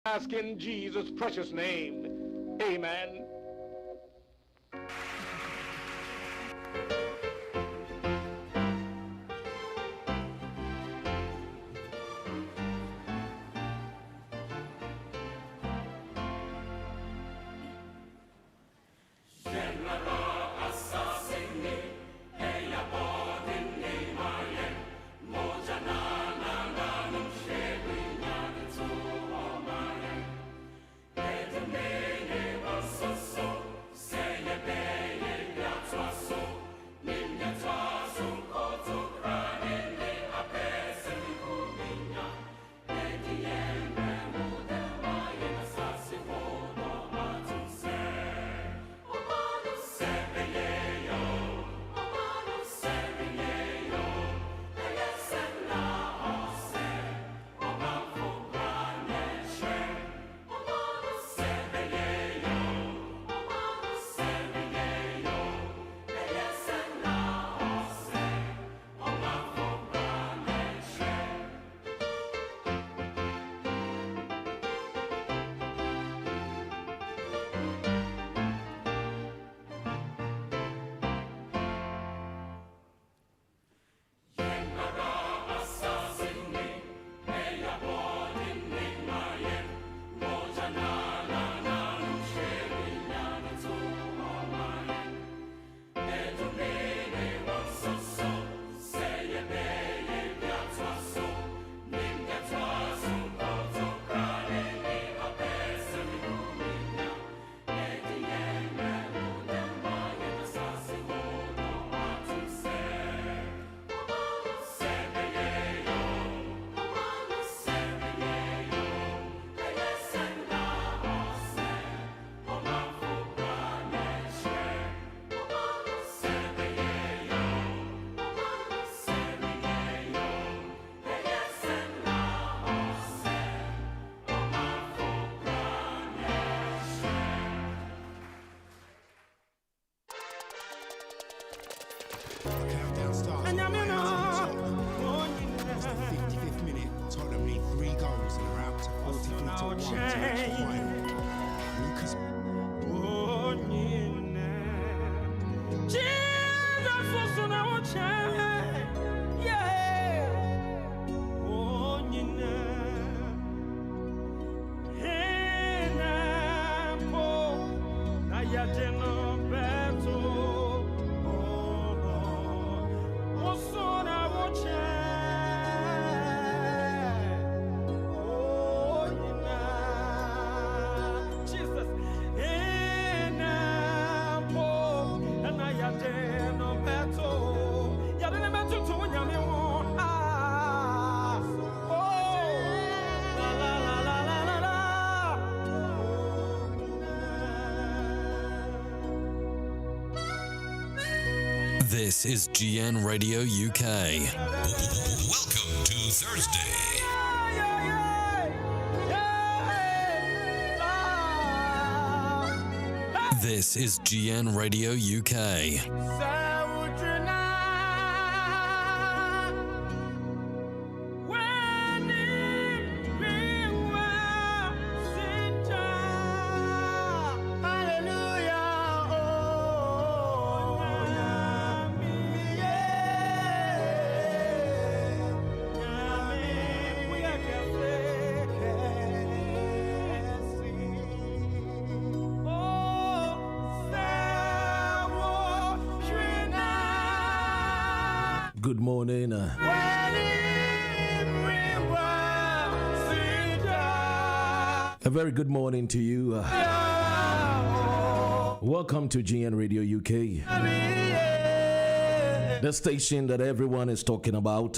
Ask in Jesus' precious name. Amen. Countdown starts. It's the 55th minute. Tottenham need 3 goals and are out to 43 to 1 to reach the final. Lucas. This is GN Radio UK. Welcome to Thursday. This is GN Radio UK. Good morning. A very good morning to you. Welcome to GN Radio UK, the station that everyone is talking about.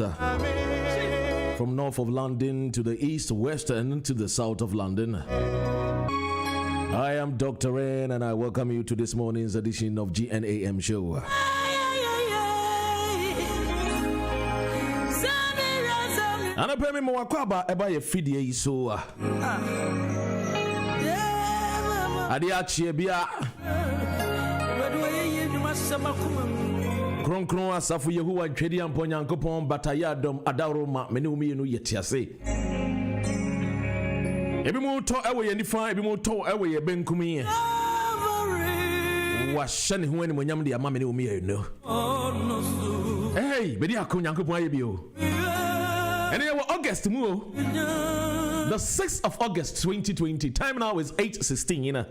From north of London to the east, western to the south of London. I am Dr. N, and I welcome you to this morning's edition of GNAM Show. And I pay me more kwaba eba ye fidie so. Adi achie bia. Kronkron asafu Yehowa twedi ampo Nyankopon bataya dom adaroma mene umi no yetiase. Ebi mo to ewe ye nifa, ebi mo to ewe ye benkum ye. Wa hye ne ho ani monyam de ama me ne o me no. Hey, bedi akon Nyankopon aye bi o. And it was August, the 6th of August 2020. Time now is 8:16. You know,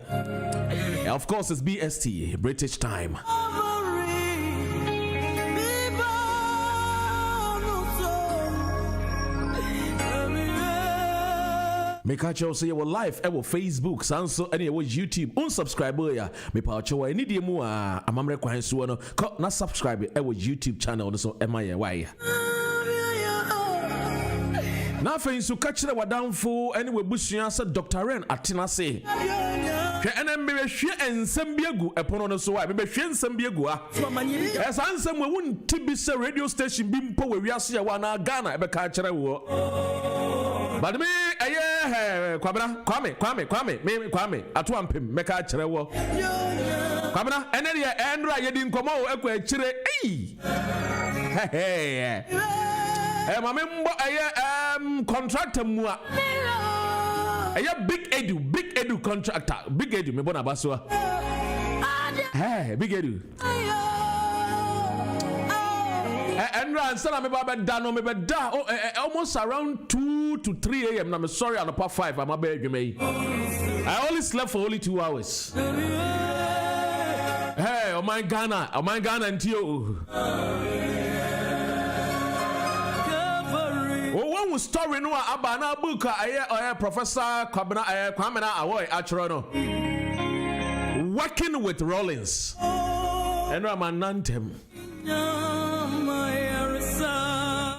of course, it's BST, British time. Make sure say you live ewo Facebook sanso ene ewo YouTube unsubscribe ya me pa ocho eni die mu a amamre kwan so no na subscribe ewo YouTube channel so ema ye why na fe nsu ka kire wadamfo ene we busua se Dr. Ren atena se hwe ene me hwe ensem biegu epono no so why me hwe ensem biegu a esa ensem we wunti bi se radio station bi mpo we wiase ya wa na Ghana ebe ka kire wo but me Kwame ato ampem meka kire wo Kwamena ene de enra ye di nkomo o ekwa kire mame mbo contractor mu a big edu contractor big edu me bona baso big edu and sana me baba da no me da almost around 2 to 3 a.m. na me sorry on part 5 I'm about adwuma. I only slept for only 2 hours. Hey, oh my Ghana until one story no abana book Professor Kwame Awoy Achrono working with Rollins and Ramantem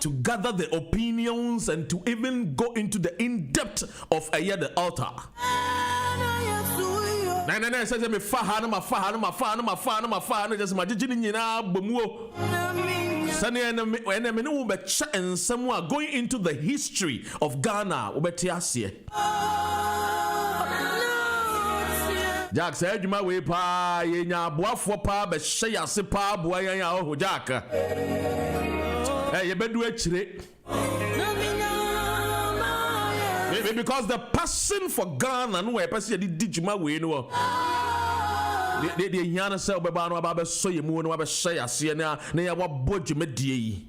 to gather the opinions and to even go into the in-depth of the altar. Na says me fa just my nyina bomuo. Sane ene wo be cha ensem a going into the history of Ghana obeti ase. Jack say adwuma we pa ye nya aboafo pa be hye ase pa aboa yan ya ho Jack. You better do it. Because the passion for Ghana, no, I pass you did you my way, no. The Yana sell Babano about so you moon, what say I see now, near what boat you made.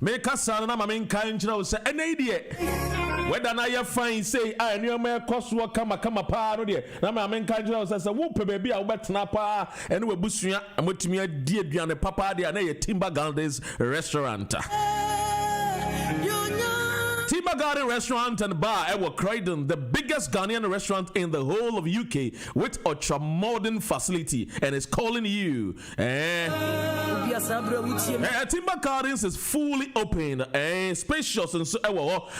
Make us na mama kind you say any idiot whether na you fine say I near me cost work kama pa no de na mama kind you say wo pe baby a wo betena pa ene we busua amotumi adi aduane papa de na ye Timber Gardens restaurant. Timber Garden Restaurant and Bar at Croydon, the biggest Ghanaian restaurant in the whole of UK with ultra modern facility, and is calling you. Timber Gardens is fully open and spacious, and so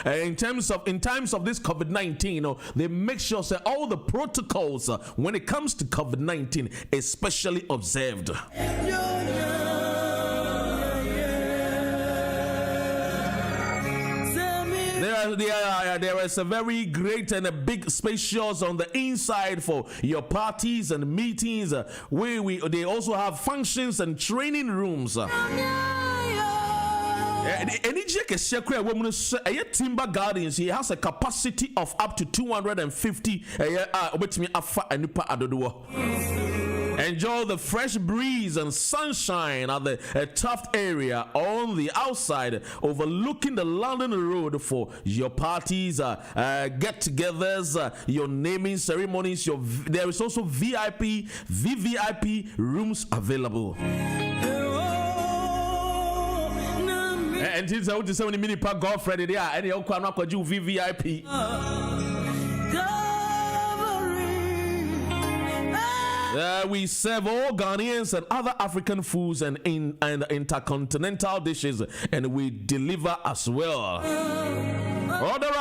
in times of this COVID-19, they make sure that all the protocols when it comes to COVID-19 is specially observed. There is a very great and a big spacious on the inside for your parties and meetings. They also have functions and training rooms. Timber Gardens, he has a capacity of up to 250. Enjoy the fresh breeze and sunshine at the Tuft area on the outside, overlooking the London Road for your parties, get-togethers, your naming ceremonies. There is also VIP, VVIP rooms available. And since I want to say when the mini park golf Friday there, and you can not do VVIP. We serve all Ghanaians and other African foods and intercontinental dishes, and we deliver as well. Order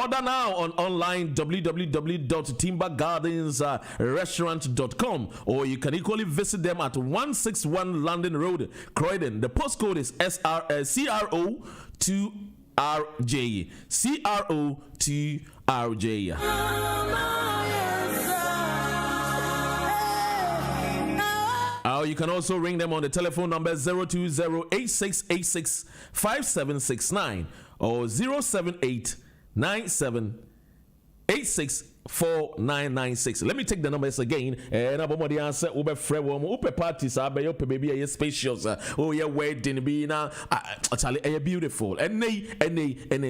Order now on online www.timbergardensrestaurant.com, or you can equally visit them at 161 London Road, Croydon. The postcode is CRO2RJ. CRO2RJ. You can also ring them on the telephone number 020-8686-5769 or 078-97-86-4996. Let me take the numbers again. And abomodi answer ube frewo mo upe parties abe upe baby a spacious. Oh yeah, wedding be now. Actually, a beautiful. And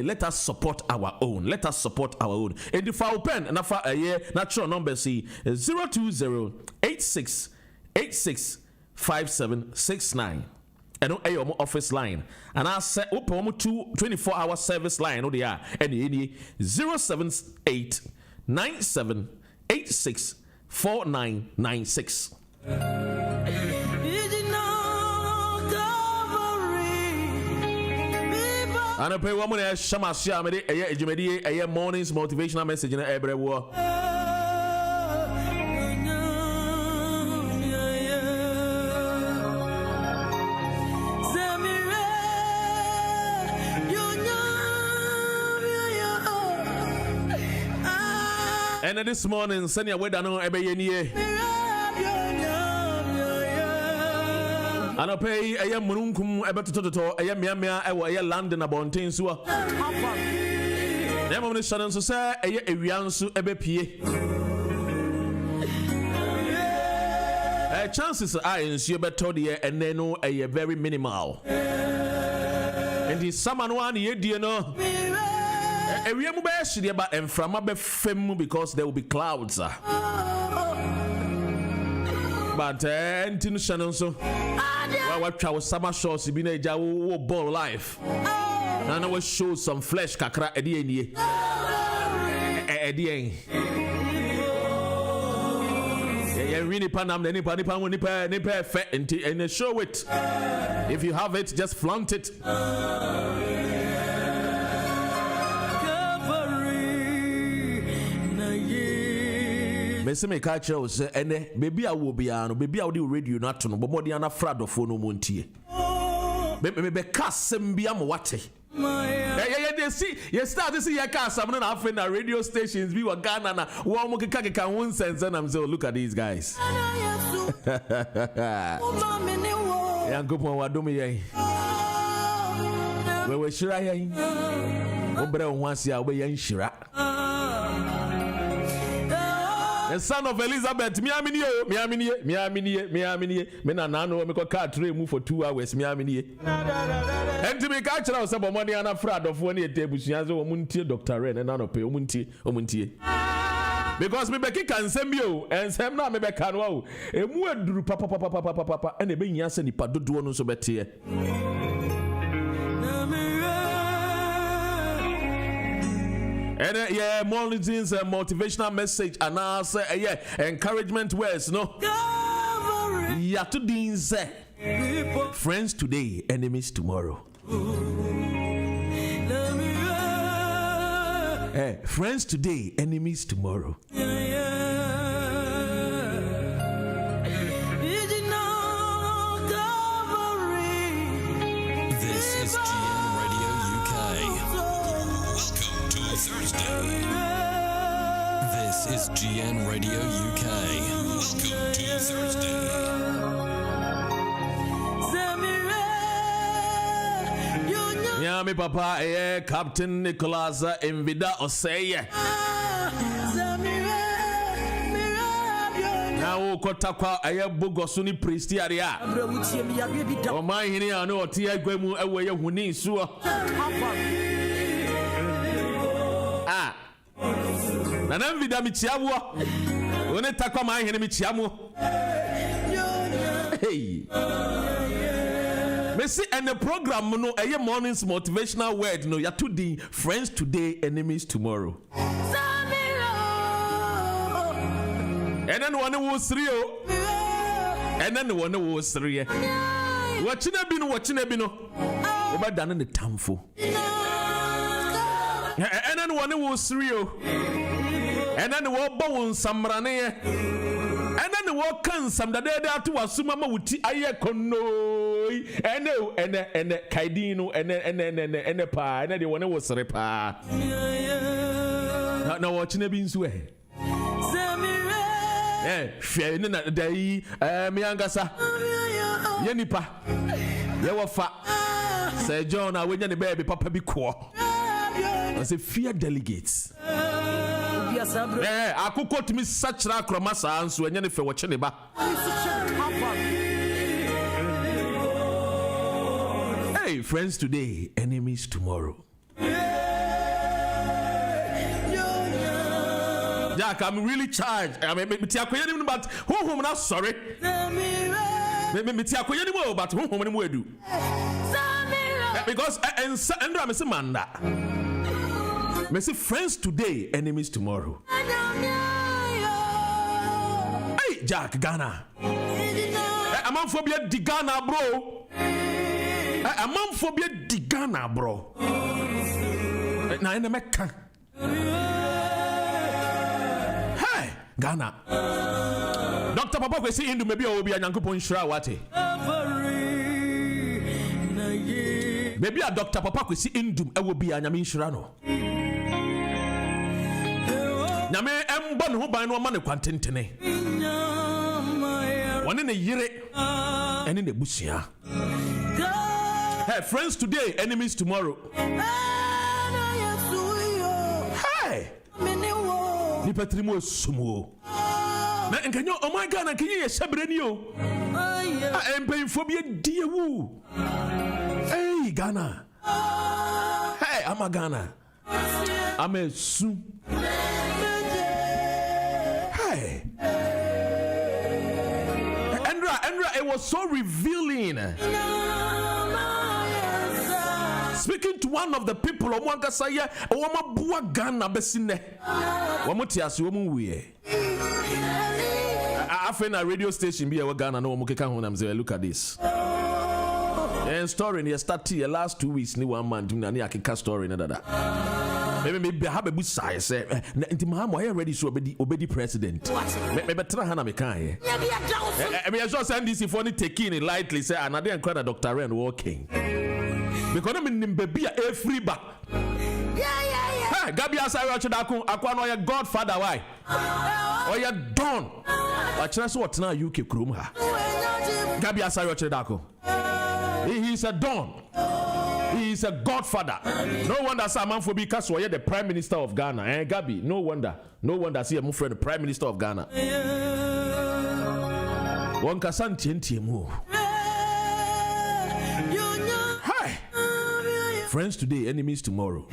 let us support our own. Let us support our own. And the file pen and a year natural number C 020-8686-5769. And no office line. And I said, open 24-hour service line. Oh, they are. And 078-97-86-4996. And I pay one more Shamasha, a morning's motivational message in every war. And this morning, send your way down on Ebeyenie. And I pay a Munkum Ebatoto, a Yamia, a land in a bontain sewer. Never sudden so say a Riansu Ebepie. Chances are in Subertodia and then a very minimal. And the someone one year, dear no. And from because there will be clouds. But Antin Shannon so what our summer shows been a ball life. And I will show some flesh kakra at the end. Really panam anybody and show it. If you have it, just flaunt it. Me catch us and baby I will be on baby I will radio not to no but more than a fraud of phone monty. Maybe cast some be am what. They see you start to see your car some often at radio stations we were Ghana one more can one sense and I'm so look at these guys. Young couple what do me we were sure I once ya we young shira. The son of Elizabeth, Miaminie, Menano, make a car tray move for 2 hours, Miaminie. And to make catch out some money and a fraud of 1 year table, she has a Munti, Dr. Ren, and Nano pay Omunti. Because me can send you and Sam now me can wow. A more papa, and a being yassani padu no so better. And morning's motivational message and also encouragement words no. Yatudin say friends today, enemies tomorrow. Friends today, enemies tomorrow. This is GN Radio UK. Welcome to Thursday. This is GN Radio UK. Welcome to Thursday. Yeah, me papa, Captain Nicholas Invida Oseye. Now, Kotakwa, Bugosuni Priestiaria. Oh, my, here, no, Tia Gwemu, away, who needs so. Ah, and I'm with Michiawa. When I talk my enemy Chiamo. Hey. Messi and the program no a morning's motivational word no ya to the friends today, enemies tomorrow. And then one was 3 and then one was 3. Watching a bino over done in the tamful. And then one was real. And then the war bones some rane. And then the war can some the day to assume Mama would I kono and kaidino and the pa and the one was repa. Now watching a beans way. Fair in that day, Miangasa Yenipa Yawafa Sir John, I went the baby papa be core. I say fear delegates. I could quote me such a cromasa and so any for watching it back. Hey, friends today, enemies tomorrow. Jack, I'm really charged. I mean, but who not sorry. But who do? Because and I'm a Manda. Me say friends today, enemies tomorrow. Hey, Jack Ghana. I'm on phobia di Ghana, bro. I'm on phobia di Ghana, bro. Now in the Mecca. Hey, Ghana. Dr. Papa we see Indu maybe obi anyankopon hira wate. Maybe a Dr. Papa we see Indu e will be anyame hira no. Nyame embo ne ho ban no ma ne kwantentene. One in a yere and in the busia. Hey, friends today, enemies tomorrow. Hey, Nipatrimo sumo. Na enkanyo oh my God, na kinye ye shabreni yo. I'm paying for be dear woo. Hey, Ghana. Hey, I'm a Ghana. I'm a su. Hey. Andra, it was so revealing. Speaking to one of the people, Omwankasaya, Omabua Ghana Besine. Wamotias, Womuwe. I find a radio station be a Ghana, no Mukeka, say, look at this. And story in the start the last 2 weeks, ni one man, Naniaka story, nada. Maybe have a good size. Inti Mahamo, I ready to obey the president. Maybe Trahana Mekai. I mean, I just send this if only taking it lightly, say, and I didn't cry Dr. Ren walking. Because I'm in baby a free back. Hey, Gabi Asai Chadaku, Aquano, your godfather, why? Or you're done. But just what now you keep Krumha. Gabi Asai Chadaku. He is a don. He is a godfather. No wonder Saman for because we are the Prime Minister of Ghana. Gabi, no wonder. No wonder see a friend the Prime Minister of Ghana. One kasan tienti mu. Hi. Friends today, enemies tomorrow.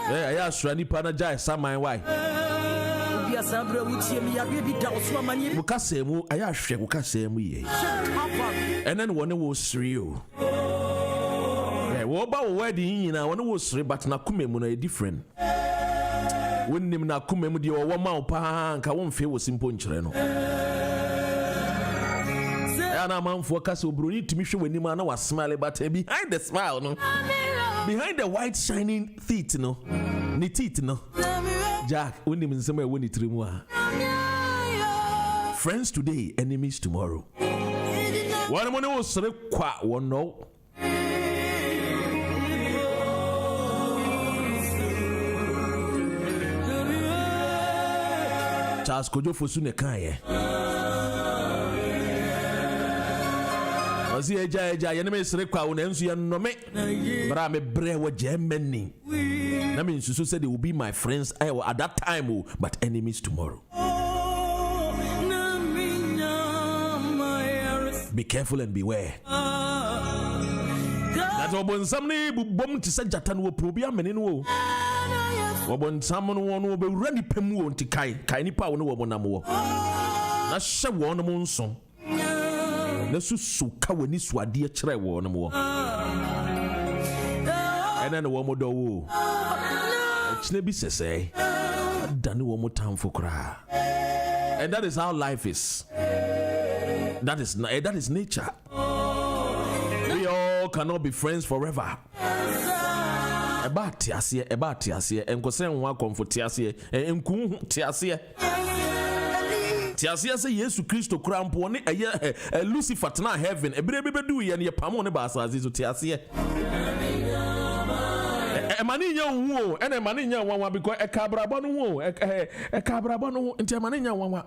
Yeah, yeah, Shrani Panajai, Samai, why? Mukasemu, Ayashe, Mukasemu, and then one was real. What about wedding? You know, one was three, but Nakume different. When him Nakume, the one mouth pank, I won't feel was simple. And I'm on for Castle Bruni to me show when Nimana was smiling, but behind the smile, no. Behind the white shining teeth, no. Ni teeth, no. Jack, when him in somewhere when it remua. Friends today, enemies tomorrow. One money was quite one no. Charles Kojo Fosune Kaye. Ozi eja yeneme srekwa wo nansu ye nnome bra me bre wo Germany na me nsusu said they will be my friends at that time but enemies tomorrow. Be careful and beware. That obon samne bubom ti sajata no probi amene no obon samno no be rani pemu on ti kai nipa wo no wo monam wo na hye wo no nso na susu ka wani suade kire wo no mo ena no wo modo wo chine bi sese adane wo motamfo kra. And that is how life is. That is nature. We all cannot be friends forever. Eba tiasie, enkose nwa comfort tiasie, enku tiasie. Tiasie say Yesu Kristo kura mpo ne Lucifer na heaven, ebrebe bedu ye ne pamo ne ba asazi so tiasie. Emani nya wo ene emani nya wanwa because ekabrabo no wo ekabrabo no nti emani nya wanwa.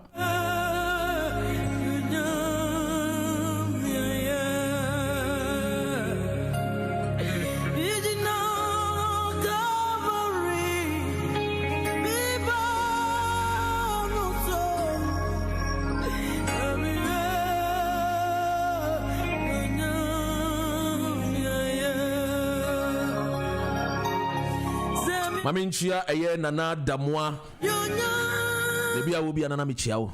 Maminchia eye nana damwa. Debi awo bi anana michia wo.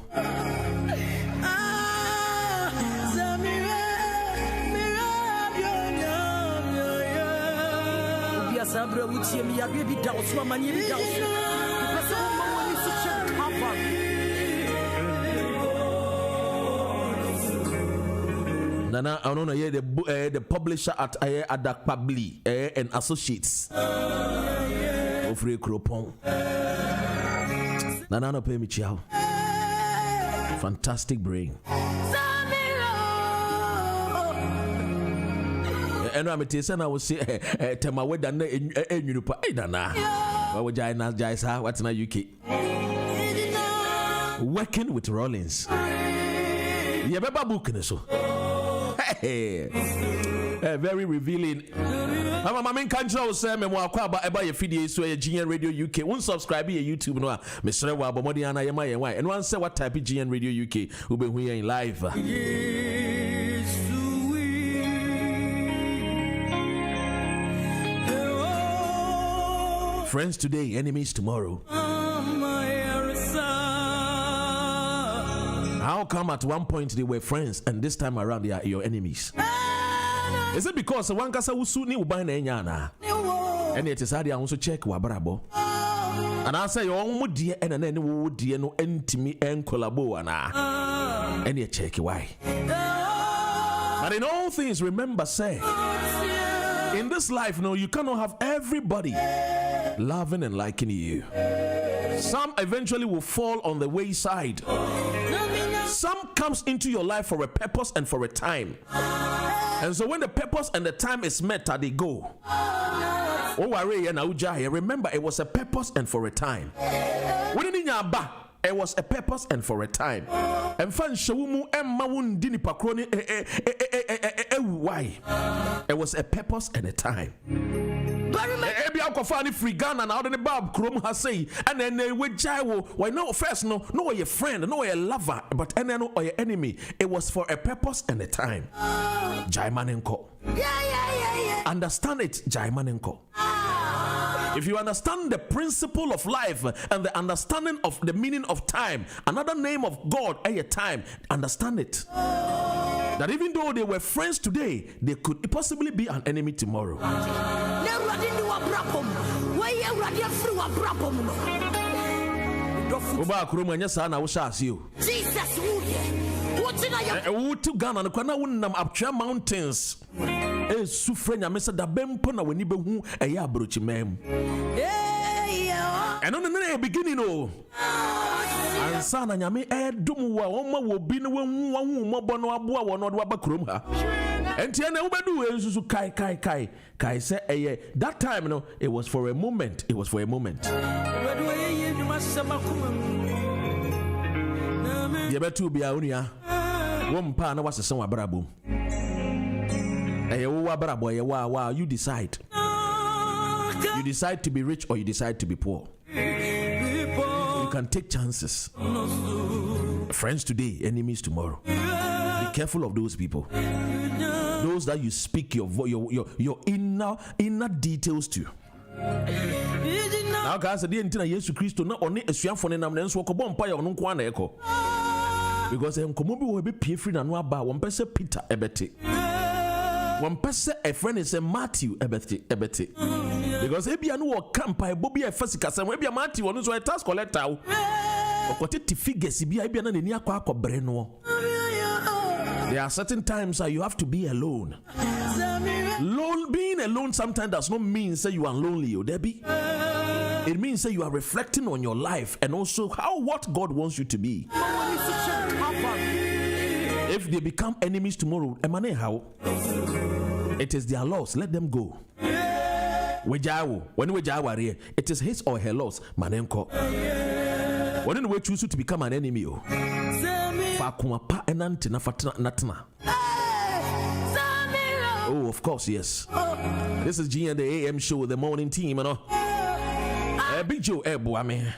Obi asabra wutie mi ya bi da oso amanye bi da oso. Pese o ma woni su che papa. Nana I don't know the publisher at Adakpabli and Associates. Free Kropon. Nana no pay me chow. Fantastic brain. And I'm a taste, and I will say, Tema weda na enyunupa. Hey, Nana. What would Jaisa? What's in the UK? Working with Rollins. You better book in so. Hey. Very revealing. Mama main kanjra say me mo akwa aba ye fidie so ye GN Radio UK. Won subscribe ye YouTube no a me sere wa abomodi ana ye ma ye wan. And one say what type GN Radio UK we be hu ye in live. Friends today, enemies tomorrow. How come at one point they were friends and this time around they are your enemies? Is it because one kasa wusu ni uban na enya na? And it is hard also check wa brabo. And I say your own dear and then wo dear no entimi en collabo na. And you check why. But in all things remember say in this life no you cannot have everybody loving and liking you. Some eventually will fall on the wayside. Some comes into your life for a purpose and for a time. And so when the purpose and the time is met, they go. Remember, it was a purpose and for a time. It was a purpose and for a time. And why? It was a purpose and a time. Ebi akofani free Ghana na ode ne bab krom ha say and then we jaiwo why no first no your friend no your lover but and then no your enemy. It was for a purpose and a time. Jaimanenko. Yeah. Understand it, Jaimanenko. If you understand the principle of life and the understanding of the meaning of time, another name of God at a time, understand it. That even though they were friends today, they could possibly be an enemy tomorrow. Jesus, mountains. Sufrenya mesa da bempo na wani behu eya abrochi mem. And on the beginning oh. Ansa na nyame edum wa woma wo bi ne wan mobɔ no aboa wo no de ba krom ha. Enti na wo bedu ensusu kai say eye that time no it was for a moment. It was for a moment. Ye betu bia unia. Wo mpa na wasese wa brabom. You decide. You decide to be rich or you decide to be poor. You can take chances. Friends today, enemies tomorrow. Be careful of those people. Those that you speak your inner details to. Now guys, I didn't tell Jesus Christ na only asuafo ne nam na nso okobɔ mpa ya ono nko ana ekɔ. Because enkomo bi wo be pie free na no aba wo mpɛ sɛ Peter ebete. One person, a friend is a Matthew ebete. Because ebia no wo campa ebobi e fasika sem ebia Matthew ono so a tax collector o. Okote figures bia ebia na nani akwa akɔbre no. There are certain times you have to be alone. Being alone sometimes does not mean say you are lonely, Debbie. It means that you are reflecting on your life and also what God wants you to be. If they become enemies tomorrow, it is their loss. Let them go. It is his or her loss. Manenko. When we choose to become an enemy, oh, of course, yes. This is G and the AM show, the morning team, you know. Big Joe, Buame.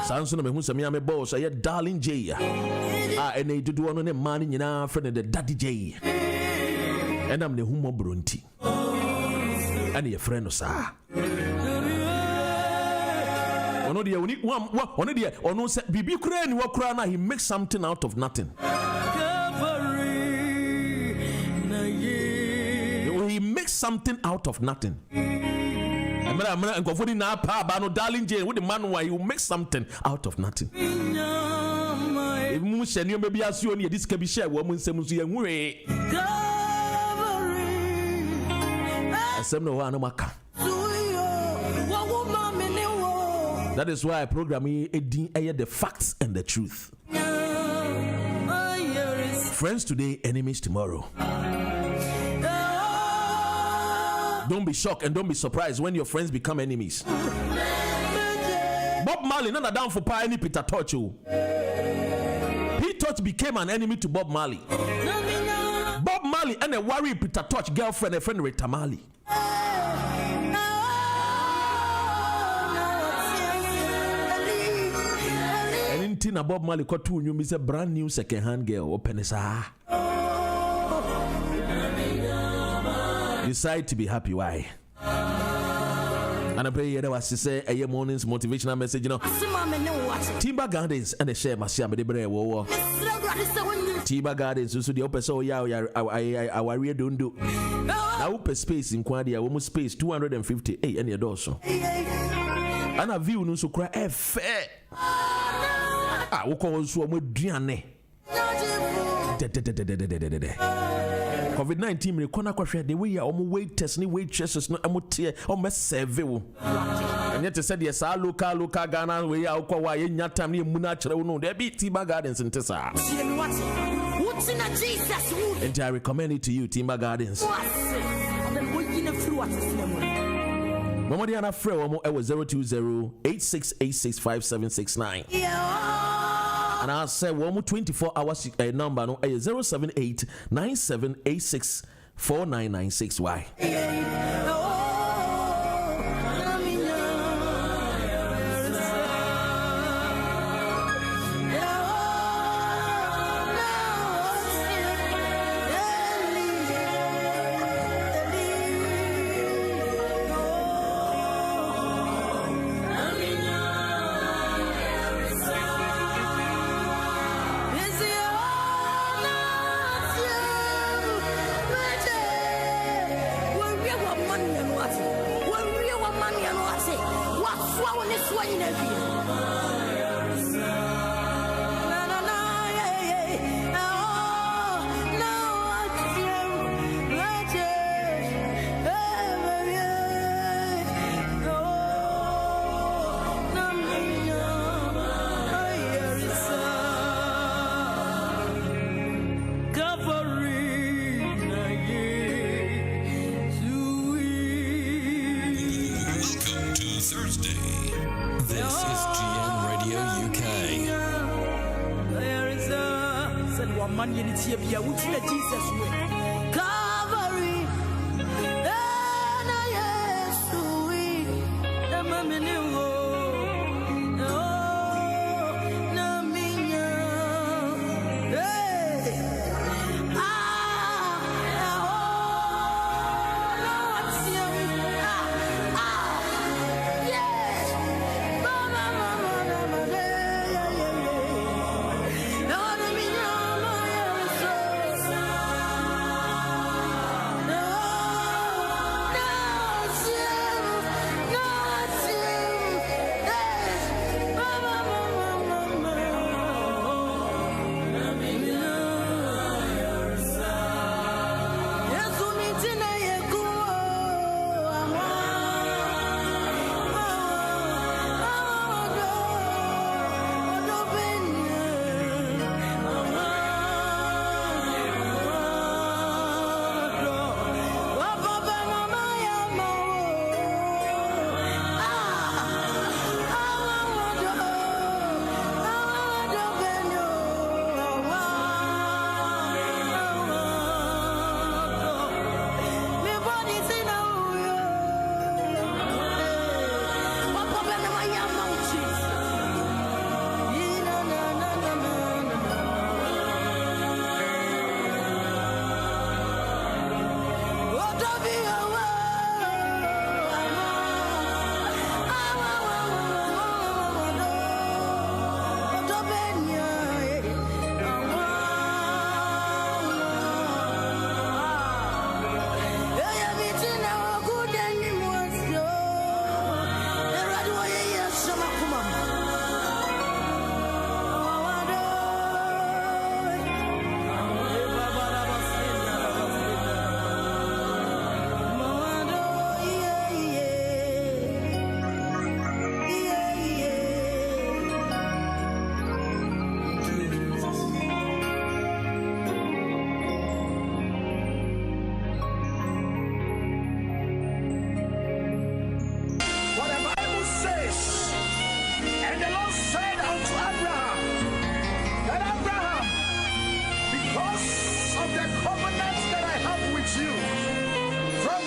Sanson, me who's a me boss, I darling J. And they do one on a man in our friend, the Daddy J. And I'm the Humo Brunti. And your friend, sir. One of the unique one of the or no set Bibi Crane, what crana, he makes something out of nothing. He makes something out of nothing. I'm going for now, Pa, darling Jane, with the man why you make something out of nothing. If Musha, maybe as you this can be shared, woman, Samusi, and Murray. That is why I program the facts and the truth. Friends today, enemies tomorrow. Don't be shocked and don't be surprised when your friends become enemies. Bob Marley, none down for Pioneer Peter Tosh. Peter Tosh became an enemy to Bob Marley. Bob Marley and a worry Peter Tosh girlfriend, a friend Rita Marley. And in Tina Bob Marley got two new, Miss a brand new second-hand girl. Open his decide to be happy. Why? And I pray there was to say a morning's motivational message, you know. Timber Gardens and a share Masiam de Brewo. Timber Gardens, also the upper so our rear don't do. Now, upper space in Quadia, almost space 258 and your dorsal. And a view no so cry a fair. I will call so with Diane. COVID-19 me kona kwa the way ya omo wait test ni wait tests no amote omo serve and yet said yes local Ghana we ya kwa wa nya time ni muna kire wo no there be Timber Gardens in Tessa. And I recommend it to you, Timber Gardens. Mama Diana Frey omo 020-8686-5769. And I say, 24 hours number no 078-9786-4996. Why?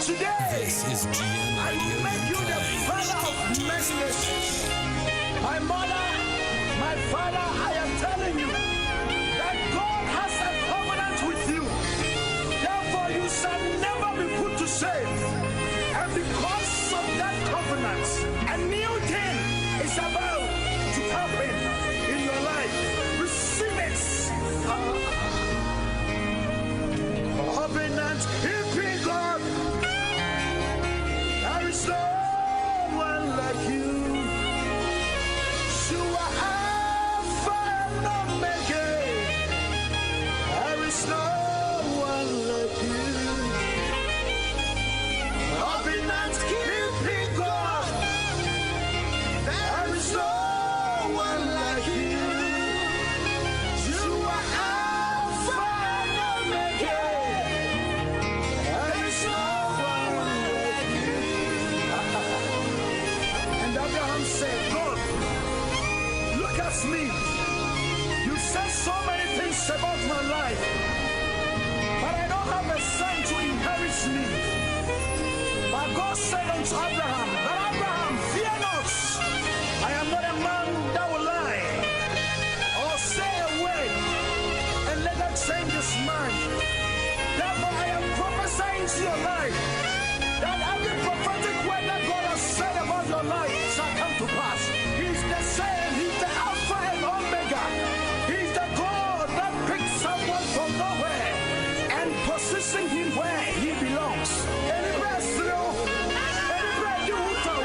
today, This is GN I Radio make you the UK. father of many nations. My mother, my father, I am telling you that God has a covenant with you. Therefore, you shall never be put to shame. And because of that covenant, a new thing is about to happen in your life. Receive it. Covenant keeping God. There is no one like you. You are Alpha and Omega. There is no one like you. Covenant keeping God. There is no one like you. You are Alpha and Omega. There is no one like you. And Abraham said, God, look at me. You said so many things about my life, but I don't have a son to inherit me. But God said unto Abraham, that Abraham, fear not. I am not a man that will lie or say a word and let that change his mind. Therefore, I am prophesying to your life that every prophetic word that God has said about your life shall come to pass. He's the same. He's the Alpha and Omega. He's the God that picked someone from nowhere and positioned him where he belongs. Any breath, you know, any breath you will tell.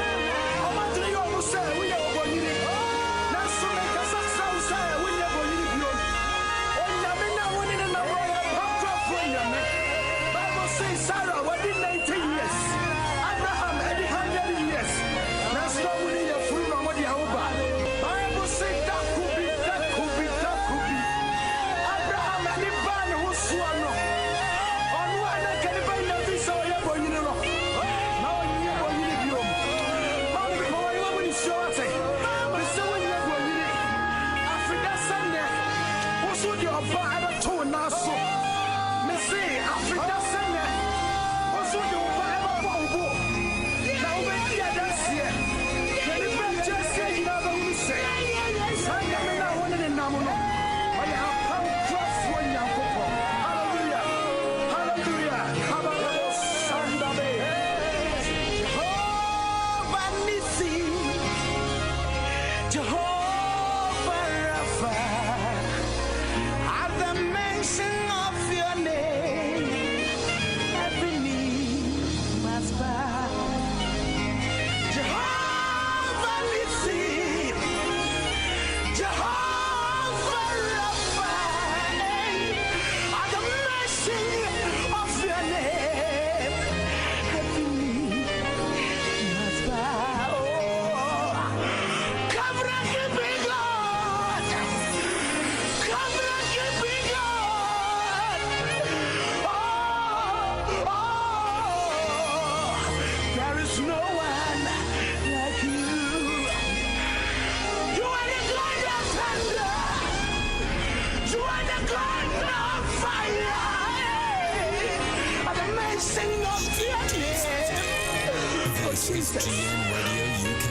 How much do you almost say? We are going to need. Now, so make us a sound say, we are going to need you. And Yamina winning in the way of Papa William. Bible says, Sarah, what did 19 years? Abraham, 100 years. That's not winning your fruit on what you have. Bible says, that could be, that could be, that could be. Abraham, and the ban was swallowed. On one, I can't buy nothing, so you're going to know. Now you're going to need you. Mommy, boy, what would you show us? But so when you're going to need Africa Sunday, what's with your father to now? So, Missy, Africa Sunday, what's with your father? Now, when you're that's here, can you just say, you know, what we say? Sunday, I wanted in Namuno. I have come cross when you're going. Hallelujah. Hallelujah. Hallelujah. Sunday. Jehovah Nissi. Jehovah Rapha. At the mention of your name, every knee must bow. Jehovah Nissi. Jehovah Rapha. At the mention of your name, every knee must bow. Covenant keeping God. Covenant keeping God. There is no one like you. You are the God of thunder. You are the God of fire. At the mention of your name. This is GN Radio UK.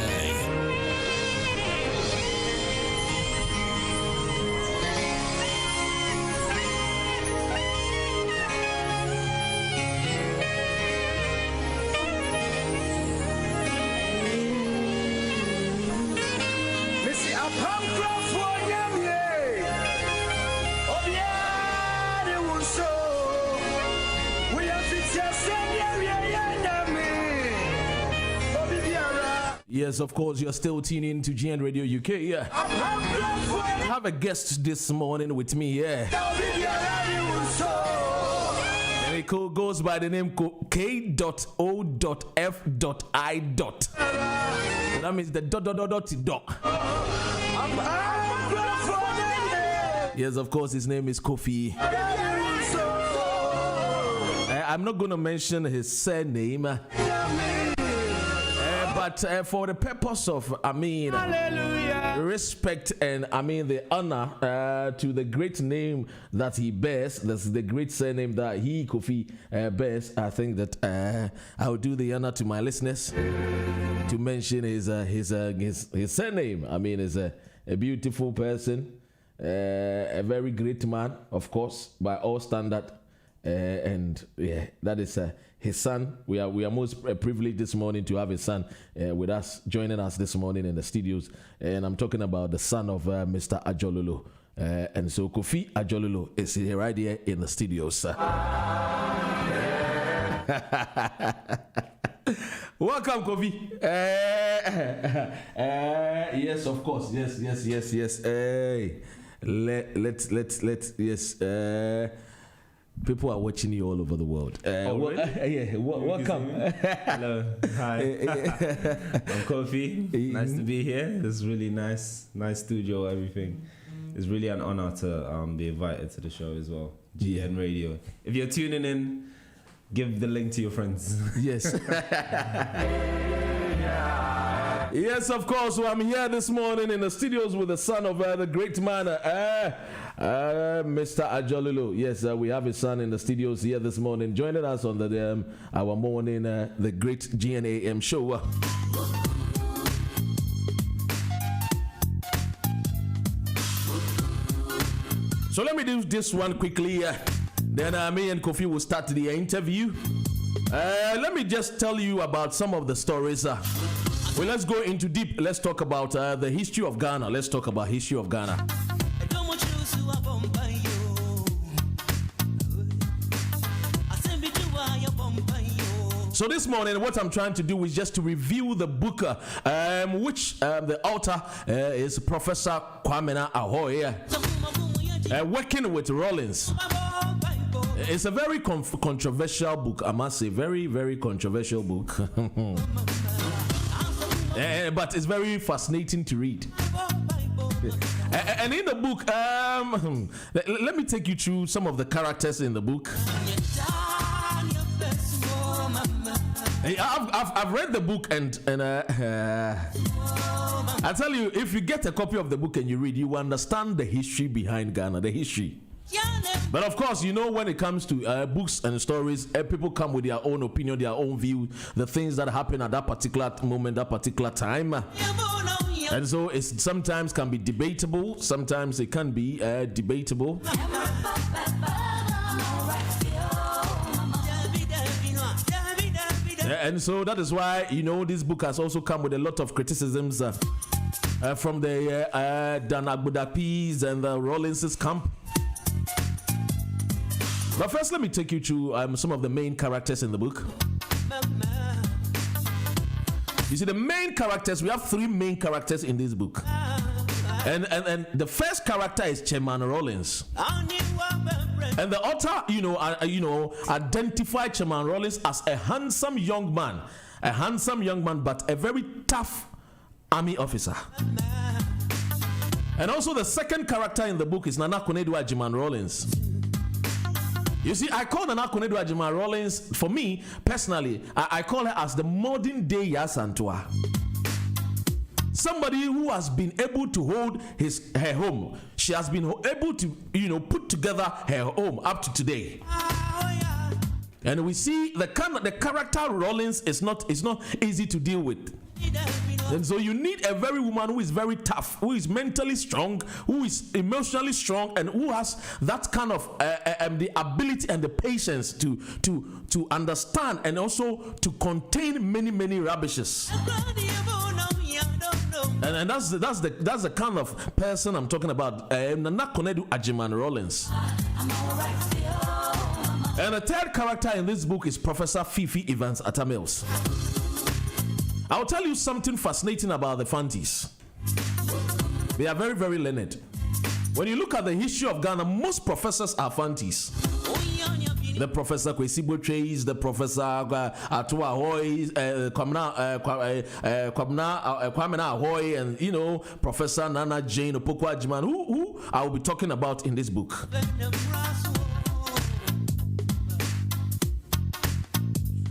Missy, I pump crop for you. Oh, yeah, they will show. We have to just send you. Oh, Bibiara. Yes, of course, you're still tuning in to GN Radio UK. Yeah. I pump crop for I have a guest this morning with me. Yeah. you. Bibiara, they will show. And it goes by the name K.O.F.I. That means the dot. I pump crop for you. Yes, of course, his name is Kofi. I'm not going to mention his surname, But for the purpose of, respect and the honor to the great name that he bears, that's the great surname that he, Kofi, bears, I think that I will do the honor to my listeners to mention his surname. He's a beautiful person, a very great man, of course, by all standard. And yeah, that is his son. We are most privileged this morning to have his son with us, joining us this morning in the studios. And I'm talking about the son of Mr. Ajololo. And so Kofi Ajololo is here right here in the studios. Welcome, Kofi. Yes, of course. Yes. Hey, let's yes. People are watching you all over the world. Really? Welcome. Hello. Hi. I'm Kofi. Nice to be here. It's really nice studio, everything. It's really an honor to be invited to the show as well. GN Radio. If you're tuning in, give the link to your friends. Yes. Yes, of course. So I'm here this morning in the studios with the son of the great man, Mr. Ajololo. Yes, we have his son in the studios here this morning, joining us on the our morning, the great GNAM show. So let me do this one quickly. Then me and Kofi will start the interview. Let me just tell you about some of the stories. Well, let's go into deep. Let's talk about the history of Ghana. Let's talk about history of Ghana. So this morning, what I'm trying to do is just to review the book, which the author is Professor Kwame Ahoy, working with Rollins. It's a very controversial book, I must say, very, very controversial book. But it's very fascinating to read. And in the book, let me take you through some of the characters in the book. I've read the book and I tell you, if you get a copy of the book and you read, you understand the history behind Ghana, the history. But of course, you know, when it comes to books and stories, people come with their own opinion, their own view, the things that happen at that particular moment, that particular time. And so it sometimes can be debatable, sometimes it can be debatable. And so that is why, you know, this book has also come with a lot of criticisms from the Dan Agbodapis and the Rollins' camp. But first, let me take you through some of the main characters in the book. You see, the main characters, we have three main characters in this book. And the first character is Chairman Rollins. And the author, identified Chairman Rollins as a handsome young man, but a very tough army officer. And also the second character in the book is Nana Konadu Agyeman Rollins. You see, I call Nana Konadu Agyeman Rollins, for me, personally, I call her as the modern day Yaa Asantewaa. Somebody who has been able to hold her home. She has been able to, put together her home up to today. And we see the character Rollins is not easy to deal with. And so you need a very woman who is very tough, who is mentally strong, who is emotionally strong, and who has that kind of the ability and the patience to understand and also to contain many rubbishes. And that's the kind of person I'm talking about. Nana Konadu Agyeman Rollins. And the third character in this book is Professor Fifi Evans Atta Mills. I'll tell you something fascinating about the Fantis. They are very, very learned. When you look at the history of Ghana, most professors are Fantis. The Professor Kwesi Botreis, the Professor Atua Ahoy, Kwame Ahoy, and Professor Nana Jane Opoku Agyeman, who I will be talking about in this book.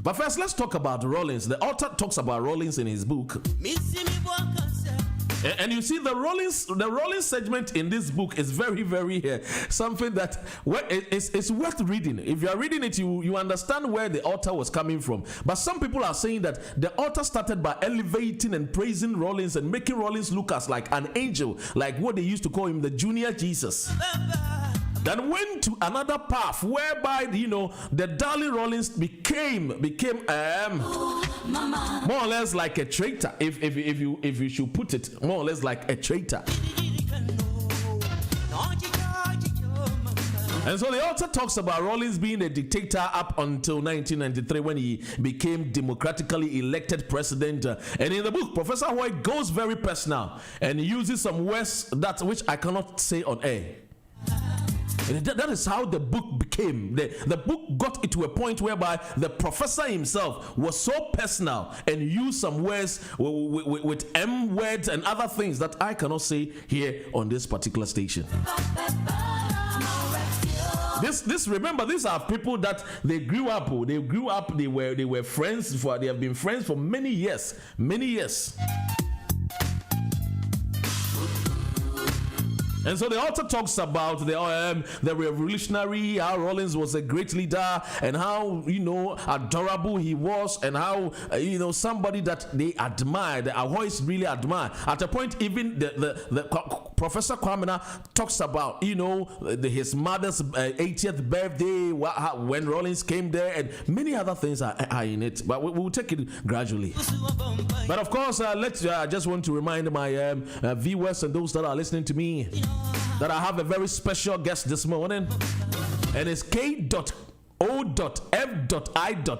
But first, let's talk about Rollins. The author talks about Rollins in his book. And you see the Rollins segment in this book is very, very something that it's worth reading. If you are reading it, you understand where the author was coming from. But some people are saying that the author started by elevating and praising Rollins and making Rollins look as like an angel, like what they used to call him, the junior Jesus. Then went to another path whereby the darling Rollins became more or less like a traitor, if you should put it, more or less like a traitor. And so the author talks about Rollins being a dictator up until 1993 when he became democratically elected president. And in the book, Professor White goes very personal and uses some words which I cannot say on air. And that is how the book became. The book got it to a point whereby the professor himself was so personal and used some words with M words and other things that I cannot say here on this particular station. Remember, these are people that they grew up, they were friends they have been friends for many years. And so the author talks about the revolutionary, how Rollins was a great leader, and how adorable he was, and how somebody that they admired, the Ahoys really admired. At a point, even the Professor Kwamena talks about his mother's 80th birthday when Rollins came there, and many other things are in it. But we'll take it gradually. But of course, I just want to remind my viewers and those that are listening to me that I have a very special guest this morning, and it's K.O.F.I.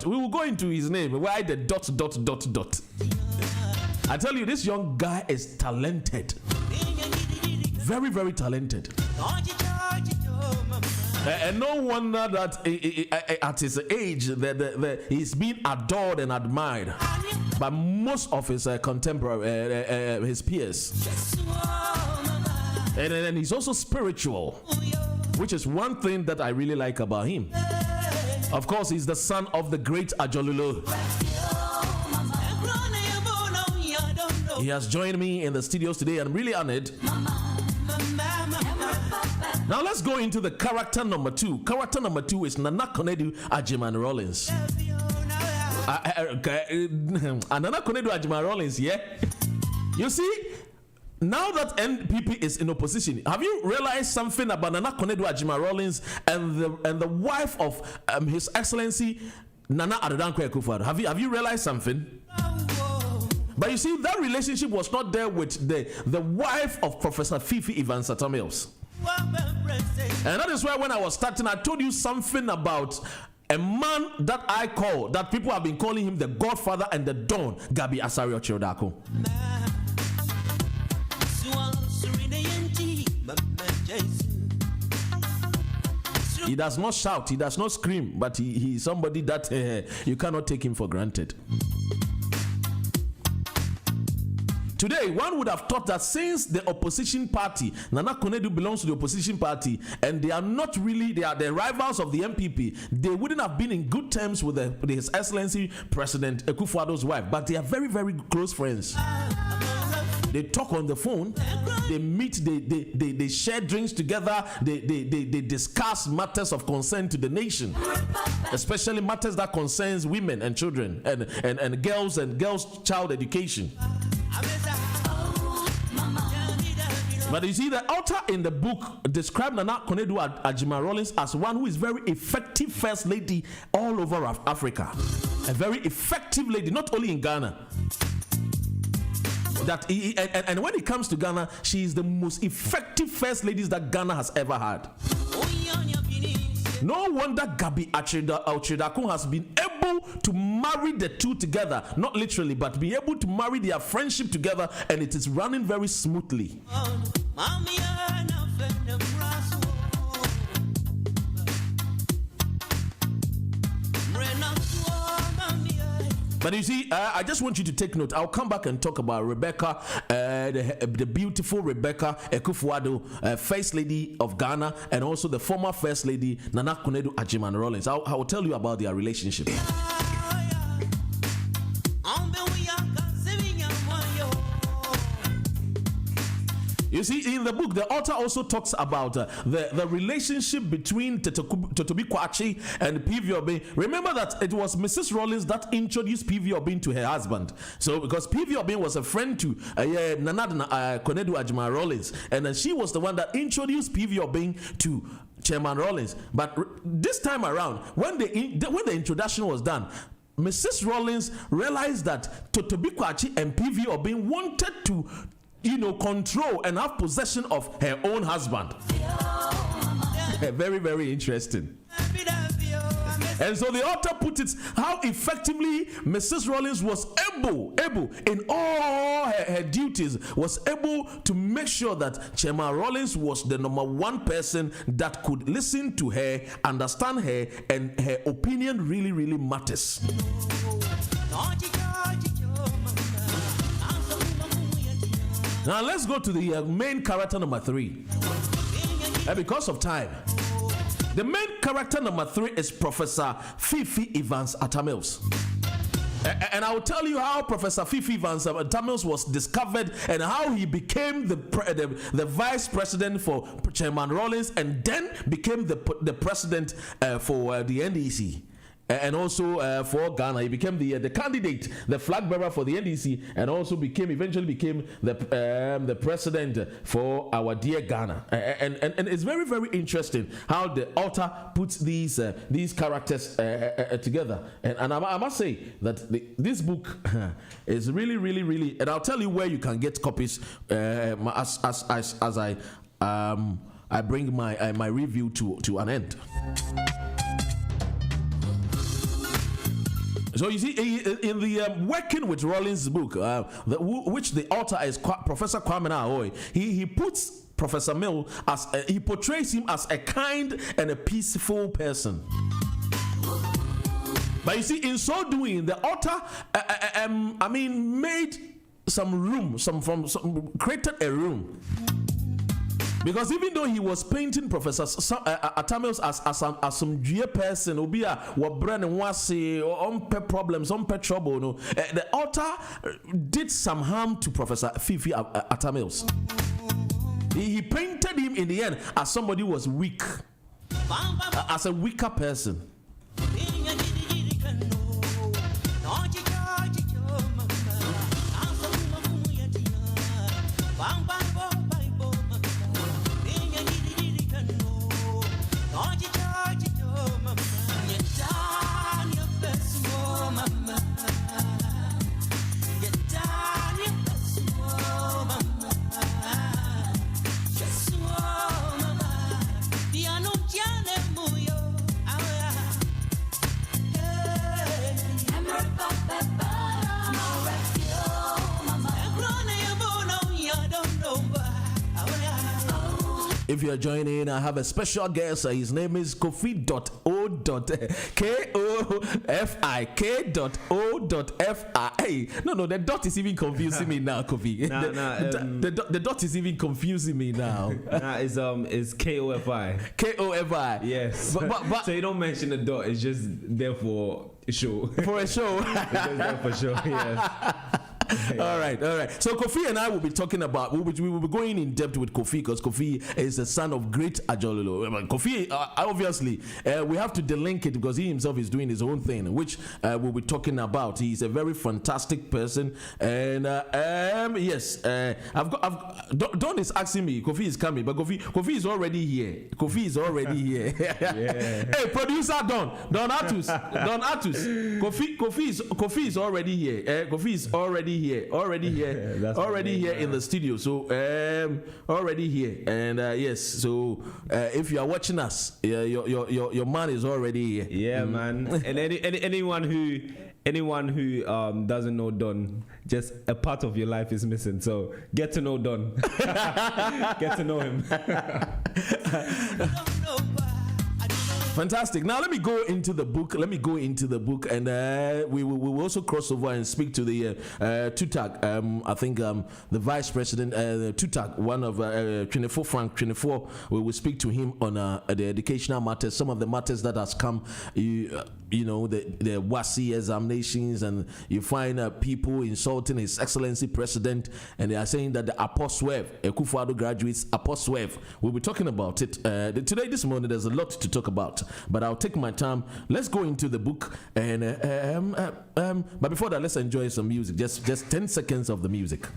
We will go into his name. Why the ... I tell you, this young guy is talented, very, very talented. And no wonder that at his age he's being adored and admired by most of his contemporary, his peers. And he's also spiritual, which is one thing that I really like about him. Of course, he's the son of the great Ajolulu. He has joined me in the studios today. I'm really honored. Now let's go into the character number 2. Character number 2 is Nana Konadu Agyeman Rollins. Nana Konadu Agyeman Rollins, yeah? You see, now that NPP is in opposition, have you realized something about Nana Konadu Agyeman Rollins and the wife of His Excellency Nana Addo Dankwa Akufo-Addo? Have you realized something? But you see, that relationship was not there with the wife of Professor Fifi Evans Mills. And that is why when I was starting, I told you something about a man that people have been calling him the Godfather and the Don, Gabi Asare Ochirodako. He does not shout, he does not scream, but he is somebody that you cannot take him for granted. Today, one would have thought that since the opposition party, Nana Konadu belongs to the opposition party, and they are not really, they are the rivals of the MPP, they wouldn't have been in good terms with His Excellency President Akufo-Addo's wife, but they are very, very close friends. They talk on the phone, they meet, they share drinks together, they discuss matters of concern to the nation, especially matters that concerns women and children and girls child education. But you see, the author in the book described Nana Konadu Agyeman Rollins as one who is very effective first lady all over Africa. A very effective lady, not only in Ghana. And when it comes to Ghana, she is the most effective first ladies that Ghana has ever had. No wonder Gabi Ochirodako has been able to marry the two together, not literally, but be able to marry their friendship together, and it is running very smoothly. But you see, I just want you to take note. I'll come back and talk about Rebecca, the beautiful Rebecca Akufo-Addo, First Lady of Ghana, and also the former First Lady Nana Konadu Agyeman Rollins. I will tell you about their relationship. You see, in the book, the author also talks about the relationship between Totobi Kwachi and PV Obeng. Remember that it was Mrs. Rollins that introduced PV Obeng to her husband. So, because PV Obeng was a friend to Nana Konedu Ajima Rollins, and then she was the one that introduced PV Obeng to Chairman Rollins. But this time around, when the introduction was done, Mrs. Rollins realized that Totobi Kwachi and PV Obeng wanted to, control and have possession of her own husband. Very, very interesting. And so the author put it how effectively Mrs. Rollins was able in all her duties, was able to make sure that Chairman Rollins was the number one person that could listen to her, understand her, and her opinion really, really matters. Now let's go to the main character number 3. Because of time, the main character number 3 is Professor Fifi Evans Atta Mills. And I will tell you how Professor Fifi Evans Atta Mills was discovered and how he became the vice president for Chairman Rollins and then became the president for the NDC. And also for Ghana, he became the candidate, the flag bearer for the NDC, and also eventually became the president for our dear Ghana. And it's very, very interesting how the author puts these characters together. And I must say that this book is really, really, really. And I'll tell you where you can get copies as I bring my review to an end. So you see, in the Working with Rollins book, which the author is Professor Kwame Ahoy, he puts Professor Mill he portrays him as a kind and a peaceful person. But you see, in so doing, the author, made some room, created a room. Because even though he was painting Professor Atta Mills as some dear person, what brain and wasi or problems, trouble, the author did some harm to Professor Fifi Atta Mills. He painted him in the end as somebody who was weak, as a weaker person. If you're joining, I have a special guest. His name is Kofi.O.Fi. No, the dot is even confusing me now, Kofi. The dot is even confusing me now. It's KOFI. KOFI. Yes. But so you don't mention the dot. It's just there for a show. For a show. It's just there for show. Yes. All right. So Kofi and I will be talking about. We will be going in depth with Kofi because Kofi is the son of great Ajololo. Kofi, obviously, we have to delink it because he himself is doing his own thing, which we'll be talking about. He's a very fantastic person, and yes, Don is asking me. Kofi is coming, but Kofi is already here. Kofi is already here. Yeah. Hey, producer Don Atus. Kofi is already here. Kofi is already here in the studio. So already here, and yes. So if you are watching us, your man is already here. Yeah, man. And anyone who doesn't know Don, just a part of your life is missing. So get to know Don. Get to know him. Fantastic. Now let me go into the book. And we will also cross over and speak to the Tutag. I think the vice president, Tutag, one of 24 Frank 24. We will speak to him on the educational matters, some of the matters that has come the WASI examinations, and you find people insulting His Excellency President, and they are saying that the Apostle Akufo-Addo graduates Apostle. We'll be talking about it today. This morning, there's a lot to talk about, but I'll take my time. Let's go into the book, and but before that, let's enjoy some music. Just 10 seconds of the music.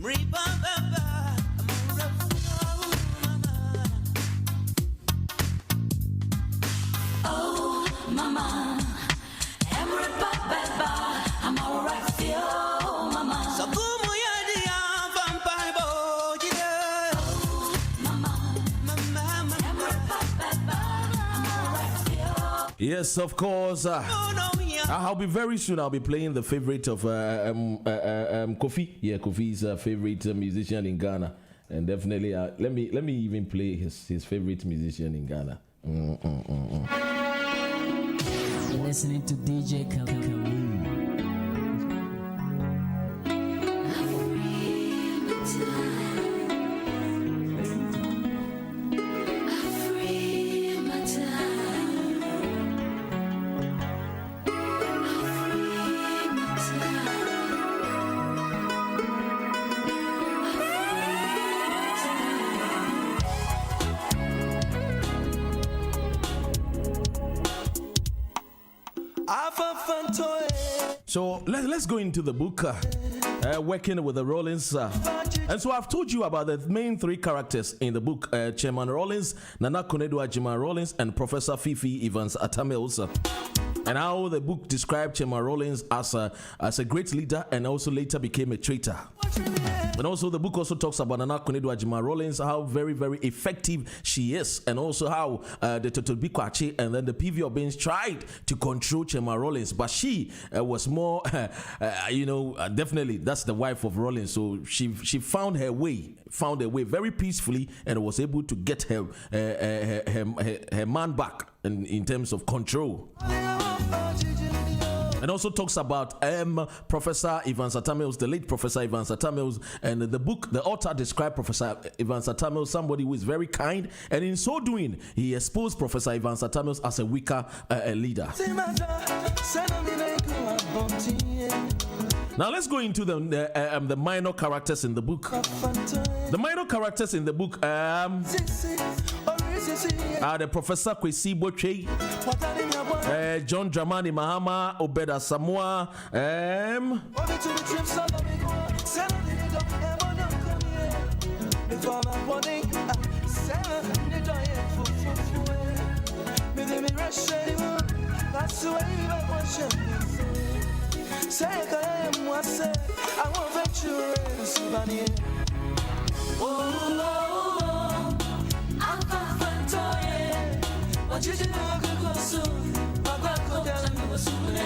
Remember Yes, of course. I'll be very soon. I'll be playing the favorite of Kofi. Yeah, Kofi's favorite musician in Ghana, and definitely let me even play his favorite musician in Ghana. You're listening to DJ Khalid. So let's go into the book, working with the Rollins. And so I've told you about the main three characters in the book, Chairman Rollins, Nana Konadu Ajima Rollins, and Professor Fifi Evans Atta-Mills. And how the book described Chairman Rollins as a great leader and also later became a traitor. And also the book also talks about Nana Konadu Ajima Rollins, how very, very effective she is, and also how the Totobi Kwachi and then the PV Obins tried to control Chairman Rollins, but she was more, definitely that's the wife of Rollins, so she found her way very peacefully and was able to get her man back in terms of control. And also talks about Professor Evans Atta-Mills, the late Professor Evans Atta-Mills, and the book, the author described Professor Evans Atta-Mills, somebody who is very kind, and in so doing, he exposed Professor Evans Atta-Mills as a weaker leader. Now let's go into the minor characters in the book. The minor characters in the book are the Professor Kwesi Boche, John Dramani Mahama, Obeda Samoa,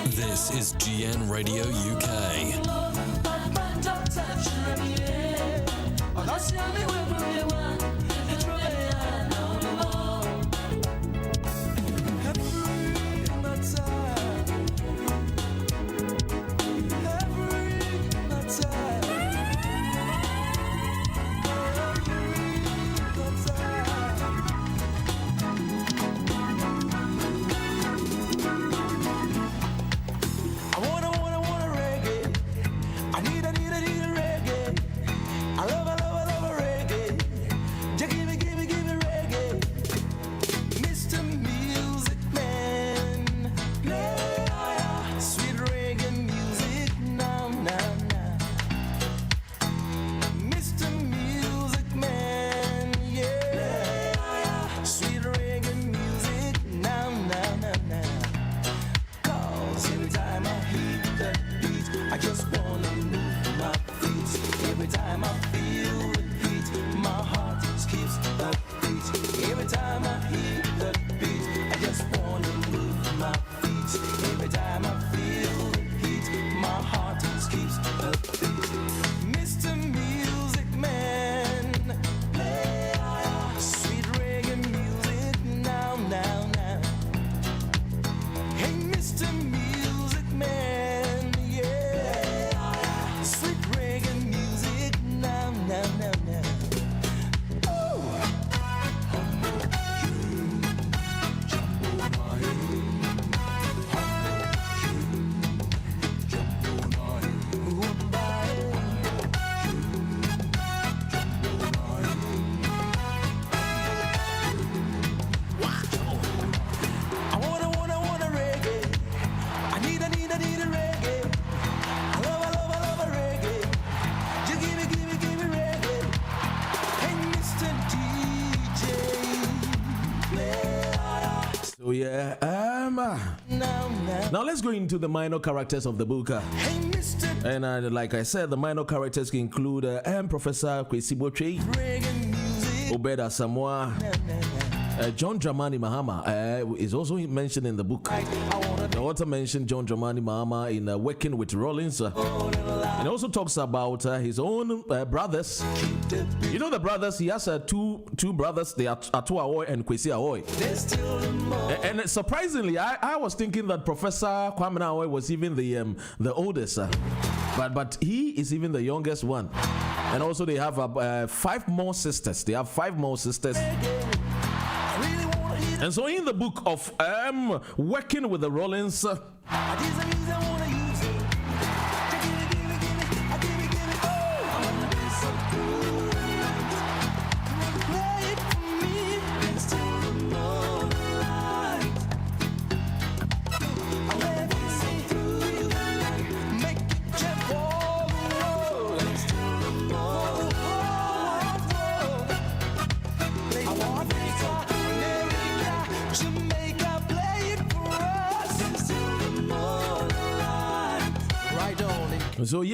This is GN Radio UK. So yeah, now let's go into the minor characters of the book. And like I said, the minor characters include Professor Kwesi Boche, Obeda Samoa, John Dramani Mahama is also mentioned in the book. The author mentioned John Dramani Mahama in Working with Rollins. And also talks about his own brothers. You know the brothers, he has two brothers, they are Atu Awoy and Kwesi Awoy. And surprisingly, I was thinking that Professor Kwame Awoy was even the oldest. But he is even the youngest one. And also they have 5 more sisters. They have 5 more sisters. And so in the book of Working with the Rollins,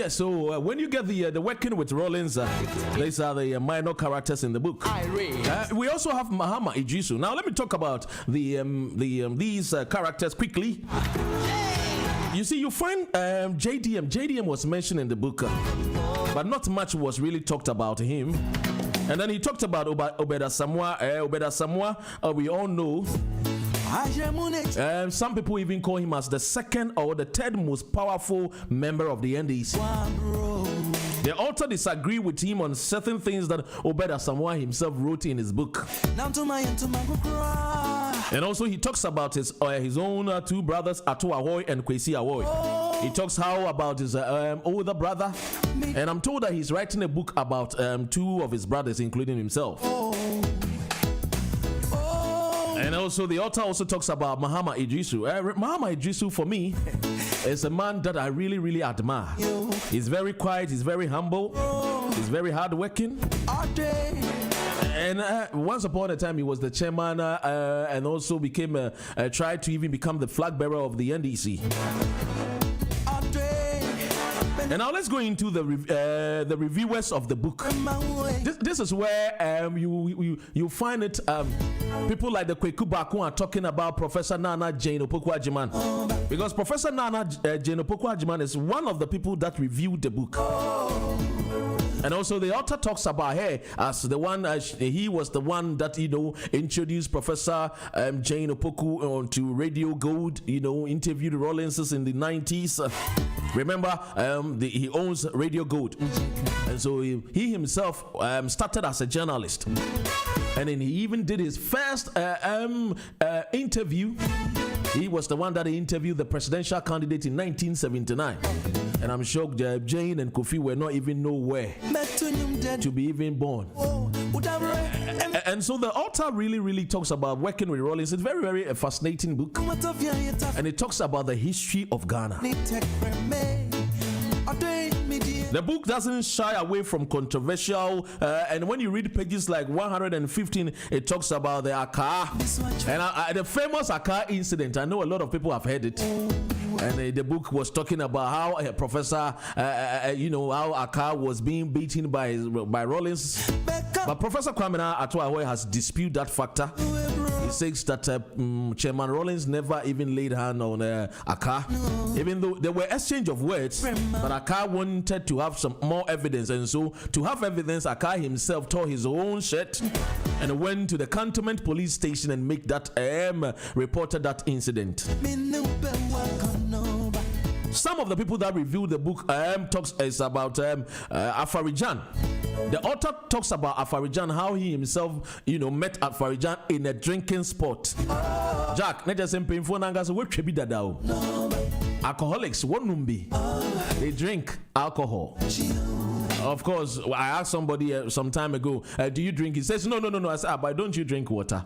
So when you get the Working with Rollins, these are the minor characters in the book. We also have Mahama Idrisu. Now let me talk about these characters quickly. You see, you find JDM. JDM was mentioned in the book, but not much was really talked about him. And then he talked about Obeda Samwa. Obeda Samwa, we all know. Some people even call him as the second or the third most powerful member of the NDC. The author disagreed with him on certain things that Obeda Samwa himself wrote in his book. And also he talks about his own 2 brothers, Atu Awoy and Kwesi Awoy. He talks how about his older brother. And I'm told that he's writing a book about 2 of his brothers, including himself. And also the author also talks about Mahama Idrisu. Mahama Idrisu, for me, is a man that I really, really admire. He's very quiet, he's very humble, he's very hardworking. And once upon a time, he was the chairman and also tried to even become the flag bearer of the NDC. And now let's go into the reviewers of the book. This is where you find it. People like the Kweku Baku are talking about Professor Nana Jane Opoku-Agyeman, because Professor Nana Jane Opoku-Agyeman is one of the people that reviewed the book. And also the author talks about her as the one, he was the one that, introduced Professor Jane Opoku onto Radio Gold, interviewed Rollins in the 90s. Remember, he owns Radio Gold. And so he himself started as a journalist. And then he even did his first interview. He was the one that interviewed the presidential candidate in 1979. And I'm shocked Jane and Kofi were not even nowhere to be even born. And so the author really, really talks about Working with Rollins. It's very, very fascinating book. And it talks about the history of Ghana. The book doesn't shy away from controversial, and when you read pages like 115, it talks about the Accra and the famous Accra incident. I know a lot of people have heard it. And the book was talking about how Professor, how Accra was being beaten by Rollins. But Professor Kwame Atu Awoy has disputed that factor. He says that Chairman Rollins never even laid hand on Accra, even though there were exchange of words. But Accra wanted to have some more evidence, and so to have evidence, Accra himself tore his own shirt and went to the Cantonment police station and make that reported that incident. Some of the people that reviewed the book talks is about Afarijan. The author talks about Afarijan, how he himself, met Afarijan in a drinking spot. Jack, not just painful nangas, what should be that? Alcoholics, what numbi? They drink alcohol. Of course, I asked somebody some time ago, do you drink? He says, no. I said, but don't you drink water?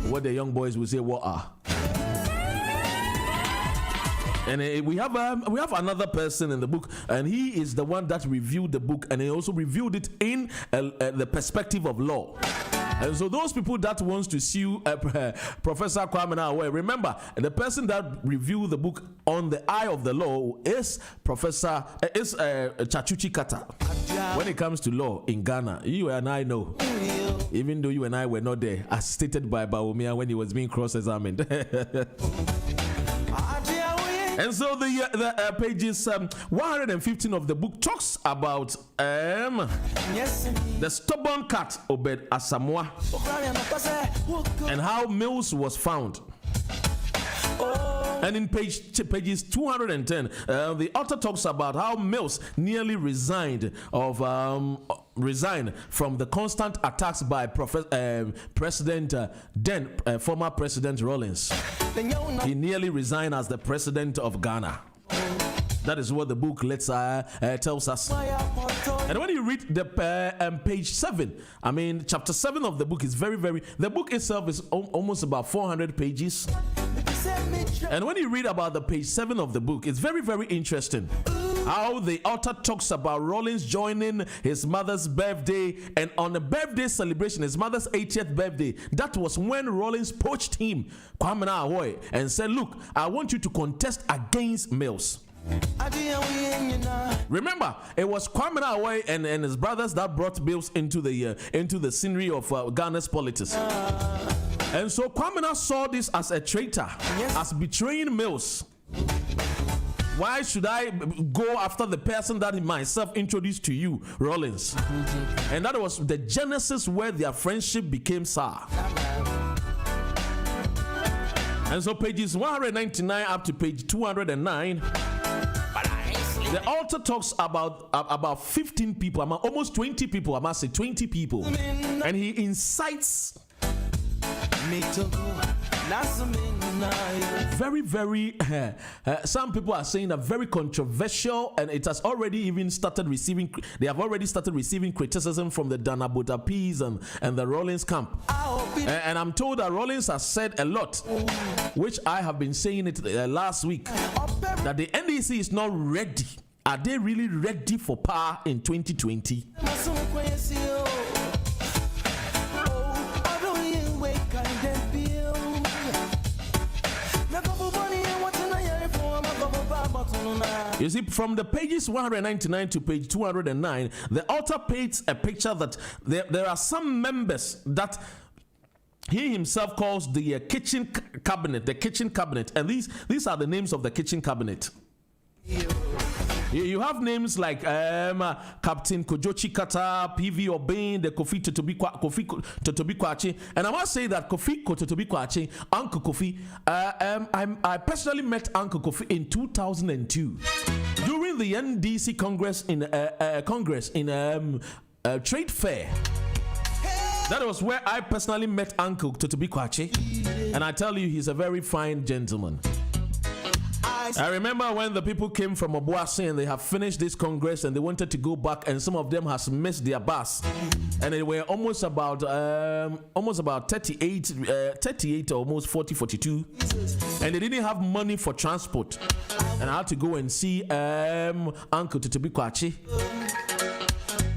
What the young boys will say, water. And we have another person in the book, and he is the one that reviewed the book, and he also reviewed it in the perspective of law. And so those people that wants to sue Professor Kwame Nkrumah, remember, the person that reviewed the book On the Eye of the Law is Chachuchi Kata. When it comes to law in Ghana, you and I know, even though you and I were not there, as stated by Bawumia when he was being cross-examined. And so the pages 115 of the book talks about the stubborn cat Obed Asamoah and how Mills was found. And in pages 210, the author talks about how Mills nearly resigned from the constant attacks by former President Rawlings. He nearly resigned as the president of Ghana. That is what the book tells us. And when you read the page 7, I mean, chapter 7 of the book is the book itself is almost about 400 pages. And when you read about the page 7 of the book, it's very, very interesting. How the author talks about Rawlings joining his mother's birthday, and on the birthday celebration, his mother's 80th birthday, that was when Rawlings poached him, Kwame Nkrumah, and said, look, I want you to contest against Mills. Remember, it was Kwame Nkrumah and his brothers that brought Mills into the scenery of Ghana's politics. And so Kwame Nkrumah saw this as a traitor, as betraying Mills. Why should I go after the person that he myself introduced to you, Rawlings? And that was the genesis where their friendship became sour. And so pages 199 up to page 209, the author talks about 15 people, almost 20 people, I must say 20 people. And he incites very, very, some people are saying that very controversial, and it has already even started receiving, they have already started receiving criticism from the Dana Botapis and the Rawlings camp. And I'm told that Rawlings has said a lot, which I have been saying it last week, that the NDC is not ready. Are they really ready for power in 2020? You see, from the pages 199 to page 209, the author paints a picture that there are some members that he himself calls the kitchen cabinet, and these are the names of the kitchen cabinet. You have names like Captain Kojochi Kata, PV Obeng, the Kofi Totobi Kwachi, and I must say that Kofi Totobi Kwachi, Uncle Kofi, I personally met Uncle Kofi in 2002 during the NDC Congress in trade fair. That was where I personally met Uncle Totobi Kwachi, and I tell you, he's a very fine gentleman. I remember when the people came from Obuasi and they have finished this congress and they wanted to go back, and some of them has missed their bus, and they were almost about 38 or almost 42, and they didn't have money for transport, and I had to go and see Uncle Totobi Kwachi,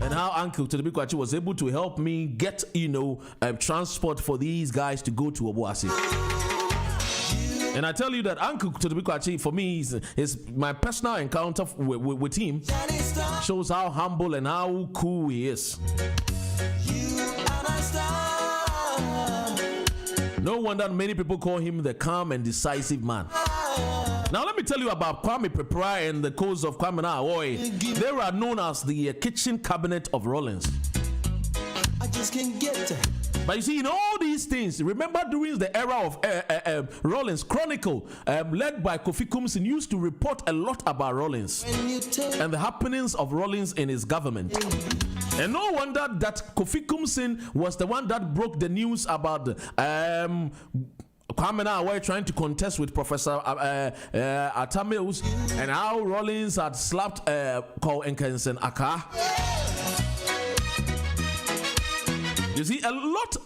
and how Uncle Totobi Kwachi was able to help me get transport for these guys to go to Obuasi. And I tell you that Uncle Totobi Kwachi, for me, is my personal encounter with him shows how humble and how cool he is. No wonder many people call him the calm and decisive man. Now let me tell you about Kwame Prepra and the cause of Kwame Nkrumah. They are known as the kitchen cabinet of Rawlings. I just can't get it. But you see, in all these things, remember during the era of Rawlings, Chronicle, led by Kofi Kumsin, used to report a lot about Rawlings and the happenings of Rawlings in his government. And no wonder that Kofi Kumsin was the one that broke the news about Kwame Nkrumah trying to contest with Professor Atta Mills, and how Rawlings had slapped Col Nkensen Aka. You see, a lot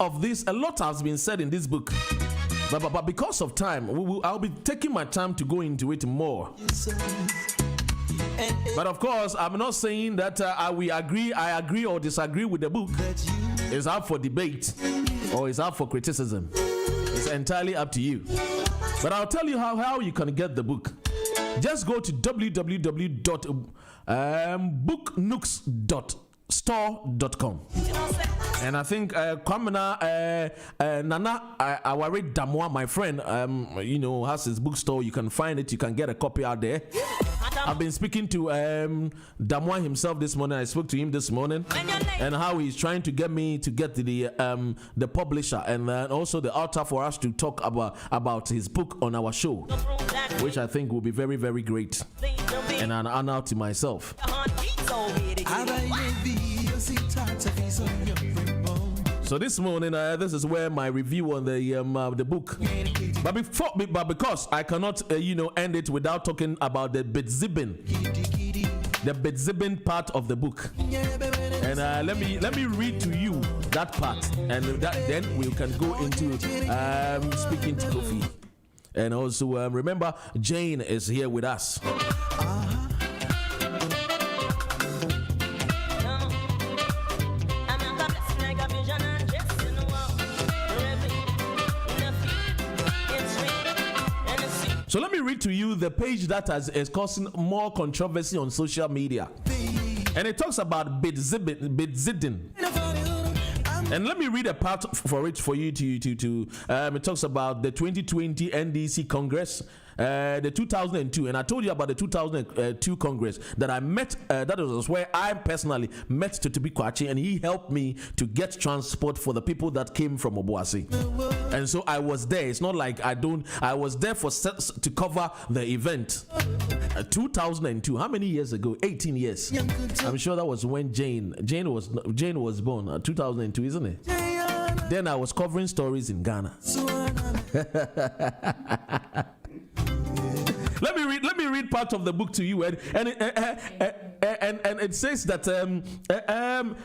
has been said in this book, but because of time, I'll be taking my time to go into it more. But of course, I'm not saying that I agree or disagree with the book. It's up for debate. or it's up for criticism. It's entirely up to you. But I'll tell you how you can get the book. Just go to www.booknooks.store.com. And I think Kwamina Nana Aware Damwa, my friend, has his bookstore. You can find it. You can get a copy out there. I've been speaking to Damwa himself this morning. I spoke to him this morning, and how he's trying to get me to get the publisher and also the author for us to talk about his book on our show, which I think will be very, very great and an honor to myself. So this morning, this is where my review on the book. But because I cannot, end it without talking about the Bedzibin part of the book. And let me read to you that part, and then we can go into speaking to Kofi. And also remember, Jane is here with us. So let me read to you the page that is causing more controversy on social media. And it talks about Bedzidin. And let me read a part for you to it talks about the 2020 NDC Congress, the 2002, and I told you about the 2002 Congress that I met. That was where I personally met Totobi Kwachi, and he helped me to get transport for the people that came from Obuasi. And so I was there. It's not like I was there to cover the event. 2002. How many years ago? 18 years. I'm sure that was when Jane was born. 2002, isn't it? Then I was covering stories in Ghana. Let me read part of the book to you, and it says that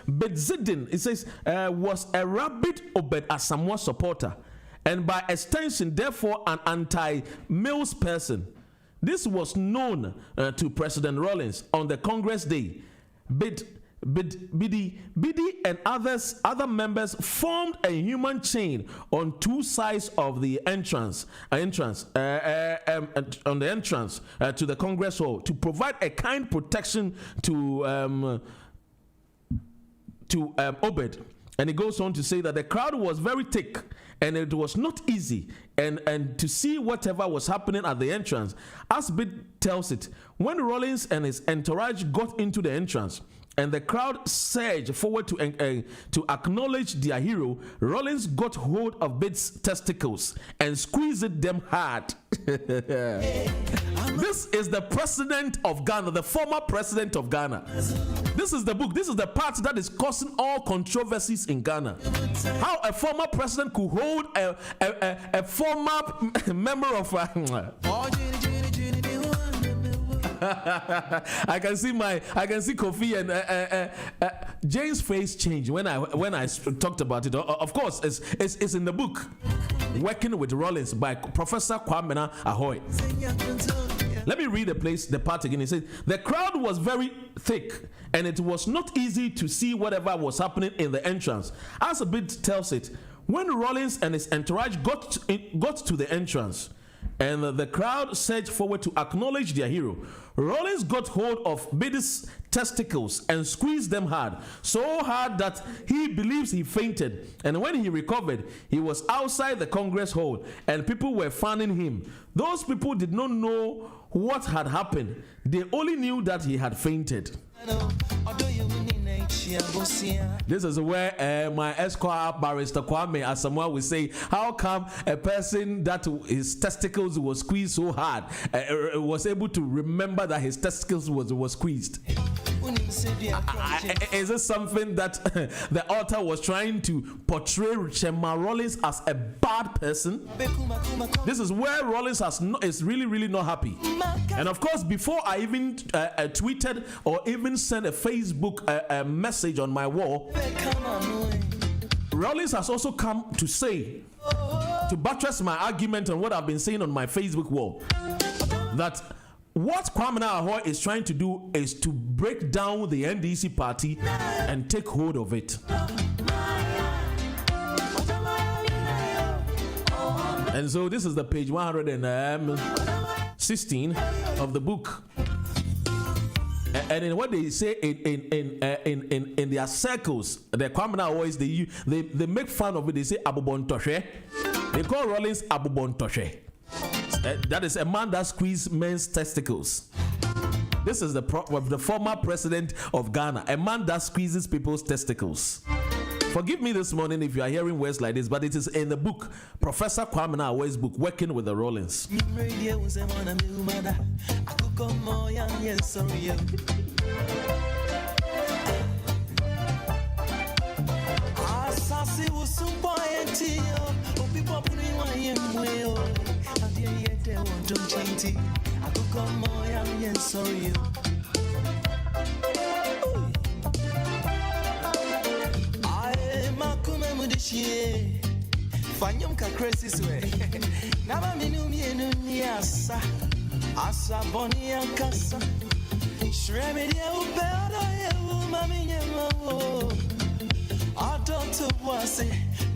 Bedzidin, it says, was a rabid Obed Asamoah supporter, and by extension, therefore, an anti-Mills person. This was known to President Rawlings on the Congress Day. Bidi and other members formed a human chain on two sides of the entrance to the Congress Hall to provide a kind protection to Obed. And it goes on to say that the crowd was very thick and it was not easy and to see whatever was happening at the entrance. As Bid tells it, when Rawlings and his entourage got into the entrance and the crowd surged forward to acknowledge their hero, Rawlings got hold of Bid's testicles and squeezed them hard. This is the president of Ghana, the former president of Ghana. This is the book. This is the part that is causing all controversies in Ghana. How a former president could hold a former member of I can see Kofi and Jane's face change when I talked about it. Of course, it's in the book, Working with Rawlings by Professor Kwamina Ahoy. Let me read the part again. It says, the crowd was very thick and it was not easy to see whatever was happening in the entrance. As a bit tells it, when Rawlings and his entourage got to the entrance and the crowd surged forward to acknowledge their hero, Rawlings got hold of Bid's testicles and squeezed them hard, so hard that he believes he fainted. And when he recovered, he was outside the Congress Hall and people were fanning him. Those people did not know what had happened. They only knew that he had fainted. This is where my Esquire barrister Kwame Asamoah will say, how come a person that his testicles was squeezed so hard was able to remember that his testicles was squeezed? Is this something that the author was trying to portray Shema Rawlings as a bad person? This is where Rawlings is really, really not happy. And of course, before I even tweeted or even sent a Facebook message on my wall, Rawlings has also come to say, to buttress my argument on what I've been saying on my Facebook wall, that what Kwamina Ahoy is trying to do is to break down the NDC party and take hold of it. And so this is the page 116 of the book. And in what they say in their circles, the Kwamina always they make fun of it. They say Abubon Toshe. They call Rollins Abubon Toshe. That is a man that squeezes men's testicles. This is the former president of Ghana, a man that squeezes people's testicles. Forgive me this morning if you are hearing words like this, but it is in the book, Professor Kwame Nkrumah's book, Working with the Rollins. Fanyum ka crisis we Naba minum yenu ni asa boni ankasa Shreme dia ubeda ye mami nyemo Adoto wase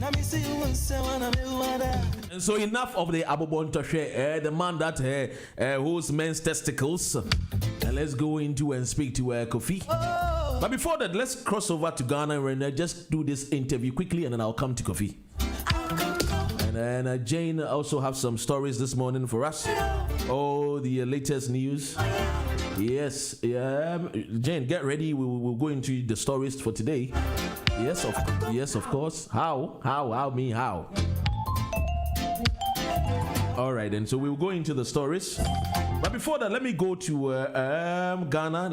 na mi si unse wana me wada. And so enough of the Abubon Toshe, the man that holds men's testicles. And let's go into and speak to Kofi. But before that, let's cross over to Ghana and just do this interview quickly, and then I'll come to Kofi. And then Jane also have some stories this morning for us. Oh, the latest news. Yes, Jane, get ready. We'll go into the stories for today. Yes, of course. How? All right, and so we'll go into the stories. But before that, let me go to Ghana.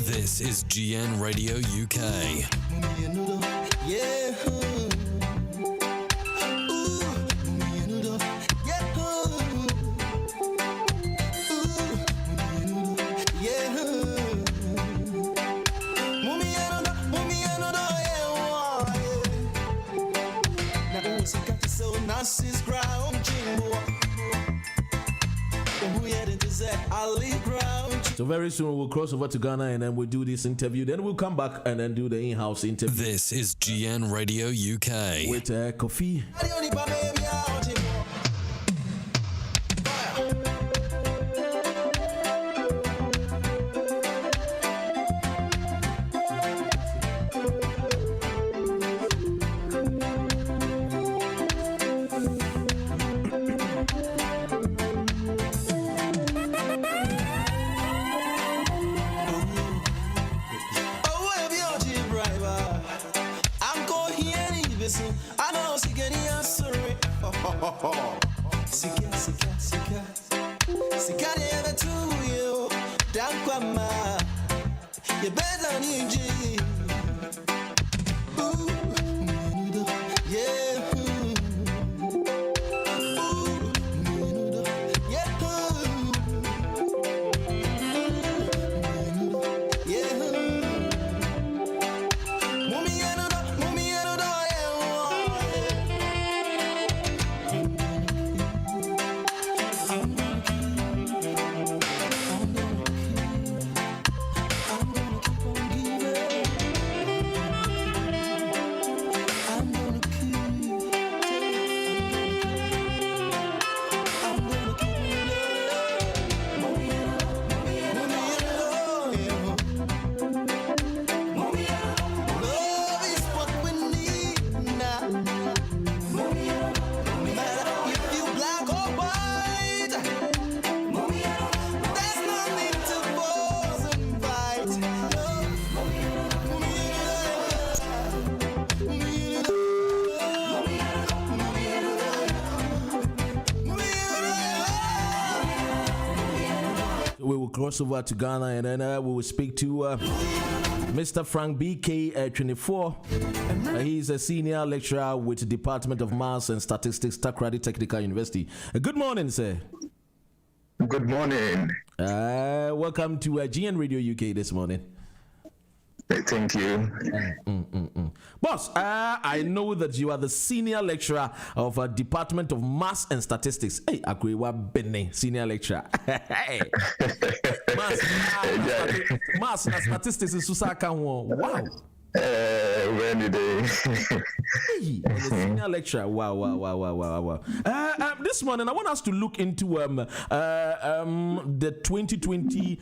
This is GN Radio UK. So very soon we'll cross over to Ghana and then we'll do this interview. Then we'll come back and then do the in-house interview. This is GN Radio UK. With Kofi. We will cross over to Ghana and then we will speak to Mr. Frank BK24. He's a senior lecturer with the Department of Maths and Statistics, Takoradi Technical University. Good morning, sir. Good morning. Welcome to GN Radio UK this morning. Thank you. Boss, I know that you are the senior lecturer of Department of Maths and Statistics. Hey, Akwewa Bene, senior lecturer. Hey. Maths and Statistics in Susaka. Wow. Rainy day. Hey, senior lecturer. Wow. This morning, I want us to look into the 2020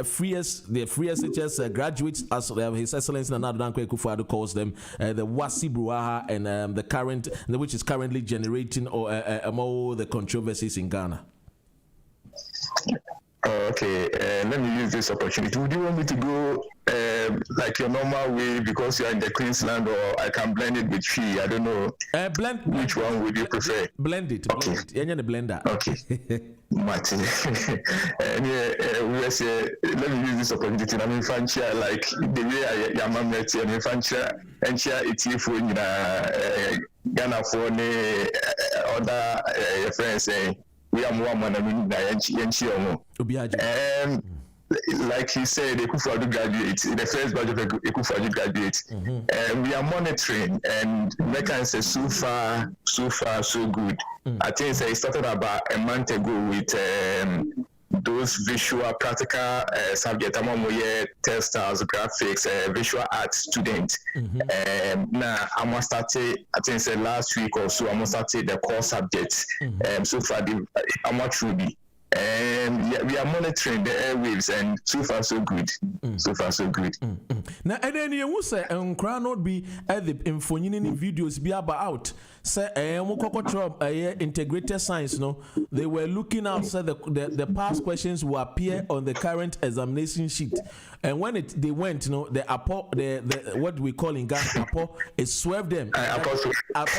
free SHS graduates, as His Excellency Nana Addo Dankwa Akufo-Addo calls them, the Wasi Bruaha, and the current, which is currently generating all the controversies in Ghana. Okay, let me use this opportunity. Would you want me to go like your normal way because you are in the Queensland, or I can blend it with Fee? I don't know. Which one would you prefer? Blend it. Okay. Blender. Okay. Martin. Let me use this opportunity. I mean, Fancha, like the way I am, and Fancha, and share it for Ghana for other friends saying. We are more like he said, Akufo-Addo graduates, the first batch of Akufo-Addo graduates. We are monitoring, and Mecca says so far, so good. I think it started about a month ago with those visual practical subjects. I'm textiles, graphics, visual art students. Now I'm gonna start it. I think it's last week or so. I'm gonna start the core subjects. So far, I'm not truly. Yeah, we are monitoring the airwaves, and so far so good. So far so good. Now, and then you say, "Crowd not be at the infoning videos be about." Say, integrated science. No, they were looking out. Say the past questions will appear on the current examination sheet, and when they went, the what we call in Ghana it swerved them. Apple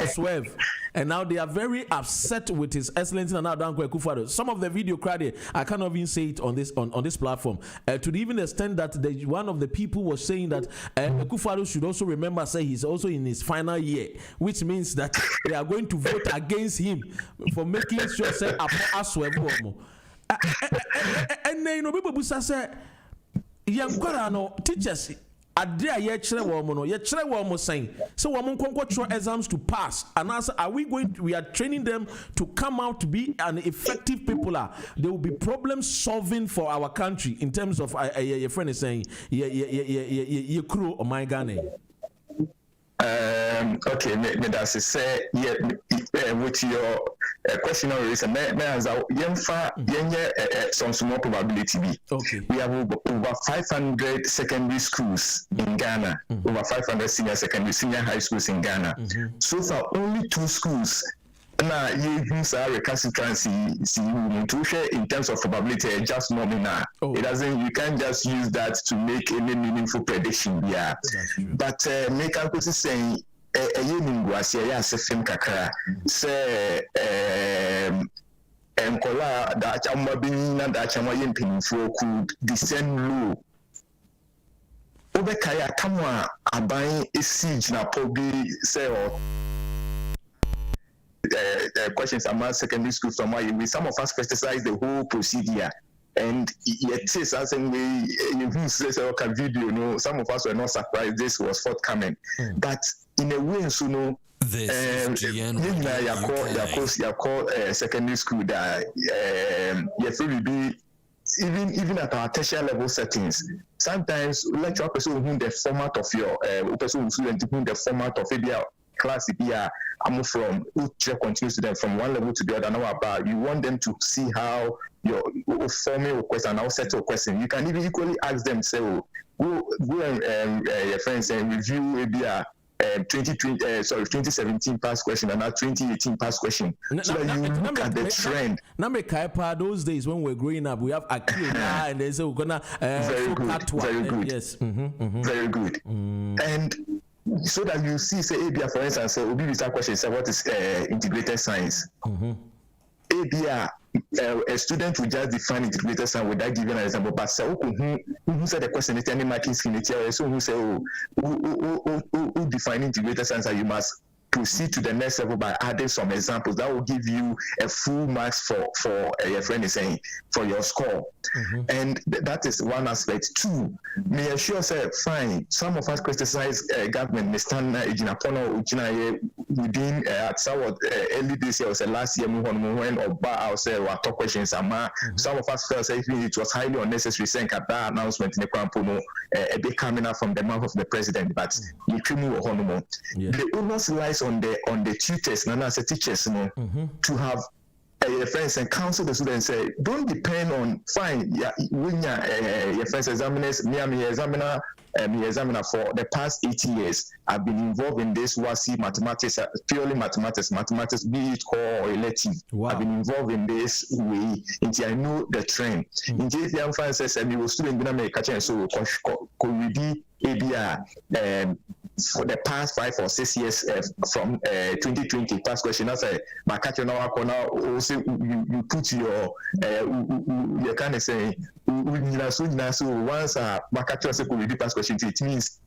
swerve, and now they are very upset with His Excellency Nana Addo Dankwa Akufo-Addo. Some of the video crowd, I cannot even say it on this platform. To the even extent that one of the people was saying that Akufo-Addo should also remember, say he's also in his final year, which means that they are going to vote against him for making sure say Apple swerve. And then people say, "Young teachers." Adria yechere wo saying so wo monkonko exams to pass, and as we are training them to come out to be an effective people. There will be problem solving for our country in terms of your friend is saying ye crew or my Ghana. Okay, that's to say, with your question on this, some small probability be. Okay. We have over 500 secondary schools in Ghana, over 500 senior high schools in Ghana. So far, only 2 schools. Now, you use our recalcitrancy in terms of probability, just nominal. It doesn't. You can't just use that to make any meaningful prediction. Yeah, but make a question saying a kakra say enkola that amabina that amayin could descend low. Obekaya kamwa aban siege na pobi say questions among secondary school from why some of us criticize the whole procedure, and it is as in you say video, some of us were not surprised this was forthcoming, but in a way, so this is GN your secondary school that you be even at our tertiary level settings. Sometimes lecture person who the format of your person student who the format of their class I'm from continues to them from one level to the other. Now about you want them to see how your forming a question and how settle a question. You can even equally ask them, say, go and your friends and review maybe 2017 past question and now 2018 past question. So that you look at the trend. Those days when we're growing up, we have Akira and they say we're gonna very good. Yes. Very good. And so that you see, say ABR, for instance, say Obi Visa question, say what is integrated science? ABR, a student will just define integrated science without giving an example. But say who said the question is any marking scheme? So who say who define integrated science? And you must proceed to the next level by adding some examples that will give you a full marks for your friend is saying for your score. And that is one aspect. Two, me assure say fine, some of us criticize government within at somewhat early this year or last year when Oba say what talk questions ama some of us felt say it was highly unnecessary saying that announcement in the Krampono a bit coming out from the mouth of the president, but the onus lies on the tutors and as teachers to have friends and counsel the students say don't depend on fine when your friends examiners me examiner for the past 80 years. I've been involved in this WASI mathematics, purely mathematics, be it core or elective. Wow. I've been involved in this way until I know the trend. Until if young friends says we will student be make catch so could be ABR for the past 5 or 6 years from 2020 past question that's a catch now also you put your you kind of say so once catch could be past question it means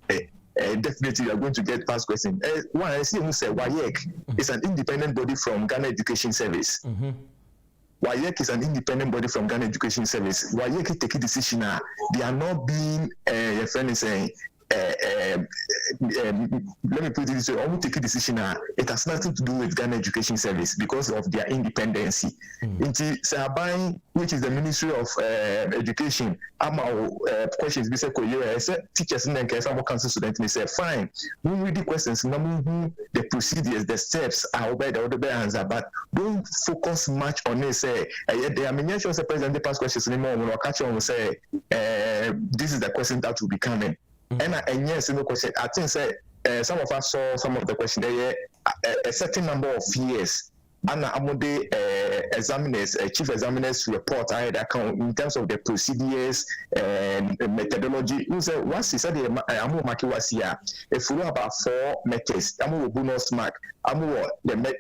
definitely you are going to get past question. One I see who say WAEC is an independent body from Ghana Education Service. WAEC is an independent body from Ghana Education Service. WAEC take a decision they are not being your friend is saying let me put it this way, almost take a decision it has nothing to do with Ghana Education Service because of their independency. Into Sabai, which is the Ministry of Education, questions be said teachers in the some council students they say fine, we read the questions, the procedures, the steps are by the other answer, but don't focus much on it. Say there are many sure present the past questions anymore when we catch on say this is the question that will be coming. And yes, no question. I think say some of us saw some of the questions. There a certain number of years. And among examiners, chief examiners report I had account in terms of the procedures and methodology. Once he said I'm was here. If we about 4 methods, I'm bonus mark. I'm the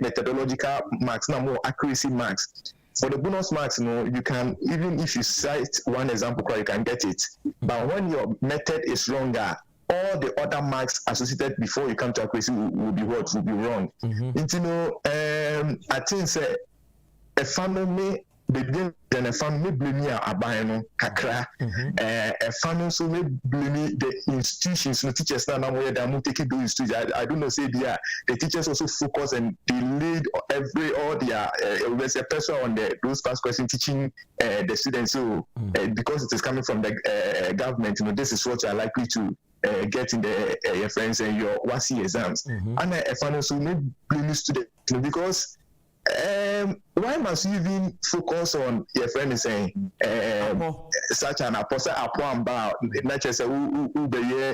methodological marks, more accuracy marks. For the bonus marks, you can, even if you cite one example, you can get it. But when your method is wronger, all the other marks associated before you come to accuracy will be wrong. I think say a family begin then a family blame abano kakra a family so may blame the institutions no teachers now where they are taking those institutions. I don't know say the teachers also focus and they lead all their there's a pressure on those past question teaching the students so because it is coming from the government, this is what you are likely to get in the your friends and your WASI exams. And a family so may blame students because why must you even focus on your friend is saying such an apostle about not just a video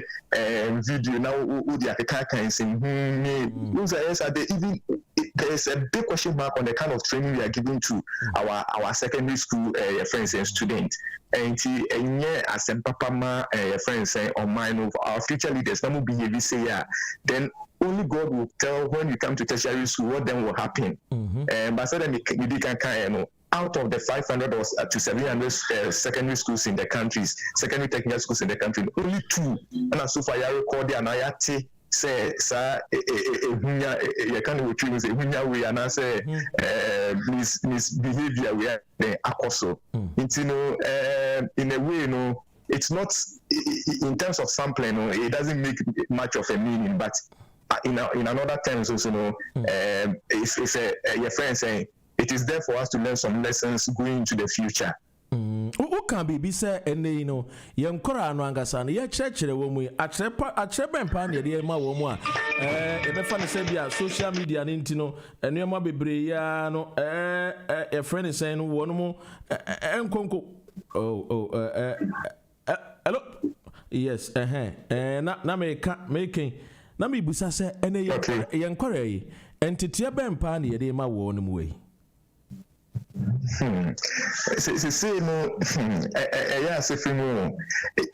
now who the African saying even there's a big question mark on the kind of training we are giving to our secondary school friends and students. And as papa friends say on mind of our future leaders, now behave say then only God will tell when you come to tertiary school what then will happen. But suddenly you can out of the 500 or to 700 secondary schools in the countries, secondary technical schools in the country, only 2 and so far I record the anayati say sir you can't retrieve say we and I say misbehavior we are akoso. In a way it's not in terms of sampling it doesn't make much of a meaning, but in another terms also it's your friend saying it is there for us to learn some lessons going into the future. Who can be say and young Kora no angasana ye church wo mu achre bempa na de ma wo mu a e be fa ne say bia social media ne ntino enema bebre ya no e friend is saying wo no mu enkonko hello yes na making na me busa say ene ye Kora yi entete bempa na de ma wo no mu we say no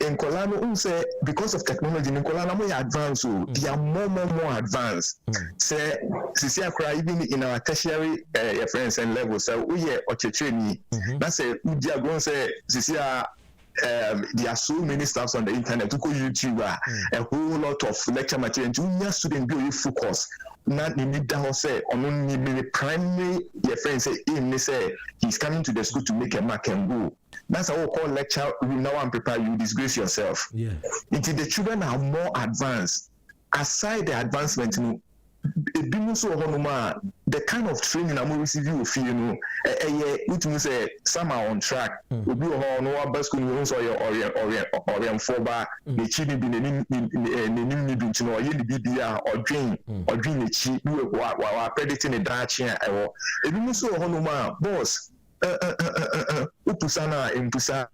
in Colano say because of technology in Colano more advanced they are more advanced say even in our tertiary friends and levels so we are training that's say we are going say there are so many stuffs on the internet to go YouTube a whole lot of lecture material to your student be focus na ni da ho say ono ni me primary your friend say in say he's coming to the school to make a mark and go. That's how we call lecture room. Now and prepare you disgrace yourself. Yeah. Until the children are more advanced. Aside the advancement, the kind of training I'm receiving with you say some are on track. We be on no bus school or Orient Foba, the chini be or dream the cheap while predicting a Dutch or a boss. Upusana impusa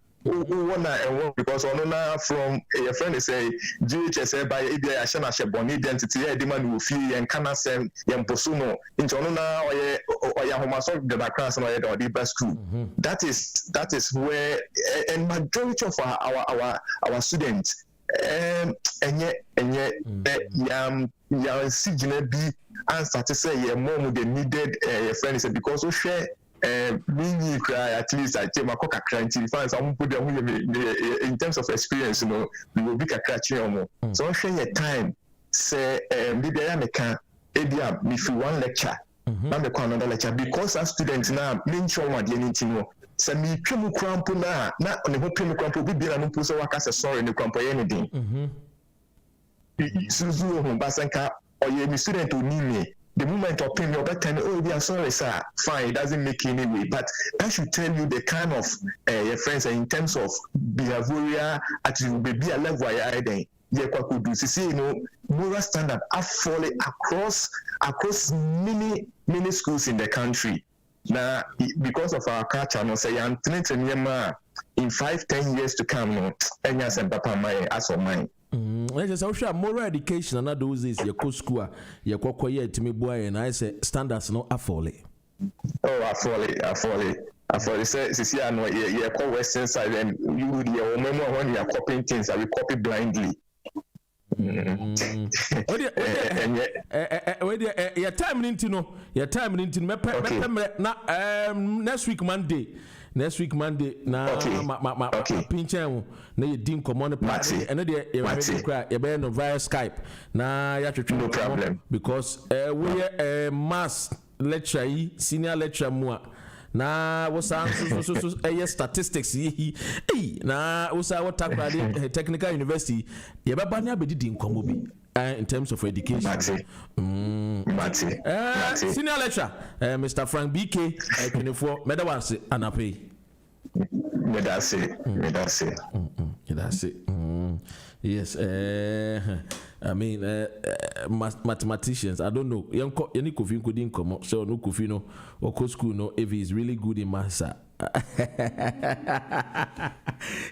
because on from a friend say GHS by ABI Ashana Shebon identity demand will feel and cannot send Yamposuno into Onona or Yahomaso the class or the best school. That is where and majority of our students and yet yam signa be answer to say yeah more than needed a friend said because we share we cry at least I take my coca cranty fans I'm put them in terms of experience, you know, we will be a catching so I share your time say maybe I make a if you one lecture I'm another lecture because as students now main show what you need to know so me pimu crampo na on the whole pimu crampo be na no puso waka say sorry no crampo anything suzu ho basanka or you student to me. The moment of pain, you're better. Oh, we are sorry, sir. Fine, it doesn't make any way. But that should tell you the kind of your friends in terms of behavioral attitude. Be a level where I then could do. See, you know, moral standard are falling across many schools in the country. Now, because of our culture, no say I'm in 5-10 years to come, no, and yes, and papa my as of mine. Just also moral education and those is your co school, your cocoa to me boy, and I say standards no affordly. Oh, affordly. Say, I know you're called Western side, and you would remember when you are copying things, I will copy blindly. Your time into no, next week Monday. Na pinchen na ye din common party and dey you be no via Skype na ya twetwe no problem because we mass lecture senior lecture mu na wo san so statistics yi na wo sa what technical university ye be ba na abedidi nkomo bi in terms of education. Senior lecturer, Mr. Frank BK, 24, Medawansi, Anape. That's it. Yes, I mean, mathematicians, I don't know. Any Kofi couldn't come up, so no Kofi no, or school no, if he's really good in maths.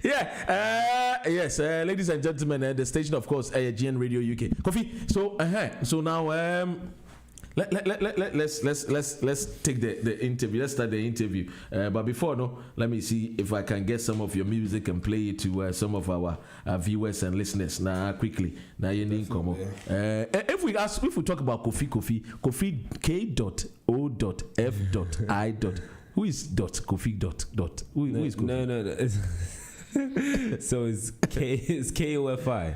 Yes, ladies and gentlemen, the station, of course, GN Radio UK. Kofi, so now, let's take the interview. Let's start the interview. But before let me see if I can get some of your music and play it to some of our viewers and listeners. Now quickly, now you need come. If we talk about Kofi K.O.F.I. Who is Kofi dot? Who is Kofi? No. So it's KOFI.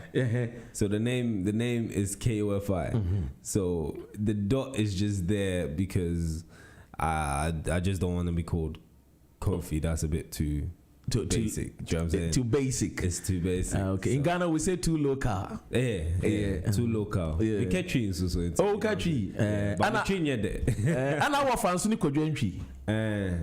So the name is KOFI. So the dot is just there because I just don't want to be called Kofi. That's a bit too basic. Do you know what I'm saying? Too basic. It's too basic. Okay. So. In Ghana we say too local. Yeah. Too local. Yeah. Catchy so. Oh, catchy. But and our fans ni kodwentwi.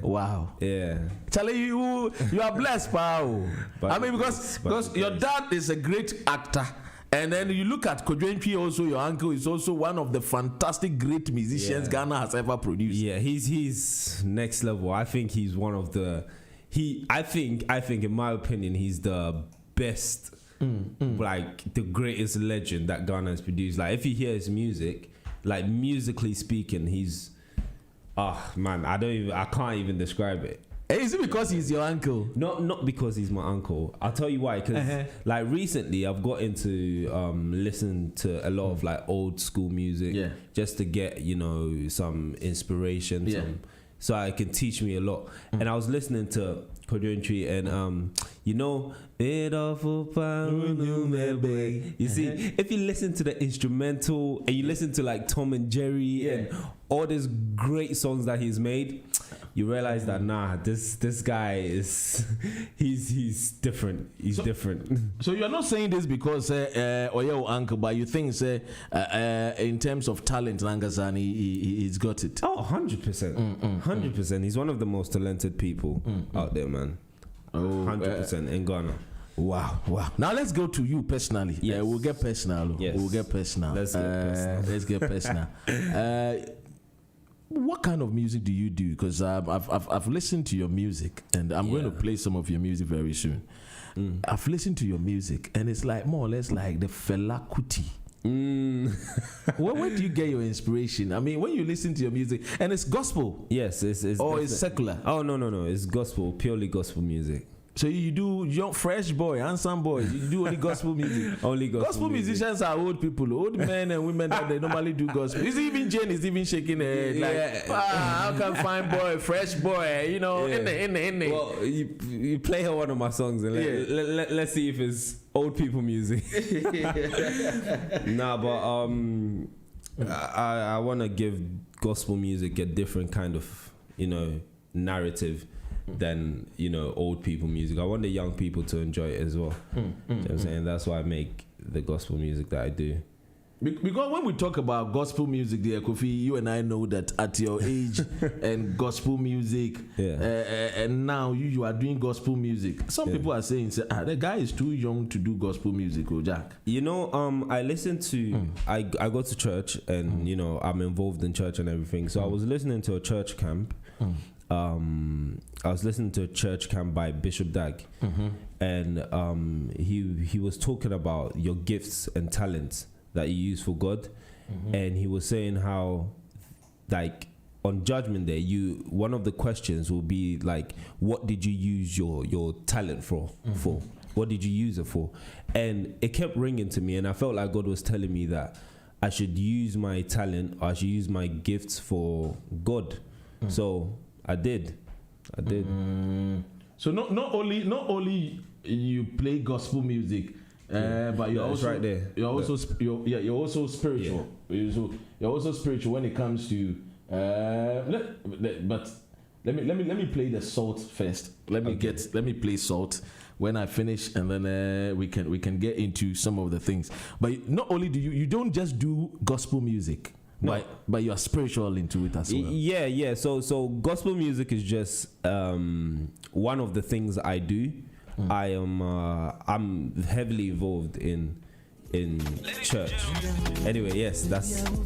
Wow. Yeah. Charlie, you are blessed, pal. I mean, because your dad is a great actor. And then you look at Kodwentwi also, your uncle is also one of the fantastic great musicians Ghana has ever produced. Yeah, he's next level. I think he's one of the I think in my opinion he's the best like the greatest legend that Ghana has produced. Like if you hear his music, like musically speaking, he's man, I can't even describe it. Is it because he's your uncle? Not because he's my uncle. I'll tell you why. Because like recently, I've got into listen to a lot of like old school music, just to get some inspiration, so I can teach me a lot. And I was listening to Quadrantry and you know, you see, if you listen to the instrumental and you listen to like Tom and Jerry and all these great songs that he's made, you realize that this guy is he's different. He's different. So you're not saying this because Oyo uncle, but you think in terms of talent, Langazan he's got it. Oh, 100%. 100%. He's one of the most talented people out there, man. 100% in Ghana. Wow. Now let's go to you personally. Yes. We'll get personal. Yes. We'll get personal. Let's get personal. What kind of music do you do? Because I've listened to your music, and I'm going to play some of your music very soon. I've listened to your music, and it's like more or less like the Fela Kuti. Where do you get your inspiration? I mean, when you listen to your music, and it's gospel. Yes, it's it's secular. Oh no, it's gospel, purely gospel music. So you do young fresh boy, handsome boy. You do only gospel music. Only gospel music. Musicians are old people, old men and women that they normally do gospel. Even Jane is even shaking her head like, how can fine boy, fresh boy, you know, in the. Well, you play her one of my songs and let's see if it's old people music. Nah, but I want to give gospel music a different kind of, narrative than old people music. I want the young people to enjoy it as well. You know what I'm saying? That's why I make the gospel music that I do. Because when we talk about gospel music there, Kofi, you and I know that at your age and gospel music, and now you are doing gospel music. Some people are saying, the guy is too young to do gospel music, Jack. I listen to, I go to church and, I'm involved in church and everything. So I was listening to a church camp. I was listening to a church camp by Bishop Dag, and he was talking about your gifts and talents that you use for God, and he was saying how, like, on Judgment Day, one of the questions will be like, what did you use your talent for? What did you use it for? And it kept ringing to me, and I felt like God was telling me that I should use my talent, or I should use my gifts for God. So I did. So not only you play gospel music, but you're also right there. You're also you're also spiritual. Yeah. You're also spiritual when it comes to. But let me play the salt first. Let me play salt. When I finish, and then we can get into some of the things. But not only do you don't just do gospel music. No. But you are spiritual into it as well. Yeah. So gospel music is just one of the things I do. I'm heavily involved in church. Anyway, yes, that's all.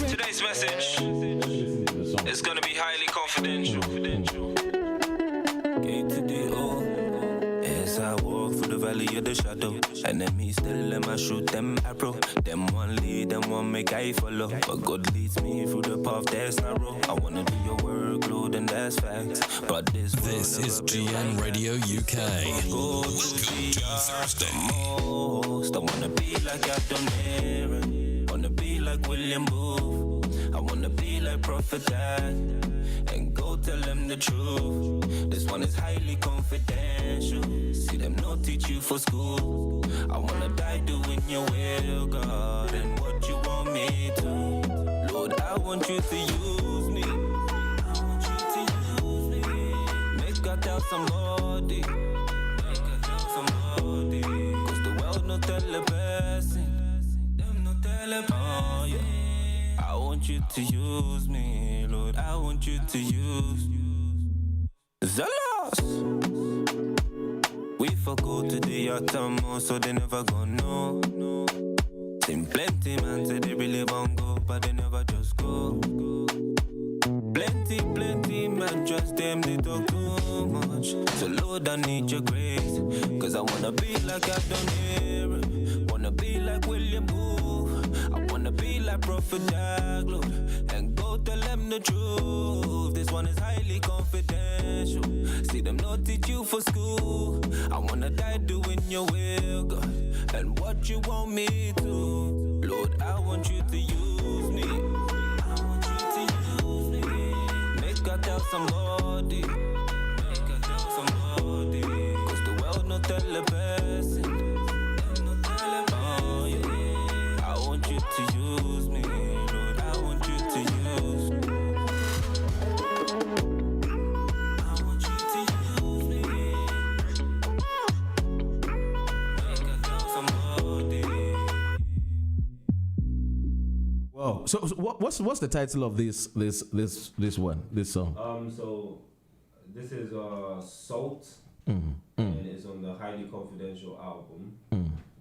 Today's message is gonna be highly confidential. As I walk through the valley of the shadow, enemies still in my shoot them arrow. Them one lead, them one make I follow. But God leads me through the path that's narrow. I wanna do your work, Lord, and that's facts. But this is GN Radio UK. Welcome to Thursday. I wanna be like Abdon Aaron. Wanna be like William Booth. I wanna be like Prophet Dad. And go tell them the truth. This one is highly confidential. See them not teach you for school. I wanna die doing your will, God, and what you want me to. Lord, I want you to use me. I want you to use me. Make God tell somebody. Make God tell somebody. Cause the world not tell a person. Them not tell a person. Oh, yeah. I want you to use me, Lord. I want you to use Zealous. We forgo to the uttermost, so they never gonna know. Seen plenty man say they really won't go, but they never just go. Plenty man trust them, they talk too much. So Lord, I need your grace, cause I wanna be like I've done here. Wanna be like William Booth. I wanna be like Prophet Dag, Lord, and go tell them the truth. This one is highly confidential. See them not teach you for school. I wanna die doing your will, God, and what you want me to. Lord, I want you to use me. I want you to use me. Make I tell somebody. Make I tell somebody. Cause the world no tell a person. Oh, yeah. I want you to use me. Lord, I want you to use me. I want you to use me. Make I tell somebody. Wow. So what's the title of this song? So this is Salt, and it's on the Highly Confidential album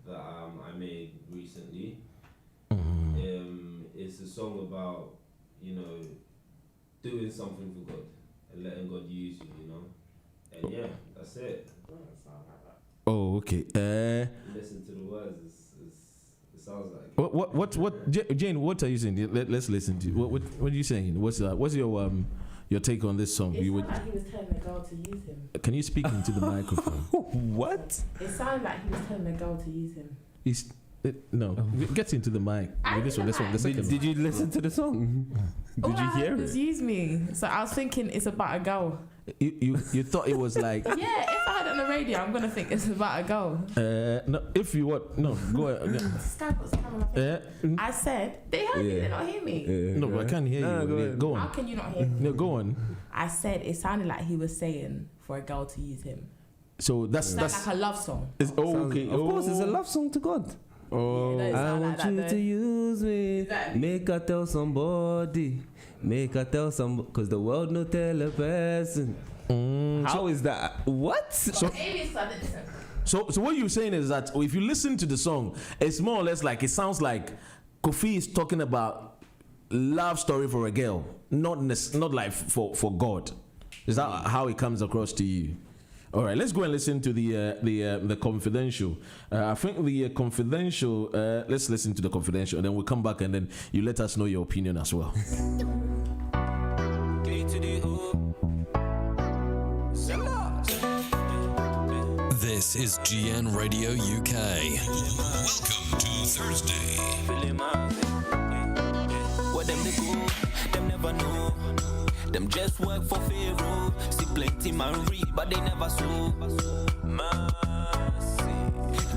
that I made recently. It's a song about, you know, doing something for God and letting God use you, you know. And yeah, that's it. Oh, okay. Listen to the words. It sounds like. What? Jane, what are you saying? Let's listen to. What are you saying? What's your take on this song? It sounded like he was telling the girl to use him. Can you speak into the microphone? What? It sounded like he was telling the girl to use him. No, get into the mic. This one, the second one. Did you listen to the song? Did you hear it? Use me. So I was thinking it's about a girl. You thought it was like Yeah, if I had it on the radio, I'm gonna think it's about a girl. No, if you want, no, go ahead. I said they heard me, they don't hear me. No, but I can't hear you. Go on. How can you not hear me? No, go on. I said it sounded like he was saying for a girl to use him. So that's like a love song. It's okay. Of course, it's a love song to God. Oh, I want you to use me. Make I tell somebody. Make I tell somebody. Because the world no tell a person. How is that? What? So what you're saying is that if you listen to the song, it's more or less like it sounds like Kofi is talking about love story for a girl, not like for God. Is that how it comes across to you? All right, let's go and listen to the Confidential. I think the Confidential. Let's listen to the Confidential, and then we'll come back, and then you let us know your opinion as well. This is GN Radio UK. Welcome to Thursday. What them they go, them never know. Them just work for Pharaoh. See plenty man read, but they never sow. Mercy.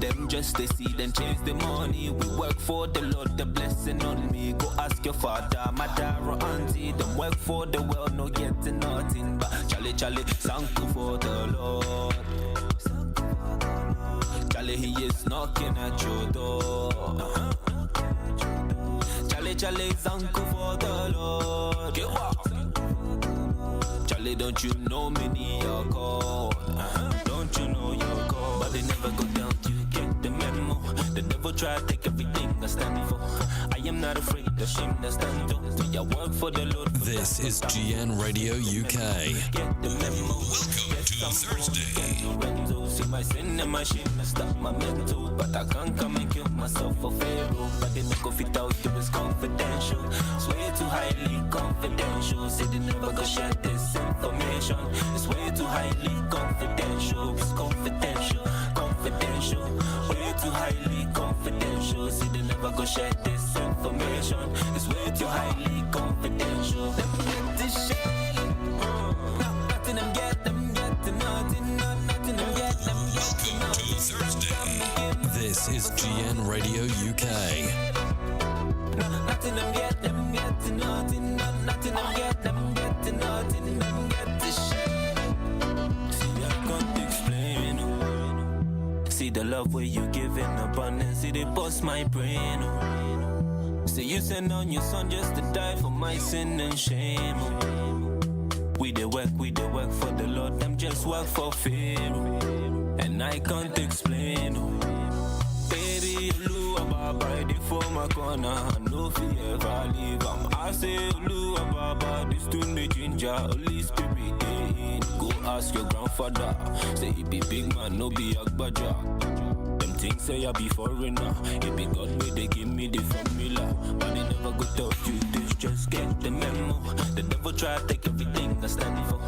Them just they see, then chase the money. We work for the Lord, the blessing on me. Go ask your father, mother or auntie. Them work for the world, no getting nothing. But Charlie, thank you for the Lord. Charlie, he is knocking at your door. Charlie, thank you for the Lord. Get what? Charlie, don't you know me need your call? Don't you know your call? But they never go down to get the memo. The devil try to take everything I stand for. I am not afraid of shame that stand up. I work for the Lord. This is GN Radio UK. Get the memo. Welcome to Thursday. See my sin and my shame and stop my mental. But I can't come and kill myself for Pharaoh. But they don't go fit out, it was confidential. It's way too highly confidential. Say they never go share this information. It's way too highly confidential. It's confidential. Way too highly confidential. Say they never go share this information. It's way too highly confidential. Them get this shit. Nothing them get to nothing. Nothing them get to nothing. Thursday. This is GN Radio UK. Nothing them get to nothing. Nothing them get to nothing. Them get this shit. See, I can't explain. See the love where you give in abundance. See they bust my brain. See you send on your son just to die for my sin and shame. We the work for the Lord. Them just work for Pharaoh. And I can't explain. Baby, you Baba, the for my corner. I know if you ever leave. I say, Lu Baba, this tune the ginger. Holy Spirit, go ask your grandfather. Say he be big man, no be Akbaja. Them think say I be foreigner. It be God where they give me the formula. But they never go tell you this, just get the memo. The devil try to take everything I stand for.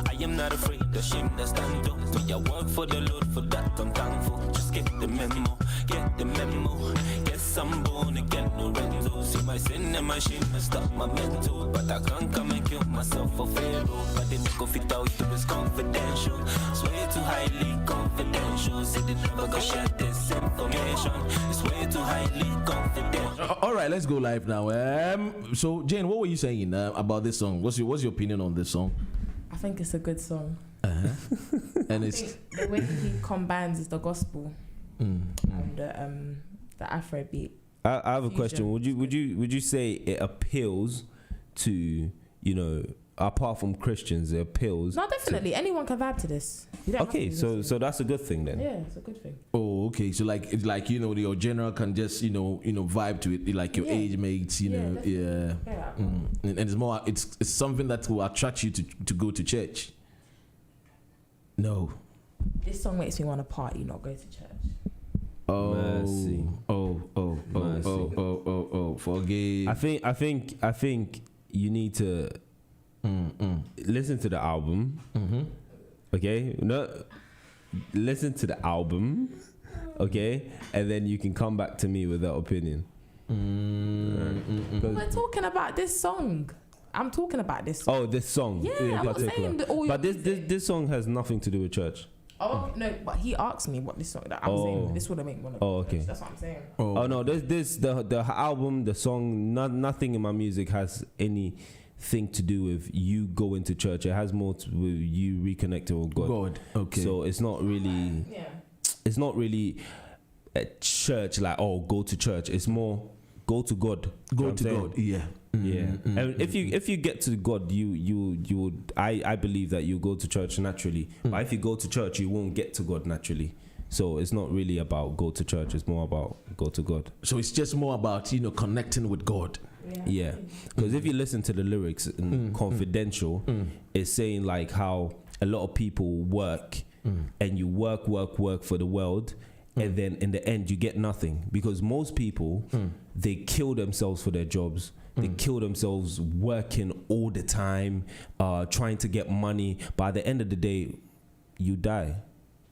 I am not afraid of shame that stand up. Me, I work for the Lord, for that I'm thankful. Just get the memo, get the memo. Guess I'm born again, Lorenzo. See my sin and my shame and stop my mental. But I can't come and kill myself for Pharaoh. But they make go fit out, it was confidential. Swear too highly confidential. Say they never go share this information. It's way too highly confidential. All right, let's go live now. So Jane, what were you saying about this song? What's your opinion on this song? I think it's a good song. And I think the way he combines the gospel and the Afrobeat. I have a question. Would you say it appeals to, you know, apart from Christians, it appeals? No, definitely. Anyone can vibe to this. You don't Okay, have to so that's a good thing then. Yeah, it's a good thing. Oh, okay. So it's like you know, your general can just you know vibe to it, like your age mates, you know, yeah. And it's more, it's something that will attract you to go to church. No. This song makes me want to party, not go to church. Oh, Mercy. Oh, forgive. I think you need to listen to the album. Okay, no, listen to the album. Okay, and then you can come back to me with that opinion. We're talking about this song. I'm talking about this song. Oh, this song. Yeah, in I'm not particular. saying all your But this song has nothing to do with church. Oh no, but he asked me what this song that I'm saying. This would have made one of okay. That's what I'm saying. Oh no, the album, the song, nothing in my music has anything to do with you going to church. It has more to with you reconnecting with God. Okay. So it's not really. Yeah. It's not really a church like go to church. It's more go to God. Go to God. Yeah. And if you get to God, you would. I believe that you go to church naturally. But if you go to church, you won't get to God naturally. So it's not really about go to church. It's more about go to God. So it's just more about connecting with God. Yeah. Because if you listen to the lyrics in Confidential, it's saying like how a lot of people work and you work for the world. And then in the end, you get nothing because most people they kill themselves for their jobs. They kill themselves working all the time, trying to get money. But at the end of the day, you die.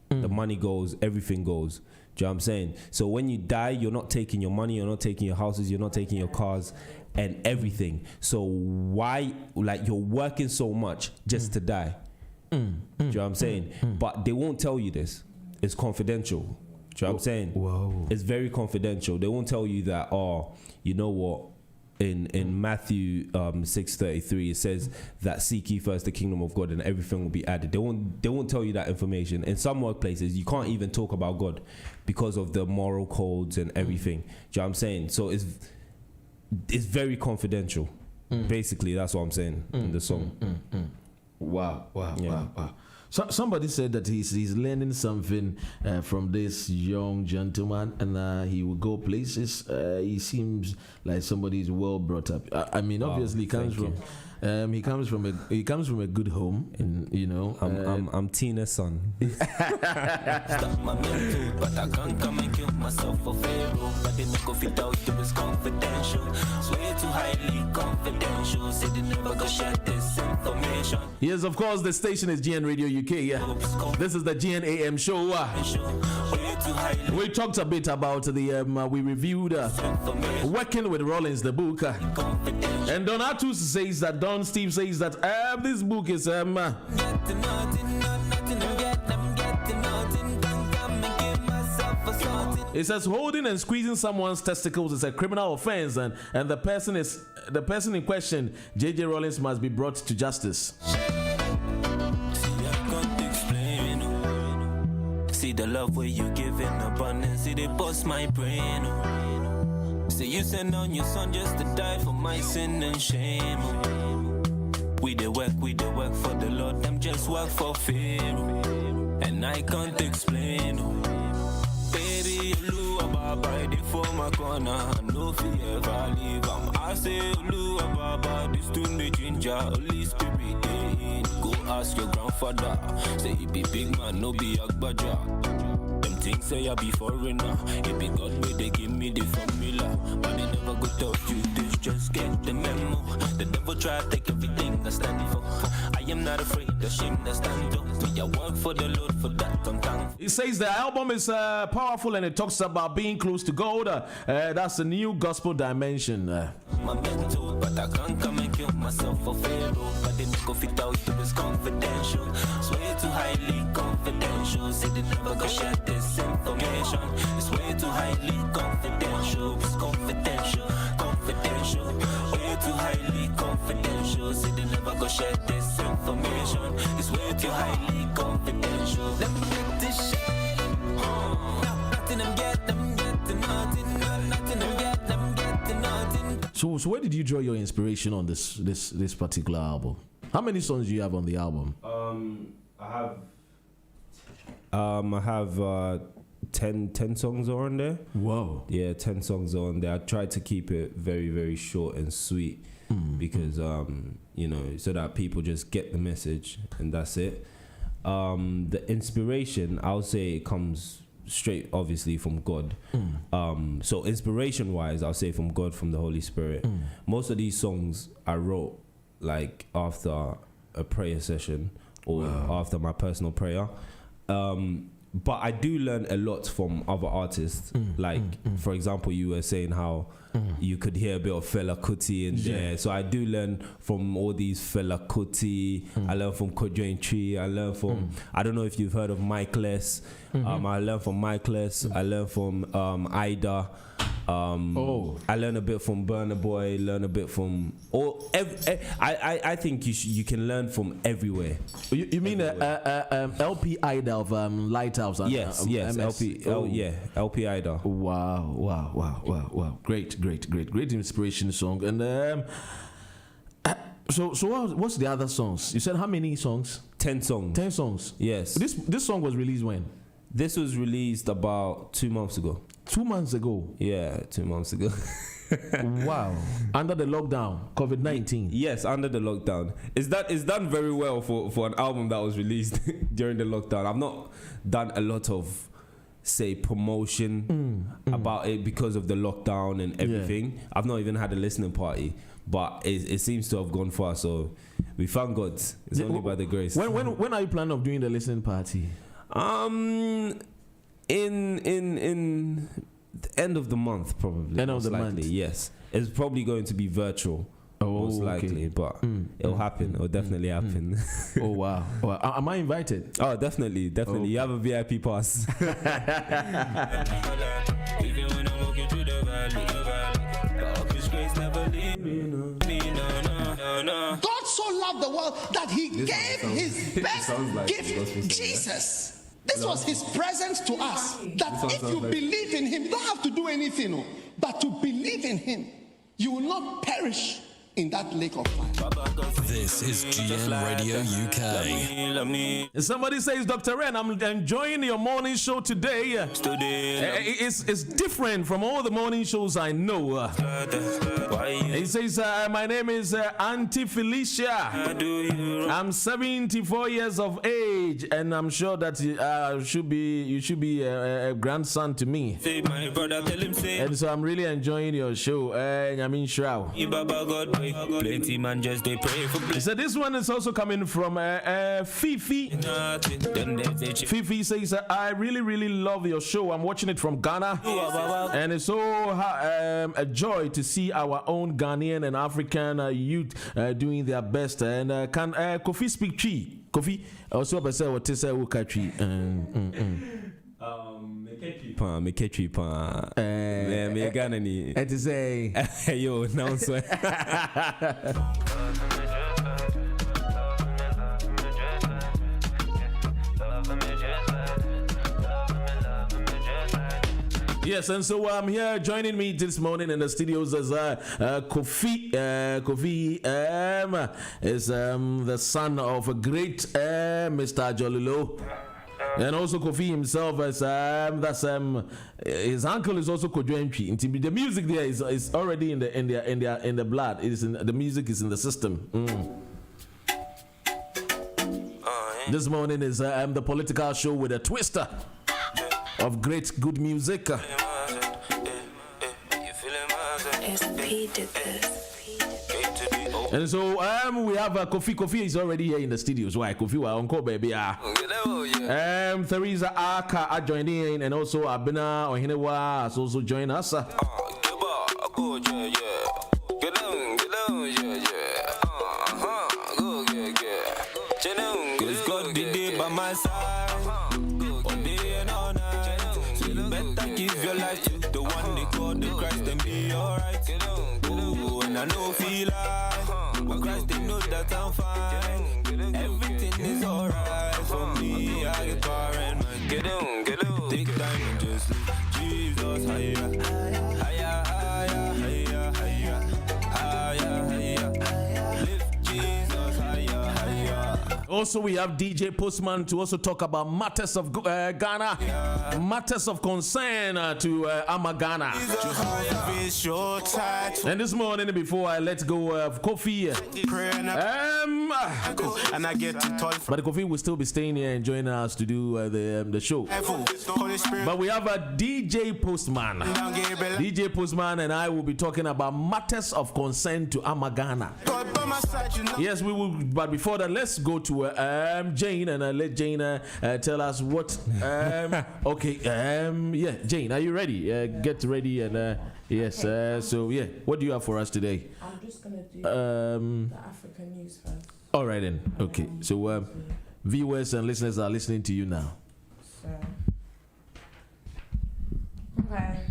The money goes, everything goes. Do you know what I'm saying? So when you die, you're not taking your money, you're not taking your houses, you're not taking your cars and everything. So why, like, you're working so much just to die? Do you know what I'm saying? But they won't tell you this. It's confidential. Do you know what I'm saying? Whoa. It's very confidential. They won't tell you that, you know what? In Matthew 6:33, it says that seek ye first the kingdom of God and everything will be added. They won't tell you that information. In some workplaces, you can't even talk about God because of the moral codes and everything. Do you know what I'm saying? So it's very confidential. Basically, that's what I'm saying in the song. Wow. So somebody said that he's learning something from this young gentleman, and he will go places. He seems like somebody is well brought up. I mean, obviously, he comes from a good home, and I'm Tina's son. Stop my mental, but I can't come and kill myself for Pharaoh. But they make go fit out, it was confidential. Swear too highly confidential. Say they never go share this information. Yes, of course, the station is GN Radio UK. Yeah. This is the GN AM show. We talked a bit about we reviewed Working with Rollins, the book. And Donatus says that, Steve says that this book is it says holding and squeezing someone's testicles is a criminal offense, and the person in question, JJ Rollins, must be brought to justice. See the love where you give in abundance, see they bust my brain. See you send on your son just to die for my sin and shame. We the work for the Lord, them just work for fear. And I can't explain. Baby, you blew about by the former corner, no fear ever leave. I say you blew about this to the ginger, Holy Spirit. Go ask your grandfather, say he be big man, no be Agbaja. Them think say I be foreigner. It be God where they give me the formula. But they never go tell you this, just get the memo. The devil try to take everything I stand for. I am not afraid of shame that stand up. Me, I work for the Lord for that I'm thankful. It says the album is powerful and it talks about being close to God. That's a new gospel dimension. My mental, but I can't come and kill myself for Pharaoh. But they make go fit out to this confidential. Swear too highly confidential. Say they never go share this information. It's way too highly confidential. It's confidential, confidential. Way too highly confidential. Say they never go share this information. It's way too highly confidential. Let me get this shit. Nothing I'm getting nothing. Nothing I'm getting nothing. So where did you draw your inspiration on this particular album? How many songs do you have on the album? I have 10 songs are on there. Whoa. Yeah, 10 songs are on there. I tried to keep it very, very short and sweet because you know, so that people just get the message and that's it. The inspiration, I'll say it comes straight obviously from God. So inspiration wise, I'll say from God, from the Holy Spirit. Most of these songs I wrote like after a prayer session or after my personal prayer. But I do learn a lot from other artists. For example, you were saying how you could hear a bit of Fela Kuti in there. So I do learn from all these Fela Kuti. I learn from Kojo Tree. I learn from, I don't know if you've heard of Mikeless. I learn from Mikeless. I learn from Ida. I learn a bit from Burna Boy. Learn a bit from I think you can learn from everywhere. You mean LP Ida of Lighthouse? Yes, LP Ida. Wow! Great inspiration song. And so what's the other songs? You said how many songs? 10 songs. 10 songs. Yes. This song was released when? This was released about 2 months ago. 2 months ago? Yeah, 2 months ago. Wow. Under the lockdown, COVID-19. Yes, under the lockdown. It's done very well for an album that was released during the lockdown. I've not done a lot of, say, promotion about it because of the lockdown and everything. Yeah. I've not even had a listening party, but it seems to have gone far. So we thank God. It's only by the grace. When are you planning on doing the listening party? In the end of the month, probably. End of the month. Yes, it's probably going to be virtual. Most likely, but it'll happen. It'll definitely happen. Oh wow! Am I invited? Oh, definitely. Okay. You have a VIP pass. God so loved the world that he gave his best gift, Jesus. This was his present to us. That if you believe in him, you don't have to do anything, but to believe in him, you will not perish in that lake of fire. This is GN Radio UK. Somebody says, Dr. Ren, I'm enjoying your morning show today. It's different from all the morning shows I know. He says, my name is Auntie Felicia. I'm 74 years of age, and I'm sure that you should be a grandson to me. And so I'm really enjoying your show. I mean, Shroud. Plenty man just they pray for blessing. So this one is also coming from Fifi. Fifi says, I really love your show. I'm watching it from Ghana, and it's so a joy to see our own Ghanaian and African youth doing their best. And can Kofi speak Tree? Kofi also say what is Tree? Meketri pa. Me Ghana ni. It is a yo now so. Yes, and so I'm here joining me this morning in the studios as Kofi. Kofi is the son of a great Mr. Jolilo. And also Kofi himself as his uncle is also Kojo Ntwi. The music there is already in the blood. It is the music is in the system. This morning is the political show with a twister. of great good music. And so we have Kofi. Kofi is already here in the studios. Why Kofi? We're on call, baby. Theresa Aka are joining in, and also Abena Ohinewa has also joined us. It's God the day by my side, one day and all night. So you better give your life to the one they call the Christ and be alright. Oh, and I know feel like, but Christ they know that I'm fine. Everything is alright for me. I get car and man, get on. Take time and just live Jesus higher, higher, higher, higher, higher, higher, higher. Lift Jesus higher, higher. Also, we have DJ Postman to also talk about matters of Ghana, matters of concern to Amagana. And this morning, before I let go of Kofi, and I get to talk. But Kofi will still be staying here and joining us to do the show. But we have a DJ Postman. DJ Postman and I will be talking about matters of concern to Amagana. Yes, we will. But before that, let's go to Jane and let Jane tell us what. Okay. Yeah, Jane, are you ready? Get ready and yes. So yeah, what do you have for us today? I'm just gonna do the African news first. All right then. Okay. So viewers and listeners are listening to you now.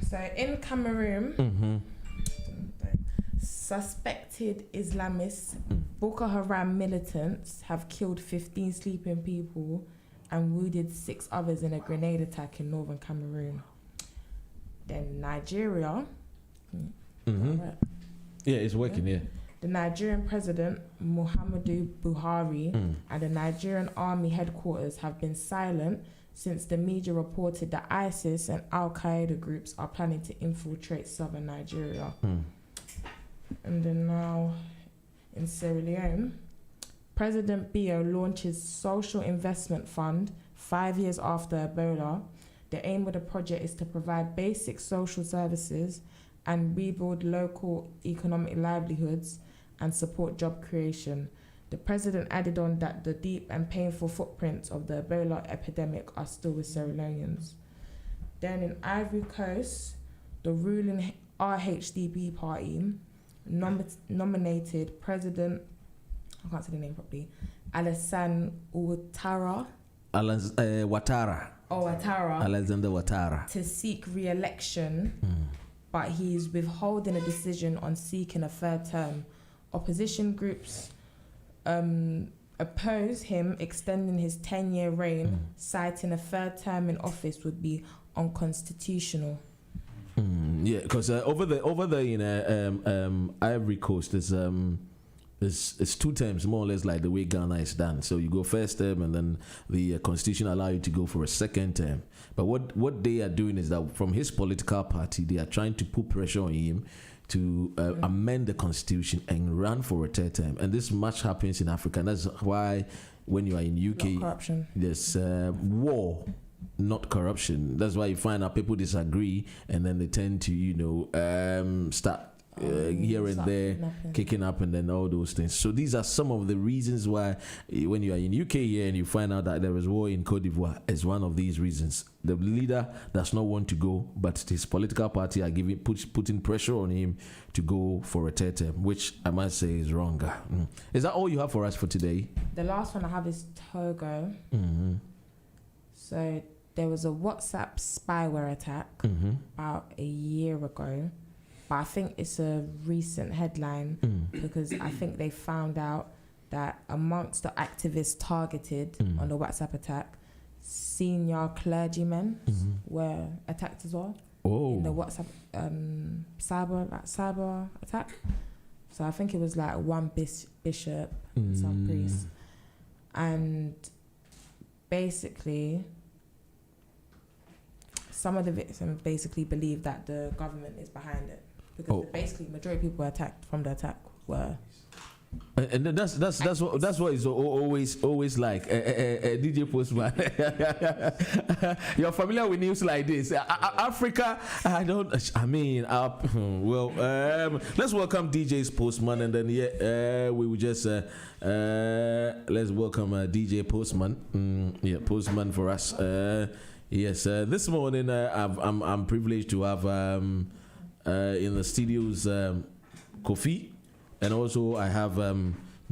So in Cameroon, suspected Islamists, Boko Haram militants have killed 15 sleeping people and wounded 6 others in a grenade attack in northern Cameroon. Then Nigeria. Yeah, it's working, yeah. The Nigerian president, Muhammadu Buhari, and the Nigerian army headquarters have been silent since the media reported that ISIS and Al-Qaeda groups are planning to infiltrate southern Nigeria. And then now in Sierra Leone, President Bio launches social investment fund 5 years after Ebola. The aim of the project is to provide basic social services and rebuild local economic livelihoods and support job creation. The president added on that the deep and painful footprints of the Ebola epidemic are still with Sierra Leoneans. Then in Ivory Coast, the ruling RHDB party nominated President, I can't say the name properly, Alassane Ouattara. Alexander Ouattara. To seek re-election, but he's withholding a decision on seeking a third term. Opposition groups oppose him extending his 10-year reign, citing a third term in office would be unconstitutional. Yeah, because over there in Ivory Coast, it's 2 terms, more or less like the way Ghana is done. So you go first term, and then the constitution allow you to go for a second term. But what they are doing is that from his political party, they are trying to put pressure on him to amend the constitution and run for a third term. And this much happens in Africa. And that's why when you are in UK, there's war, not corruption. That's why you find out people disagree, and then they tend to, start here and there, kicking up, and then all those things. So these are some of the reasons why when you are in UK here and you find out that there is war in Cote d'Ivoire, is one of these reasons. The leader does not want to go, but his political party are putting pressure on him to go for a third term, which I must say is wrong. Is that all you have for us for today? The last one I have is Togo. So there was a WhatsApp spyware attack about a year ago. But I think it's a recent headline because I think they found out that amongst the activists targeted on the WhatsApp attack, senior clergymen were attacked as well in the WhatsApp cyber attack. So I think it was like one bishop, some priest, and basically some of the victims basically believe that the government is behind it. Because basically, majority of people attacked from the attack were And that's what is always like DJ Postman. You're familiar with news like this. Africa, let's welcome DJ's Postman, and then we will just let's welcome DJ Postman. Postman for us. Yes, this morning I'm privileged to have in the studios Kofi. And also I have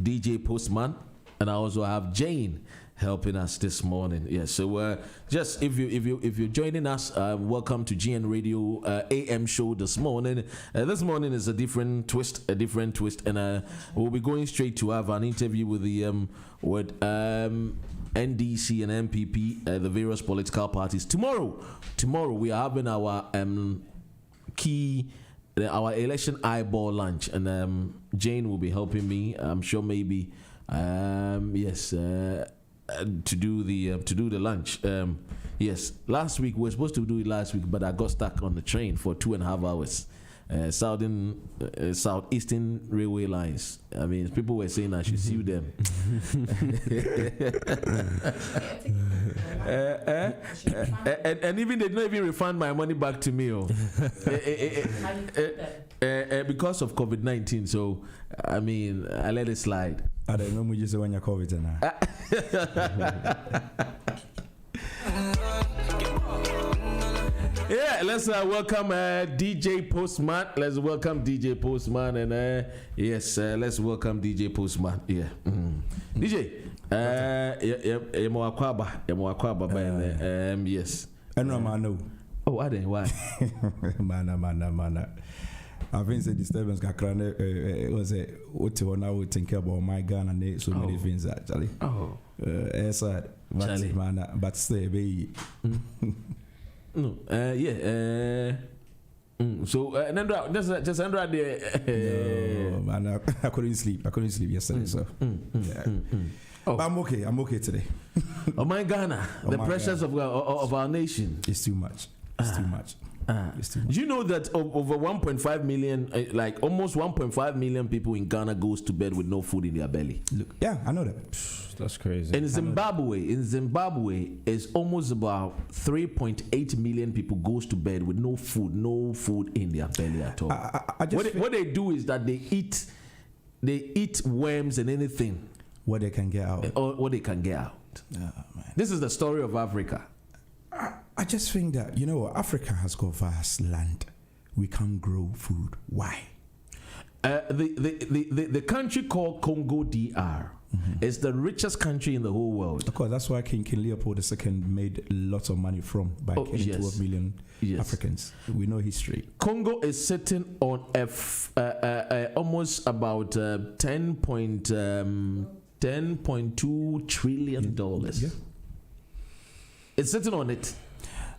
DJ Postman, and I also have Jane helping us this morning. Yes, so just if you're joining us, welcome to GN Radio AM show this morning. This morning is a different twist, and we'll be going straight to have an interview with the NDC and MPP, the various political parties. Tomorrow we are having our our election eyeball lunch, and Jane will be helping me. I'm sure maybe to do the lunch. Yes, last week we were supposed to do it last week, but I got stuck on the train for 2.5 hours. Southeastern Railway Lines. I mean, people were saying I should sue them. And even they did not even refund my money back to me. Because of COVID-19. So, I mean, I let it slide. I don't know when you say when you're COVID now. Yeah, let's welcome DJ Postman. Let's welcome DJ Postman, and yes, let's welcome DJ Postman. Yeah, DJ. Yes. And no. Oh, I didn't. Why? Mana. I think the disturbance was what I would think about my gun and so many things actually. Oh, but stay, baby. No, so just under there. No, man, I couldn't sleep yesterday, so. But I'm okay today. Oh my Ghana, the pressures of our nation. It's too much. It's too much. Do you know that over 1.5 million, like almost 1.5 million people in Ghana goes to bed with no food in their belly? Look, yeah, I know that. That's crazy. In Zimbabwe, it's almost about 3.8 million people goes to bed with no food in their belly at all. What they do is that they eat worms and anything what they can get out. Or what they can get out. Oh, man. This is the story of Africa. I just think that, Africa has got vast land. We can't grow food. Why? The country called Congo DR is the richest country in the whole world. Of course, that's why King Leopold II made lots of money from by killing 12 million Africans. We know history. Congo is sitting on almost about $10.2 trillion. Yeah. It's sitting on it.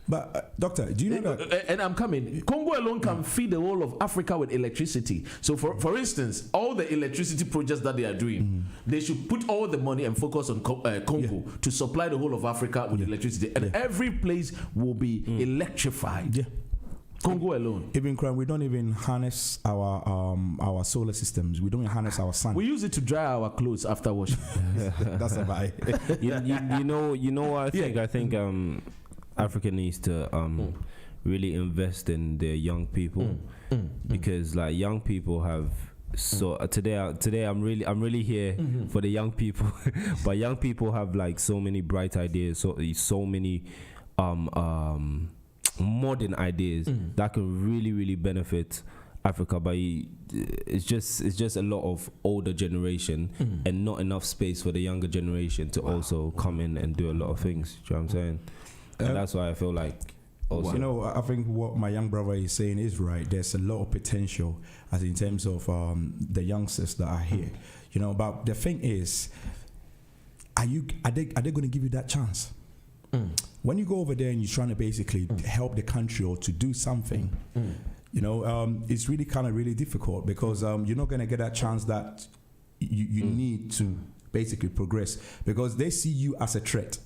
But doctor, do you know that? And I'm coming. Congo alone can feed the whole of Africa with electricity. So, for instance, all the electricity projects that they are doing, they should put all the money and focus on Congo to supply the whole of Africa with electricity, and every place will be electrified. Yeah. Congo alone. Even we don't even harness our solar systems. We don't harness our sun. We use it to dry our clothes after washing. That's about it. You know what I think? I think Africa needs to really invest in their young people because like young people have today I'm really here for the young people but young people have like so many bright ideas, so many modern ideas that can really benefit Africa, but it's just a lot of older generation and not enough space for the younger generation to also come in and do a lot of things. Do you know what I'm saying? And that's why I feel like also, I think what my young brother is saying is right. There's a lot of potential as in terms of the youngsters that are here. But the thing is, are they going to give you that chance? When you go over there and you're trying to basically help the country or to do something, it's really kind of really difficult because you're not going to get that chance that you need to basically progress because they see you as a threat.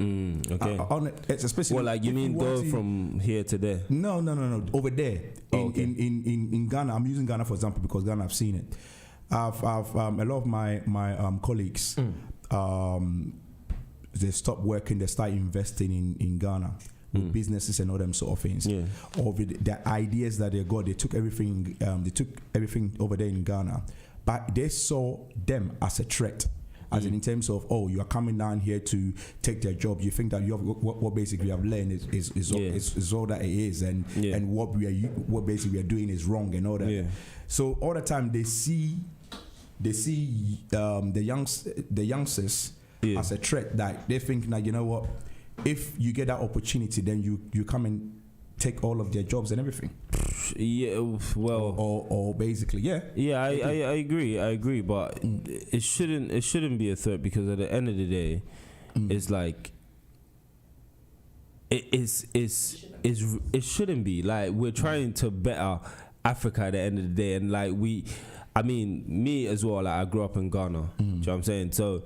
Okay. Especially like you mean go from here to there? No. Over there in Ghana, I'm using Ghana for example because Ghana I've seen it. I've a lot of my colleagues, they stop working, they start investing in Ghana. With businesses and all them sort of things, or with the ideas that they got, they took everything over there in Ghana, but they saw them as a threat, as in terms of, oh, you are coming down here to take their job. You think that you have what basically you have learned is all that it is, and what basically we are doing is wrong and all that. Yeah. So all the time they see the youngsters as a threat, that they think that, you know what, if you get that opportunity, then you come and take all of their jobs and everything. Yeah, well, or basically, I agree, but it shouldn't be a threat, because at the end of the day, it's like it shouldn't be like we're trying to better Africa at the end of the day, and like me as well. Like I grew up in Ghana. Do you know what I'm saying? So,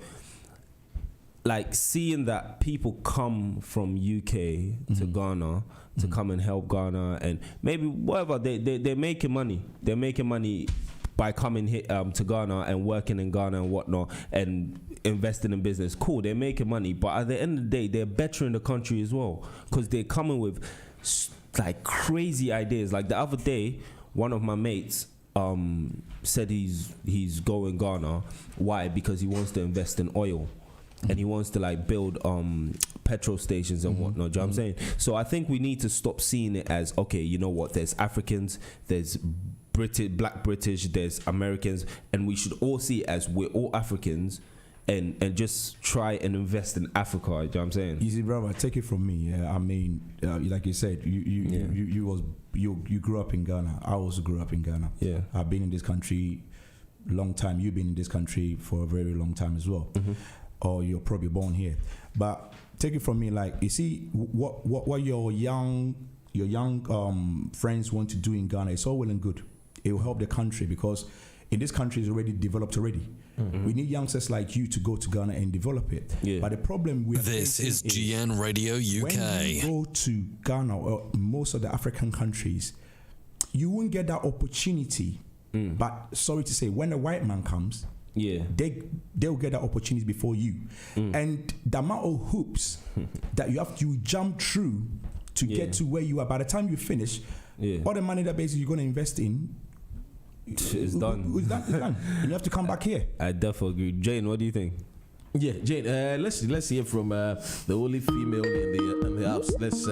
like seeing that people come from UK to Ghana to come and help Ghana, and maybe whatever they're making money. They're making money by coming here to Ghana and working in Ghana and whatnot and investing in business. Cool, they're making money, but at the end of the day, they're bettering the country as well, because they're coming with like crazy ideas. Like the other day, one of my mates said he's going Ghana. Why? Because he wants to invest in oil. And he wants to like build petrol stations and whatnot. Do you know what I'm saying? So I think we need to stop seeing it as, okay, you know what, there's Africans, there's black British, there's Americans, and we should all see it as we're all Africans, and just try and invest in Africa. Do you know what I'm saying? You see, brother, take it from me. I mean, like you said, you grew up in Ghana. I also grew up in Ghana. Yeah, I've been in this country long time. You've been in this country for a very long time as well. Or you're probably born here. But take it from me, like, you see what your young friends want to do in Ghana, it's all well and good. It will help the country, because in this country is already developed already. We need youngsters like you to go to Ghana and develop it. But the problem with this is GN Radio UK. When you go to Ghana or most of the African countries, you won't get that opportunity. But sorry to say, when a white man comes, they'll get that opportunity before you, and the amount of hoops that you jump through to get to where you are. By the time you finish, all the money that basically you're going to invest in is done. It's done. And you have to come back here. I definitely agree. Jane, what do you think? Yeah, Jane. Let's hear from the only female in the house. Let's.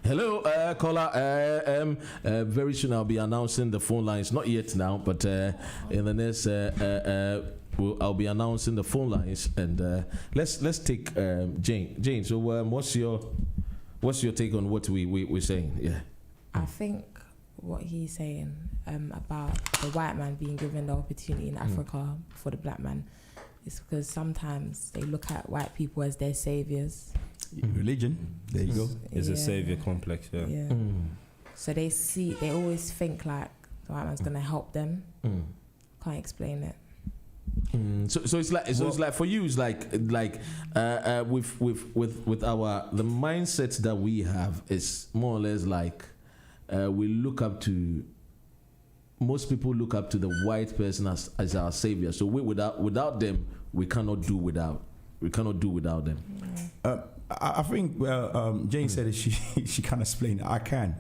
Hello, caller. Very soon I'll be announcing the phone lines. Not yet now, but in the next, I'll be announcing the phone lines. And let's take Jane. Jane, so what's your take on what we're saying? Yeah, I think what he's saying about the white man being given the opportunity in Africa for the black man is because sometimes they look at white people as their saviors. Religion, there you go. It's a savior complex. So they always think like the white man's gonna help them. Can't explain it. So it's like for you, it's like with our the mindset that we have is more or less like we look up to. Most people look up to the white person as our savior. So without them, we cannot do without them. I think Jane said it, she can't explain it. I can.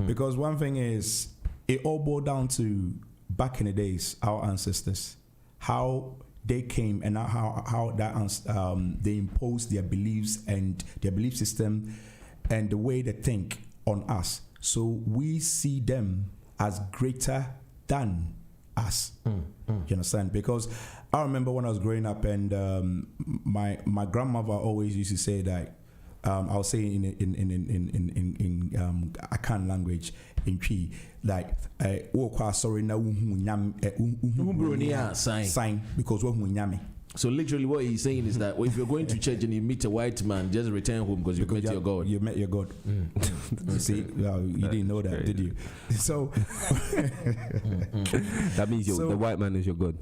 Because one thing is, it all boiled down to back in the days, our ancestors, how they came and how they imposed their beliefs and their belief system and the way they think on us. So we see them as greater than us. You understand? Because I remember when I was growing up, and my grandmother always used to say that I'll say in Akan language in Twi, like sorry na sign because we. So literally what he's saying is that if you're going to church and you meet a white man, just return home because you met your God. You met your God. You see, you didn't know that, did you? So that means the white man is your God.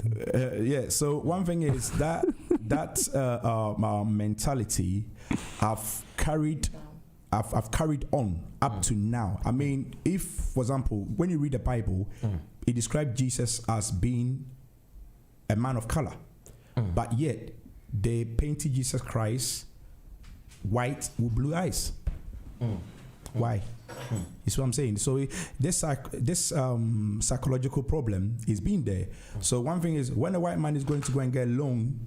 So one thing is that mentality I've carried I've carried on up to now. I mean, if, for example, when you read the Bible, it describes Jesus as being a man of color, but yet they painted Jesus Christ white with blue eyes. Why? You see what I'm saying? So this psychological problem is being there. So one thing is, when a white man is going to go and get a loan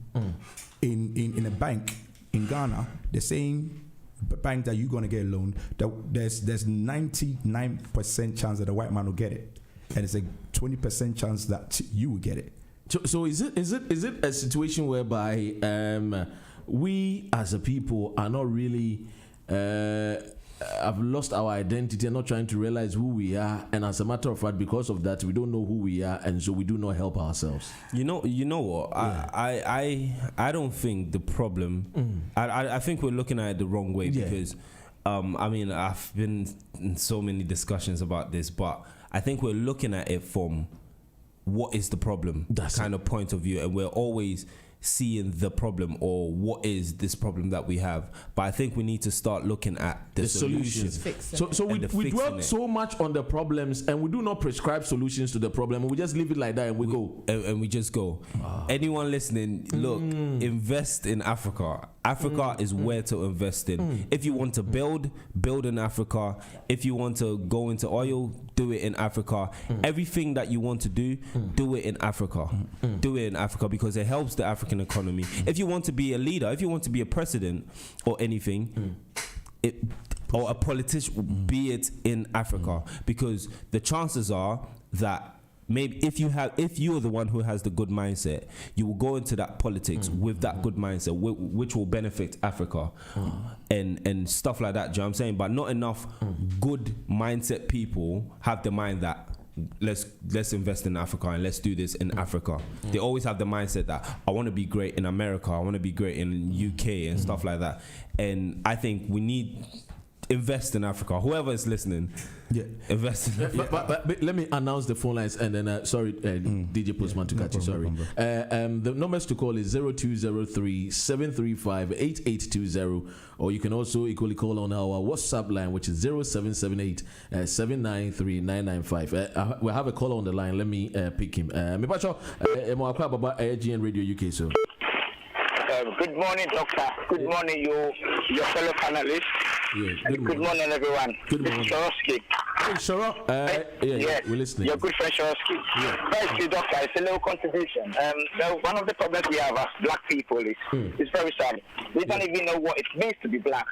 in a bank in Ghana, the same bank that you're going to get a loan, there's 99% chance that the white man will get it, and it's a 20% chance that you will get it. So is it a situation whereby we as a people are not really have lost our identity and not trying to realize who we are, and as a matter of fact, because of that, we don't know who we are, and so we do not help ourselves? You know what? Yeah. I don't think the problem. I think we're looking at it the wrong way, because I mean, I've been in so many discussions about this, but I think we're looking at it from what is the problem, that kind of point of view, and we're always seeing the problem, or what is this problem that we have. But I think we need to start looking at the solutions. So we dwell so much on the problems, and we do not prescribe solutions to the problem. We just leave it like that, and we go. And we just go. Anyone listening, look, invest in Africa. Africa is where to invest in. If you want to build in Africa. If you want to go into oil, do it in Africa. Everything that you want to do it in Africa. Do it in Africa, because it helps the African economy. If you want to be a leader, if you want to be a president or anything, or a politician, be it in Africa, because the chances are that maybe if you're the one who has the good mindset, you will go into that politics with that good mindset, which will benefit Africa and stuff like that. Do you know what I'm saying? But not enough good mindset people have the mind that let's invest in Africa and let's do this in Africa. They always have the mindset that I want to be great in America, I want to be great in UK and stuff like that. And I think we need invest in Africa. Whoever is listening, invest in Africa. But let me announce the phone lines, and then DJ Postman to catch you. Sorry. The numbers to call is 0203-735-8820, or you can also equally call on our WhatsApp line, which is 0778-793-995. We have a caller on the line. Let me pick him. GN Radio UK. So. Good morning, Doctor. Good morning, your fellow panelists. Good morning, everyone. Good morning. Shorosky. Hey, Shoro. We're listening. Your good friend Shorosky. Firstly, Doctor, it's a little contribution. One of the problems we have as black people is very sad. We don't even know what it means to be black,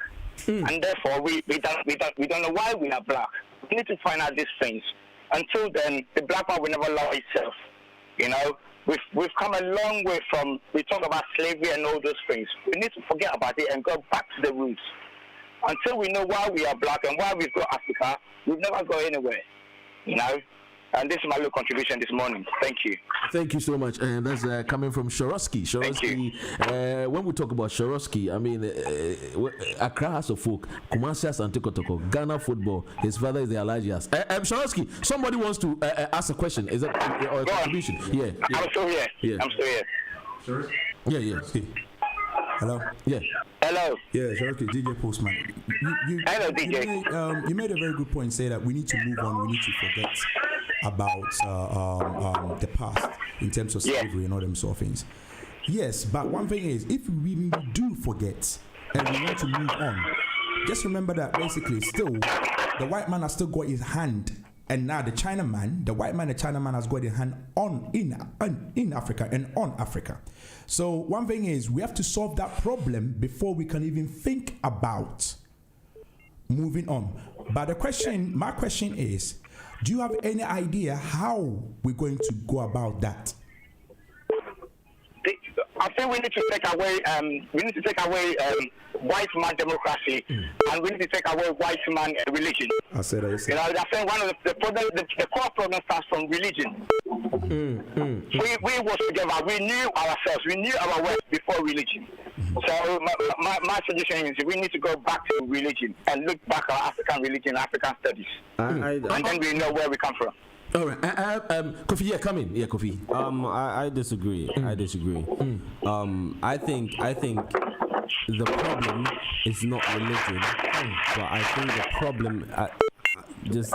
and therefore we don't know why we are black. We need to find out these things. Until then, the black man will never love itself. You know. We've come a long way from, we talk about slavery and all those things. We need to forget about it and go back to the roots. Until we know why we are black and why we've got Africa, we've never go anywhere, you know. And this is my little contribution this morning. Thank you. Thank you so much. And that's coming from Shorosky. Shorosky. When we talk about Shorosky, I mean, Accra has a folk, Kumasi has Antikotoko, Ghana football. His father is the Alajias. Shorosky, somebody wants to ask a question. Is that or a contribution? Yeah. I'm still here. I'm still here. Sure. Yeah. Hello. Yeah. Hello. Yeah, Shorosky, DJ Postman. Hello, DJ. You made a very good point. Say that we need to move on. We need to forget about the past in terms of slavery and all them sort of things. Yes, but one thing is, if we do forget and we want to move on, just remember that basically still the white man has still got his hand, and now the white man has got his hand in Africa and on Africa. So one thing is, we have to solve that problem before we can even think about moving on. But my question is, do you have any idea how we're going to go about that? I think we need to take away white man democracy, and we need to take away white man religion. I said that. You know, I think one of the core problem starts from religion. We was together. We knew ourselves. We knew our worth before religion. So my suggestion is we need to go back to religion and look back at African religion, African studies, and then we know where we come from. All right, Kofi, come in. Yeah, Kofi. I disagree. I disagree. I think the problem is not religion, but I think the problem. Just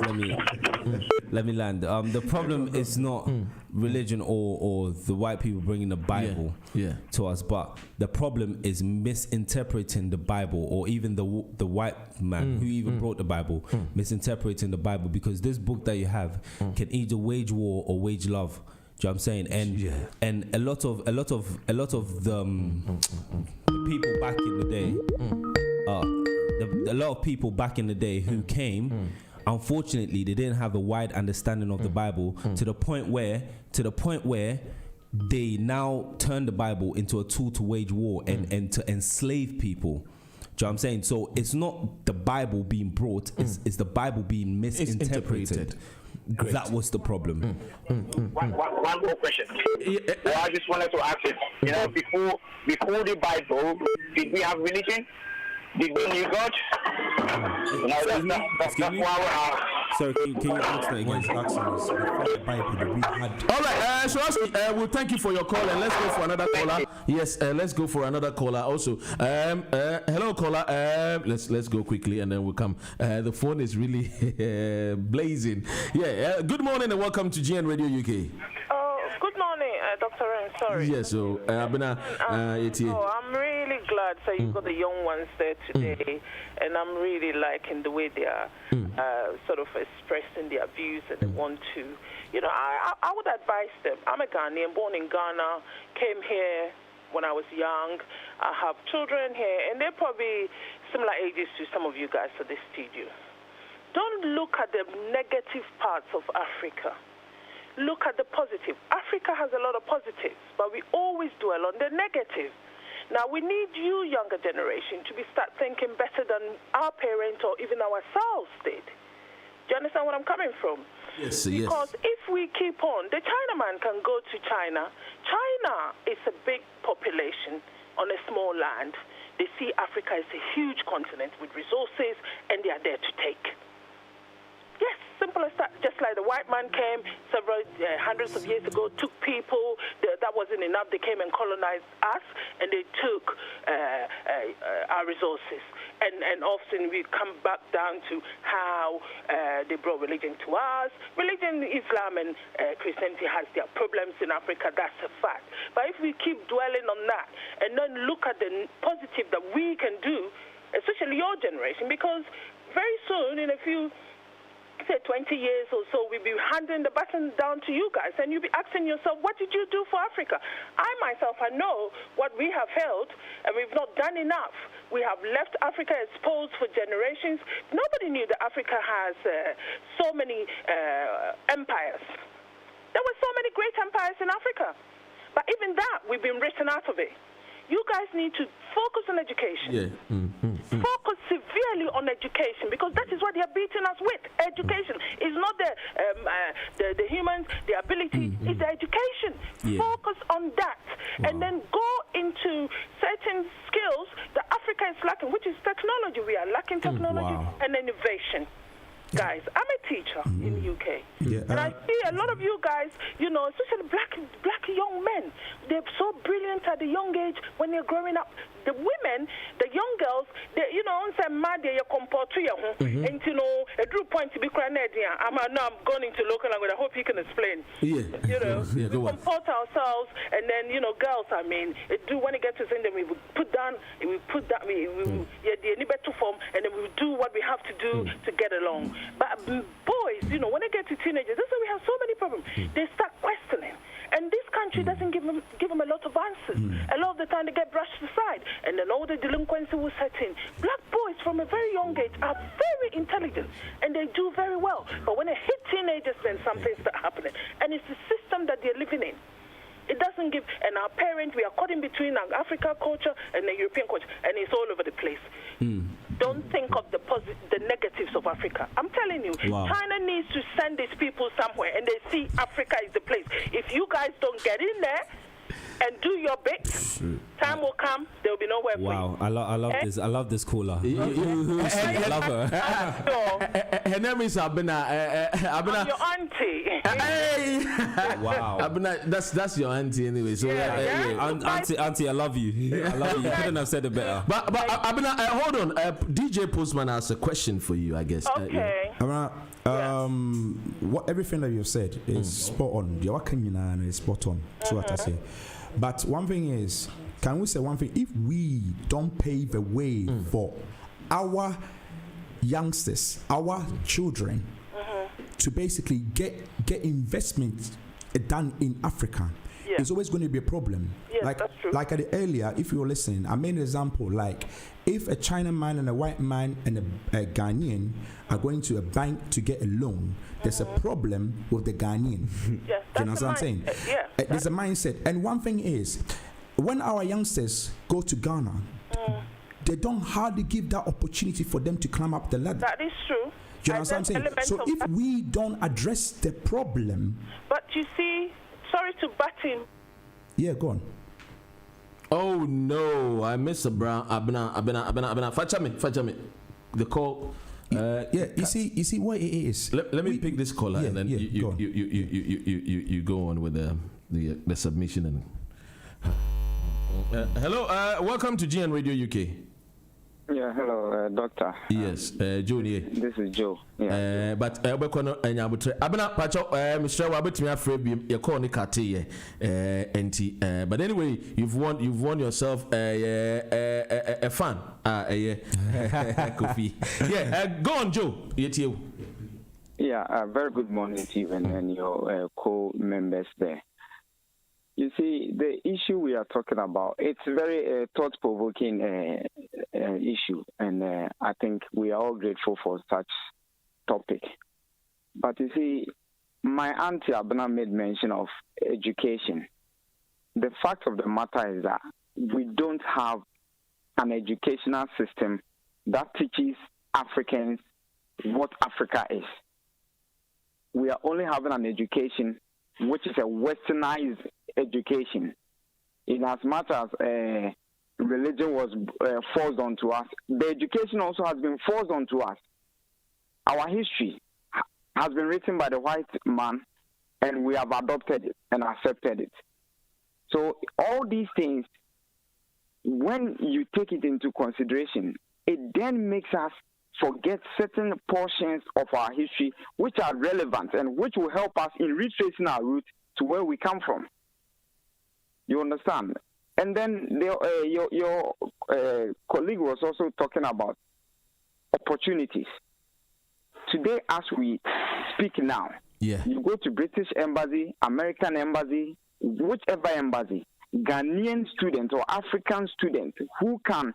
let me land. The problem is not religion or the white people bringing the Bible to us, but the problem is misinterpreting the Bible, or even the white man who even brought the Bible misinterpreting the Bible, because this book that you have can either wage war or wage love. Do you know what I'm saying? And a lot of the people back in the day, a lot of people back in the day who came. Unfortunately, they didn't have a wide understanding of the Bible to the point where they now turn the Bible into a tool to wage war and to enslave people. Do you know what I'm saying? So it's not the Bible being brought, it's the Bible being misinterpreted. That was the problem. One more question. Well, I just wanted to ask it. You know, before the Bible, did we have religion? Did we knew God? That's why Sorry, can you ask that again? All right, we'll thank you for your call, and let's go for another caller. Yes, let's go for another caller also. Hello, caller. Let's go quickly, and then we'll come. The phone is really blazing. Yeah. Good morning, and welcome to GN Radio UK. Good morning, Dr. Ren. Sorry. Yes, so I'm really glad that you got the young ones there today, and I'm really liking the way they are sort of expressing their views, and they want to, you know, I would advise them. I'm a Ghanaian, born in Ghana, came here when I was young. I have children here, and they're probably similar ages to some of you guys at this studio. Don't look at the negative parts of Africa. Look at the positive. Africa has a lot of positives, but we always dwell on the negative. Now, we need you, younger generation, to start thinking better than our parents or even ourselves did. Do you understand where I'm coming from? Yes, because if we keep on, the Chinaman can go to China. China is a big population on a small land. They see Africa as a huge continent with resources, and they are there to take. Yes, simple as that. Just like the white man came several hundreds of years ago, took people, that wasn't enough. They came and colonized us, and they took our resources. And often we come back down to how they brought religion to us. Religion, Islam, and Christianity has their problems in Africa. That's a fact. But if we keep dwelling on that and then look at the positive that we can do, especially your generation, because very soon, in a few, say 20 years or so, we'll be handing the baton down to you guys, and you'll be asking yourself, what did you do for Africa? I know what we have held, and we've not done enough. We have left Africa exposed for generations. Nobody knew that Africa has so many empires. There were so many great empires in Africa, but even that, we've been written out of it. You guys need to focus on education. Focus severely on education, because that is what they are beating us with. Education is not the humans, the ability, it's the education. Focus on that, and then go into certain skills that Africa is lacking, which is technology. We are lacking technology and innovation. Guys, I'm a teacher in the UK, and I see a lot of you guys, you know, especially black young men. They're so brilliant at the young age when they're growing up. The women, the young girls, they, you know, say mad they comport to you, and you know, a true point to be crying. I'm going into local language. I hope you can explain. You know, we comport ourselves, and then you know, girls. I mean, when it gets to send them, we will put down, we need better form, and then we will do what we have to do to get along. But boys, you know, when they get to teenagers, that's why we have so many problems. They start questioning. And this country doesn't give them a lot of answers. A lot of the time they get brushed aside, and then all the delinquency will set in. Black boys from a very young age are very intelligent, and they do very well. But when they hit teenagers, then something starts happening. And it's the system that they're living in. It doesn't give, and our parents, we are caught in between our African culture and the European culture, and it's all over the place. Don't think of the negatives of Africa. I'm telling you, China needs to send these people somewhere, and they see Africa is the place. If you guys don't get in there and do your bit, time will come, there will be nowhere for you. I love this. I love this caller. I love her. Her name is Abena. I'm your auntie. Hey. Wow. Abena, that's your auntie anyway. So Auntie, I love you. I love you. You couldn't have said it better. But Abena, hold on. DJ Postman has a question for you, I guess. Okay. What everything that you've said is spot on. Your opinion is spot on. So what I say. But one thing is, can we say one thing? If we don't pave the way for our youngsters, our children, to basically get investment done in Africa, it's always going to be a problem. Yes, that's true. Like earlier, if you were listening, I made an example. Like if a Chinaman and a white man and a Ghanaian are going to a bank to get a loan, there's a problem with the Ghanaian. Yes, you know what I'm saying? There's a mindset. And one thing is, when our youngsters go to Ghana, they don't hardly give that opportunity for them to climb up the ladder. That is true. You know what I'm saying? So if we don't address the problem... But you see, sorry to butt in. Yeah, go on. Oh no, I miss Abena. Fetch me. The call. You see what it is. Let me pick this caller and then you go on with the submission and. Hello, welcome to GN Radio UK. Yeah, hello, doctor. Yes, Joe. This is Joe. Yeah. But Bekono and Yabutre. Abena Pacho, Mr. Wabit Afrabi, your corner Kati, but anyway, you've won yourself a fan. Kofi. Yeah, go on, Joe. You. Yeah, very good morning to you and your co-members there. You see, the issue we are talking about, it's very thought-provoking issue, and I think we are all grateful for such topic. But you see, my auntie Abena made mention of education. The fact of the matter is that we don't have an educational system that teaches Africans what Africa is. We are only having an education which is a westernized education. In as much as religion was forced onto us, the education also has been forced onto us. Our history has been written by the white man, and we have adopted it and accepted it. So all these things, when you take it into consideration, it then makes us forget certain portions of our history which are relevant and which will help us in retracing our route to where we come from. You understand? And then your colleague was also talking about opportunities. Today, as we speak now, you go to British Embassy, American Embassy, whichever embassy, Ghanaian students or African students who can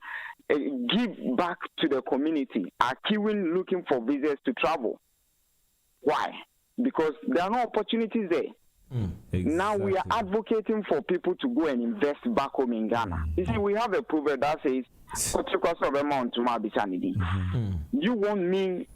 give back to the community are queuing looking for visas to travel. Why? Because there are no opportunities there. Exactly. Now we are advocating for people to go and invest back home in Ghana. You see, we have a proverb that says, you want me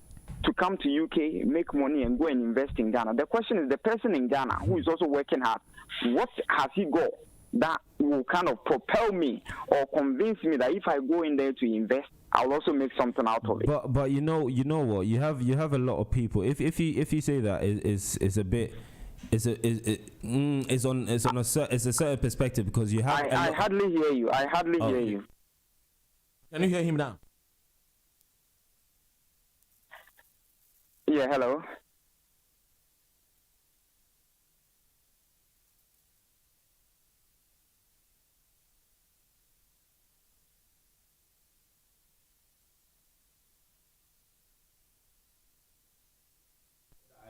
to come to UK, make money and go and invest in Ghana. The question is, the person in Ghana who is also working hard, what has he got that will kind of propel me or convince me that if I go in there to invest, I'll also make something out of it. But you know what, you have a lot of people. If you say that is a bit. It's on a certain perspective, because you have. I hardly hear you. Hear you. Can you hear him now? Yeah. Hello.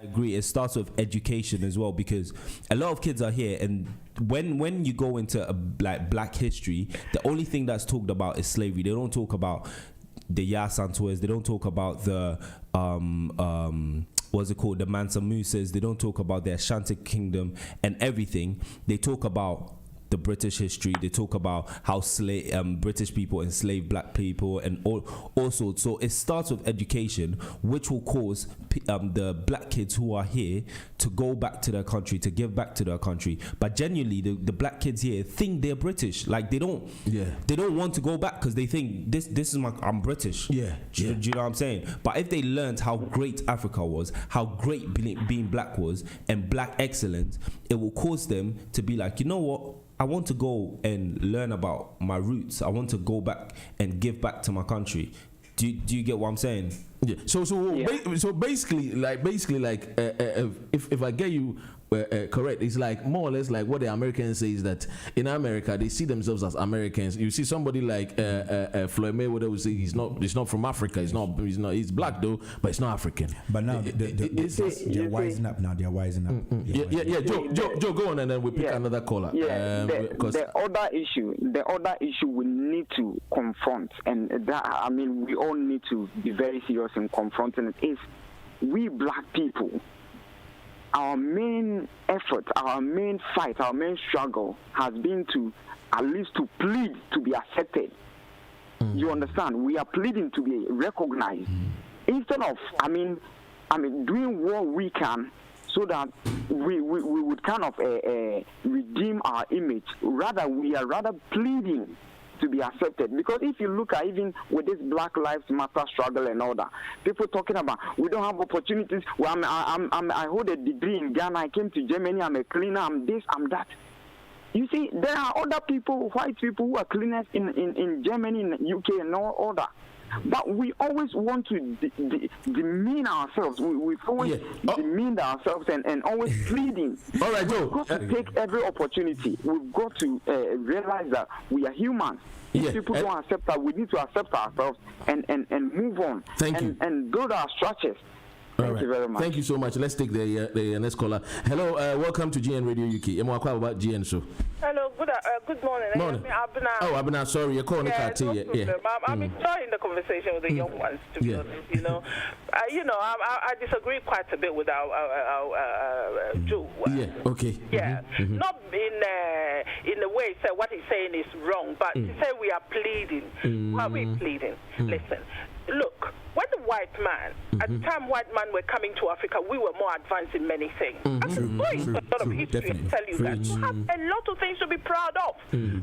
I agree. It starts with education as well, because a lot of kids are here, and when you go into black history, the only thing that's talked about is slavery. They don't talk about the Yasantuas. They don't talk about the what's it called, the Mansa Musas. They don't talk about the Ashanti Kingdom and everything. They talk about the British history. They talk about how British people enslaved black people and all sorts. So it starts with education, which will cause the black kids who are here to go back to their country, to give back to their country. But genuinely, the black kids here think they're British. Like they don't want to go back because they think this is I'm British. Do you know what I'm saying? But if they learned how great Africa was, how great being black was, and black excellence, it will cause them to be like, you know what? I want to go and learn about my roots. I want to go back and give back to my country. Do you get what I'm saying? Yeah. So basically, if I get you correct, it's like more or less like what the Americans say is that in America they see themselves as Americans. You see somebody like Floyd Mayweather would say he's not from Africa. He's black though, but he's not African. But now they're wising up. Now they're wising up. Joe, go on, and then we pick another caller. The other issue we need to confront, and that we all need to be very serious in confronting it, is we black people. Our main effort, our main fight, our main struggle has been to at least to plead to be accepted. You understand? We are pleading to be recognized instead of, doing what we can so that we would kind of redeem our image. Rather, we are pleading to be accepted. Because if you look at even with this Black Lives Matter struggle and all that, people talking about we don't have opportunities. Well, I hold a degree in Ghana. I came to Germany. I'm a cleaner. I'm this. I'm that. You see, there are other people, white people, who are cleaners in Germany, in UK, and all that. But we always want to demean ourselves. We've always demeaned ourselves and always pleading. All right, Joe. We've got to take every opportunity. We've got to realize that we are humans. If people don't accept us, we need to accept ourselves and move on. Thank you. And build our structures. Thank you very much. Thank you so much. Let's take the next caller. Hello, welcome to GN Radio UK. About GN show. Hello, good morning. Morning. Abena, sorry, you're calling I'm enjoying the conversation with the young ones, to be honest. I disagree quite a bit with our Joe. Okay. Not in the way so what he's saying is wrong, but to say we are pleading. Why are we pleading? Listen, look, when the white man, at the time white men were coming to Africa, we were more advanced in many things. I can go into a lot of history and tell you that. We have a lot of things to be proud of,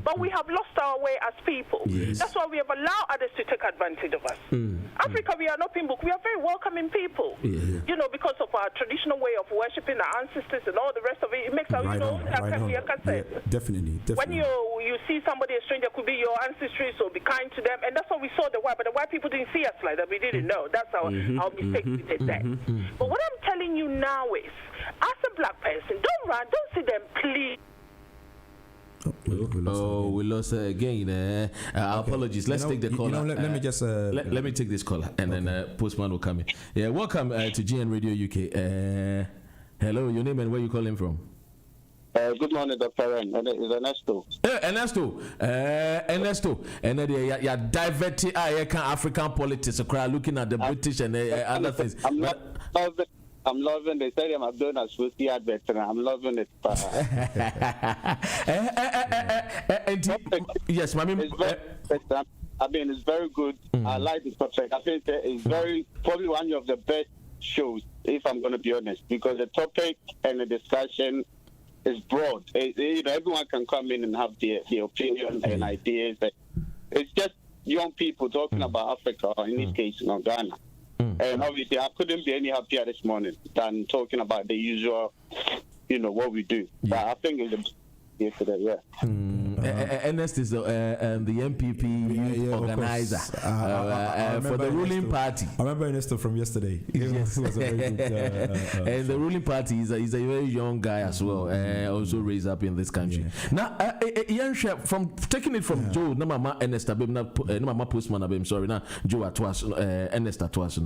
but we have lost our way as people. That's why we have allowed others to take advantage of us. Africa, we are not Pimbuk. We are very welcoming people. Because of our traditional way of worshipping our ancestors and all the rest of it. It makes definitely. When you see somebody, a stranger, could be your ancestry, so be kind to them. And that's what we saw the white, but the white people didn't see us like that. We didn't know. That's our mistake. We did that. But what I'm telling you now is, as a black person, don't see them please. We lost again. Apologies. Let's take the caller. Let me just let me take this caller, and then Postman will come in. Yeah, welcome to GN Radio UK. Hello, your name and where you calling from? Good morning, Dr. Ren. It's Ernesto. Ernesto. And then you're diverting African politics, looking at the British and other things. I'm loving the stadium. I'm doing a Swissy advert, and I'm loving it. Yes, it's very good. I like the subject. I think it's probably one of the best shows, if I'm going to be honest, because the topic and the discussion is broad. Everyone can come in and have their opinion and ideas. It's just young people talking about Africa, or in this case, Ghana. And obviously, I couldn't be any happier this morning than talking about the usual, what we do. But I think it's yesterday, Ernest is the MPP organizer for the ruling party. I remember Ernest from yesterday. He was a very good, and the ruling party is a very young guy as well, also raised up in this country. Now, from taking it from Joe, no mama Ernest abem, no mama Postman abem. Sorry, now Joe atwas Ernest atwas.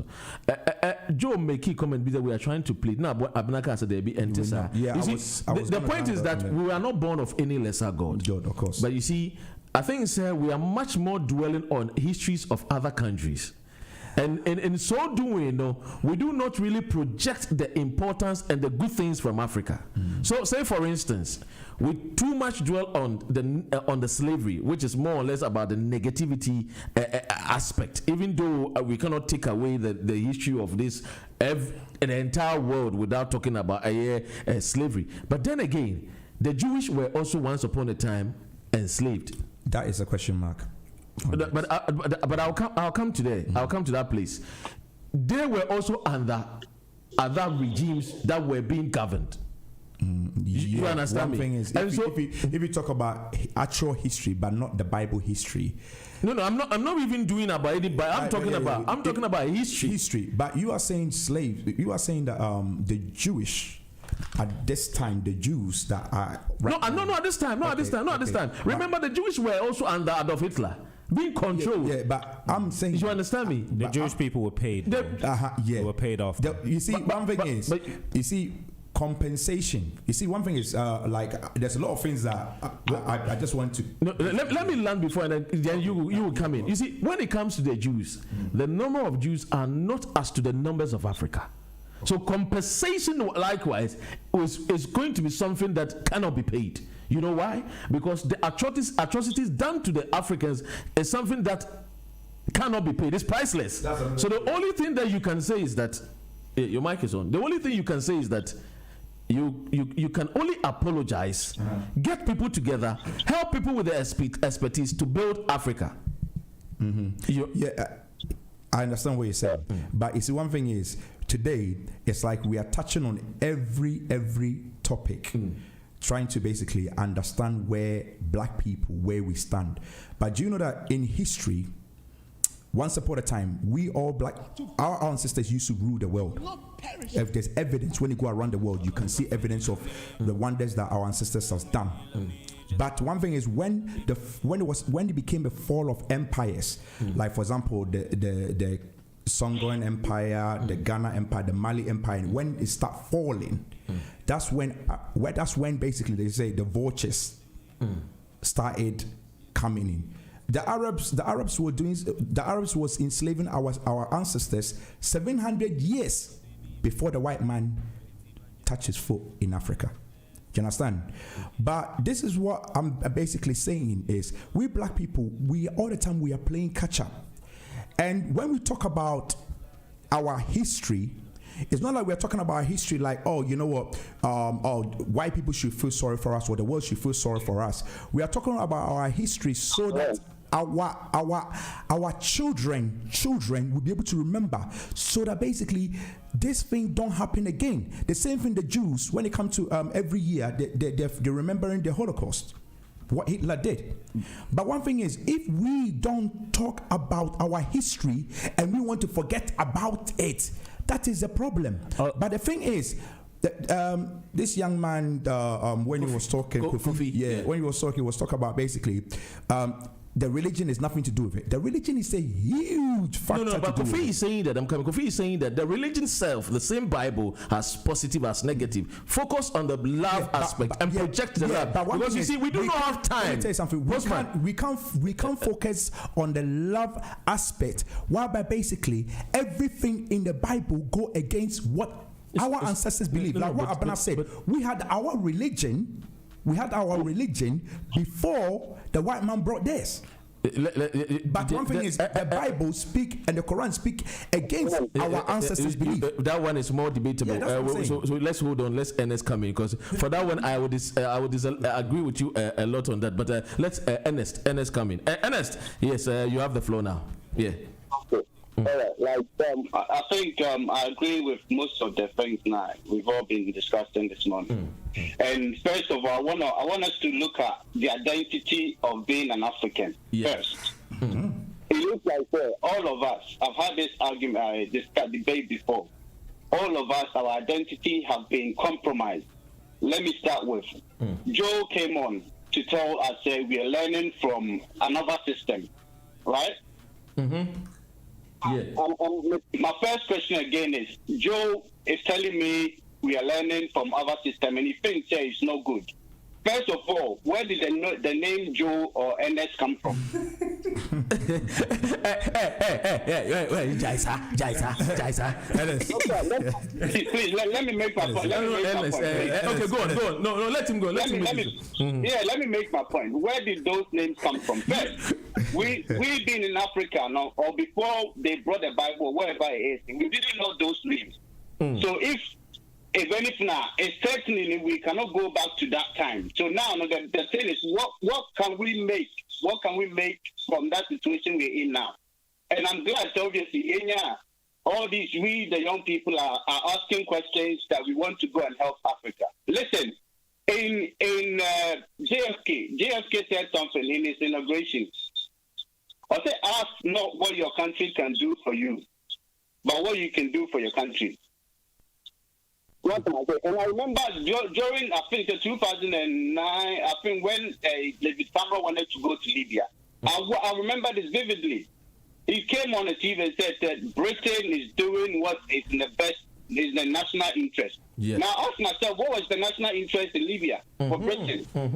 Joe make key comment because we are trying to plead. Now, Abnaka said there be entisa. The point is that we are not born of any lesser God. Of course. But you see, I think we are much more dwelling on histories of other countries. And in so doing, we do not really project the importance and the good things from Africa. So, say for instance, we too much dwell on the slavery, which is more or less about the negativity aspect. Even though we cannot take away the issue of this the entire world without talking about slavery. But then again, the Jewish were also once upon a time enslaved. That is a question mark. But I'll come to there. I'll come to that place. They were also under other regimes that were being governed. You understand me? One thing is, if you talk about actual history, but not the Bible history. No, I'm not even doing about it. But I'm talking about history. History. But you are saying slaves. You are saying that the Jewish. At this time, the Jews that are no, at this time. Remember, the Jewish were also under Adolf Hitler, being controlled. Yeah, but I'm saying, you understand me? The Jewish people were paid. They were paid off. You see, one thing is, you see, compensation. You see, one thing is like there's a lot of things that I just want to. No, let me land before, and then you will come in. You see, when it comes to the Jews, the number of Jews are not as to the numbers of Africa. So compensation, likewise, is going to be something that cannot be paid. You know why? Because the atrocities done to the Africans is something that cannot be paid. It's priceless. So the only thing that you can say is that your mic is on. The only thing you can say is that you can only apologize, get people together, help people with the expertise to build Africa. I understand what you're saying, but you see, one thing is, today it's like we are touching on every topic, trying to basically understand where black people, where we stand. But do you know that in history, once upon a time, we all black, our ancestors used to rule the world. If there's evidence, when you go around the world, you can see evidence of the wonders that our ancestors have done. But one thing is, when it became a fall of empires, like for example the Songhai Empire, the Ghana Empire, the Mali Empire, and when it start falling, that's when basically they say the vultures started coming in. The Arabs was enslaving our ancestors 700 years before the white man touched his foot in Africa. Do you understand? But this is what I'm basically saying is, we black people, all the time we are playing catch up. And when we talk about our history, it's not like we're talking about history like, oh, you know what, white people should feel sorry for us or the world should feel sorry for us. We are talking about our history so that our children will be able to remember, so that basically this thing don't happen again. The same thing the Jews, when it comes to every year, they're remembering the Holocaust, what Hitler did. But one thing is, if we don't talk about our history and we want to forget about it, that is a problem. But the thing is, this young man, when he was talking, when he was talking about basically the religion is nothing to do with it. The religion is a huge factor. No, but Kofi is saying that Kofi is saying that the religion itself, the same Bible, has positive as negative. Focus on the love aspect and project the love. Because you see, we do not have time. Let me tell you something. We can't focus on the love aspect, whereby basically everything in the Bible go against what our ancestors believe. Like what Abana said, we had our religion. We had our religion before the white man brought this. But one thing is, the Bible speak and the Quran speak against our ancestors' belief. That one is more debatable. So let's hold on. Let's Ernest come in, because for that one I would agree with you a lot on that. But let's Ernest come in. Ernest, yes, you have the floor now. Yeah. Okay. All right. I think I agree with most of the things now we've all been discussing this morning. And first of all, I want us to look at the identity of being an African first. It looks like all of us have had this argument, this debate before. All of us, our identity have been compromised. Let me start with Joe came on to tell us we are learning from another system, right? Yeah. My first question again is, Joe is telling me we are learning from other system, and he thinks it's no good. First of all, where did the name Joe or Ernest come from? Jaisa. Please, let me make my point. Okay, go on. No, let him go. Let me make my point. Where did those names come from? First, we been in Africa now, or before they brought the Bible, wherever it is, we didn't know those names. So if anything now, certainly we cannot go back to that time. So now the thing is, what can we make? What can we make from that situation we're in now? And I'm glad, obviously, all these, we, the young people, are asking questions that we want to go and help Africa. Listen, in JFK said something in his inauguration. I said, ask not what your country can do for you, but what you can do for your country. And I remember during, I think, 2009, I think when David Cameron wanted to go to Libya, I remember this vividly. He came on the TV and said that Britain is doing what is in the national interest. Yes. Now, I ask myself, what was the national interest in Libya for Britain? But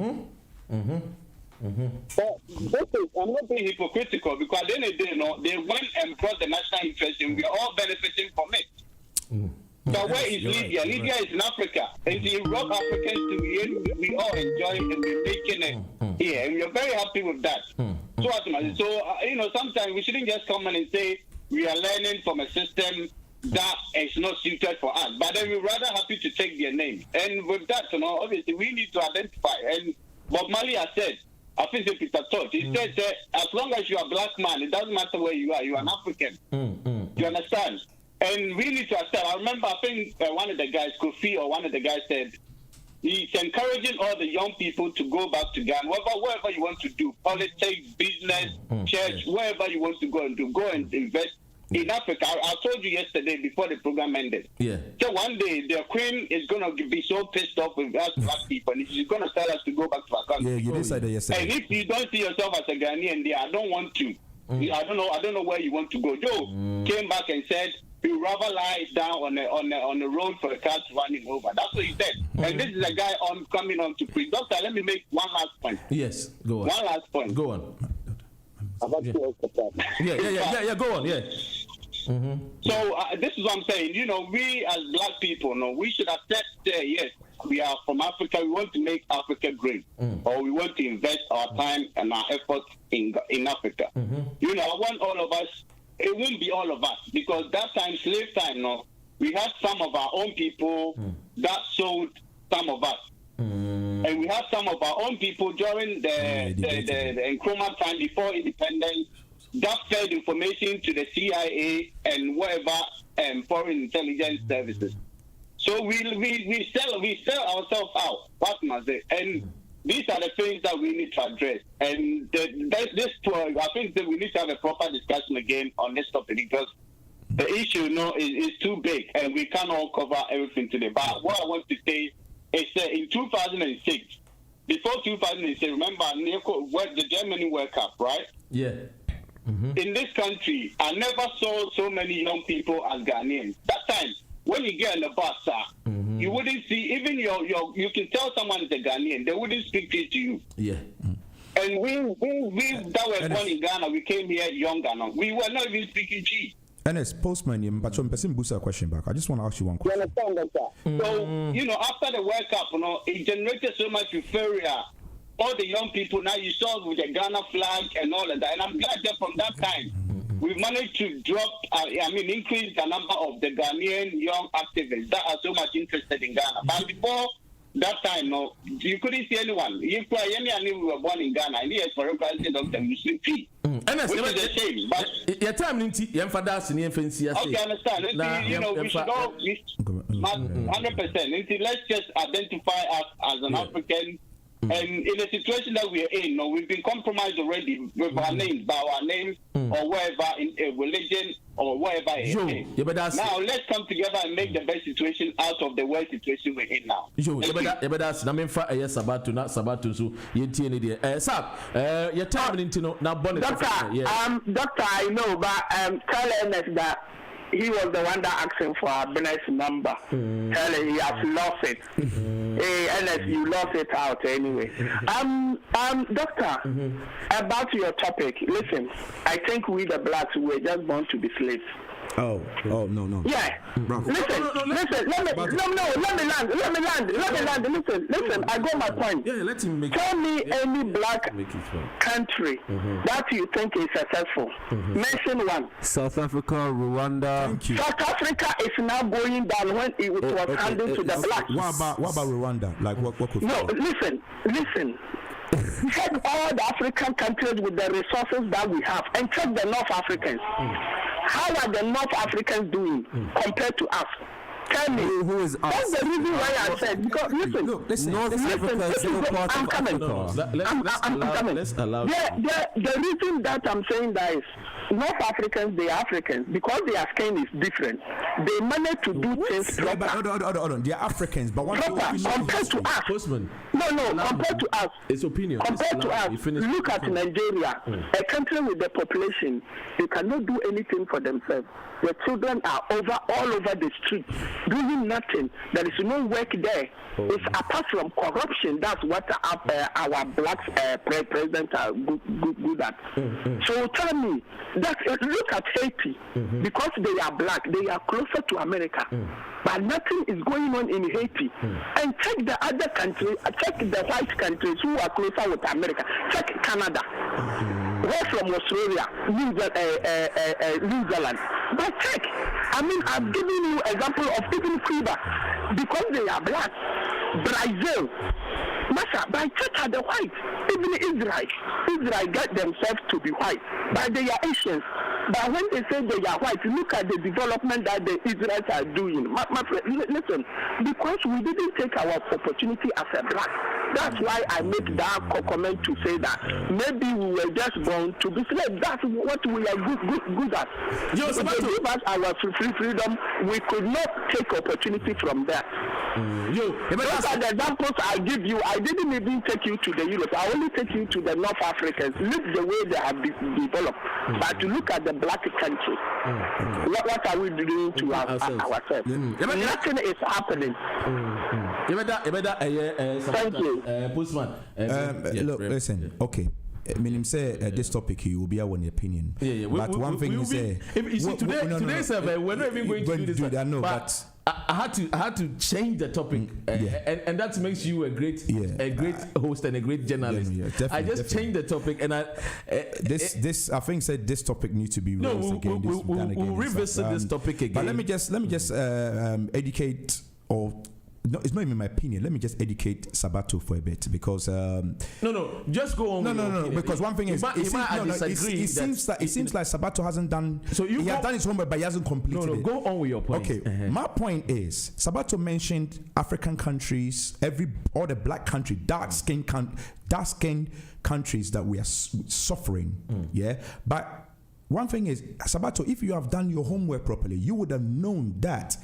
I'm not being hypocritical, because at the end of the day, they went and brought the national interest, and we are all benefiting from it. But where is Libya? Right. Libya is in Africa. And the rock Africans we all enjoy and we're making it here. And we're very happy with that. So sometimes we shouldn't just come in and say we are learning from a system that is not suited for us. But then we're rather happy to take their name. And with that, obviously we need to identify. And Bob Marley has said, I think it's Peter Tosh, he said that as long as you're a black man, it doesn't matter where you are an African. You understand? And we need to understand. I remember, I think one of the guys, Kofi, or one of the guys said, he's encouraging all the young people to go back to Ghana, wherever you want to do, politics, business, church, wherever you want to go and do, go and invest in Africa. I told you yesterday before the program ended. Yeah. So one day, the Queen is going to be so pissed off with us black people, and she's going to tell us to go back to our country. Yeah, you decided yesterday. And if you don't see yourself as a Ghanaian there, I don't want to. I don't know where you want to go. Joe came back and said, he would rather lie down on the road for a car running over. That's what he said. And this is a guy coming on to preach. Doctor, let me make one last point. Yes, go on. One last point. Go on. Yeah, go on, yeah. So this is what I'm saying. We as black people, we should accept yes, we are from Africa. We want to make Africa great, or we want to invest our time and our effort in Africa. I want all of us. It won't be all of us, because that time, slave time, we had some of our own people that sold some of us. And we have some of our own people during the Nkrumah time before independence that fed information to the CIA and whatever foreign intelligence services. So we sell ourselves out, what must I say? And these are the things that we need to address. And I think that we need to have a proper discussion again on this topic, because the issue is too big and we cannot cover everything today. But what I want to say is that in 2006, before 2006, remember the Germany World Cup, right? Yeah. In this country, I never saw so many young people as Ghanaians. That time, when you get on the bus, you wouldn't see, even you can tell someone is a Ghanaian, they wouldn't speak to you. Yeah. And we that were born in Ghana, we came here younger now. We were not even speaking G. And as postman, but some person boost a question back. I just want to ask you one question. You understand that, So, after the World Cup, it generated so much euphoria. All the young people now, you saw with the Ghana flag and all of that. And I'm glad that from that time, we've managed to increase the number of the Ghanaian young activists that are so much interested in Ghana. But before that time, you couldn't see anyone. We were born in Ghana, and yes, for example, Dr. Muslim P. Which is a shame. But your time, okay, I understand. We should all 100%. Let's just identify us as an African. And in the situation that we are in, we've been compromised already with our names, by our names, or wherever, in a religion, or wherever it is. Now, let's come together and make the best situation out of the worst situation we're in now. Doctor, I know, but tell us that he was the one that asked him for Abinet's number. Tell him he has lost it. Hey, Ernest, you lost it out anyway. Doctor, about your topic, listen, I think we the blacks were just born to be slaves. Oh, no. Yeah. Bravo. Listen, let me land. Listen, I got my point. Yeah, let him make Tell me any black country that you think is successful. Mention one. South Africa, Rwanda. South Africa is now going down when it was handed to the blacks. What about Rwanda? Like what could Listen. Check all the African countries with the resources that we have and check the North Africans. How are the North Africans doing compared to us? Tell me. Who is us? That's the reason why I said, because listen, North Africa is still part of Africa. Let's allow. The reason that I'm saying that is North Africans, they are Africans because their skin is different. They manage to do things proper. Hold on. They are Africans, but one compared to us. Postman. No, compared to us. It's opinion. Compared to us, look at Nigeria, a country with the population, they cannot do anything for themselves. The children are all over the street, doing nothing. There is no work there. It's apart from corruption. That's what our black presidents are good at. So tell me, look at Haiti, because they are black, they are closer to America. But nothing is going on in Haiti. And check the other countries, check the white countries who are closer with America. Check Canada. We're from Australia, New Zealand. But check, I'm giving you example of even Cuba, because they are black. Brazil, Masha, but check at the white. Even Israel got themselves to be white, but they are Asians. But when they say they are white, look at the development that the Israelites are doing. My friend, listen, because we didn't take our opportunity as a black. That's why I make that comment to say that maybe we were just born to be slaves. That's what we are good at. If they give us our freedom, we could not take opportunity from that. Those are the examples I give you. I didn't even take you to the Europe. I only take you to the North Africans. Look the way they have developed. But to look at the black country, what are we doing to ourselves? Nothing is happening. Thank you. Postman. Look, listen. Okay. Meaning say this topic you will be our opinion. But one thing you say. Today's we're not even going to do this. But I had to change the topic, and that makes you a great host and a great journalist. I just changed the topic, and this I think said this topic needs to be raised again. We'll revisit this topic again. But let me just educate or. No, it's not even my opinion. Let me just educate Sabato for a bit because just go on. No. Because one thing is, it seems like Sabato hasn't done. So he has done his homework, but he hasn't completed it. Go on with your point. Okay, my point is, Sabato mentioned African countries, all the black country, dark skinned countries that we are suffering. But one thing is, Sabato, if you have done your homework properly, you would have known that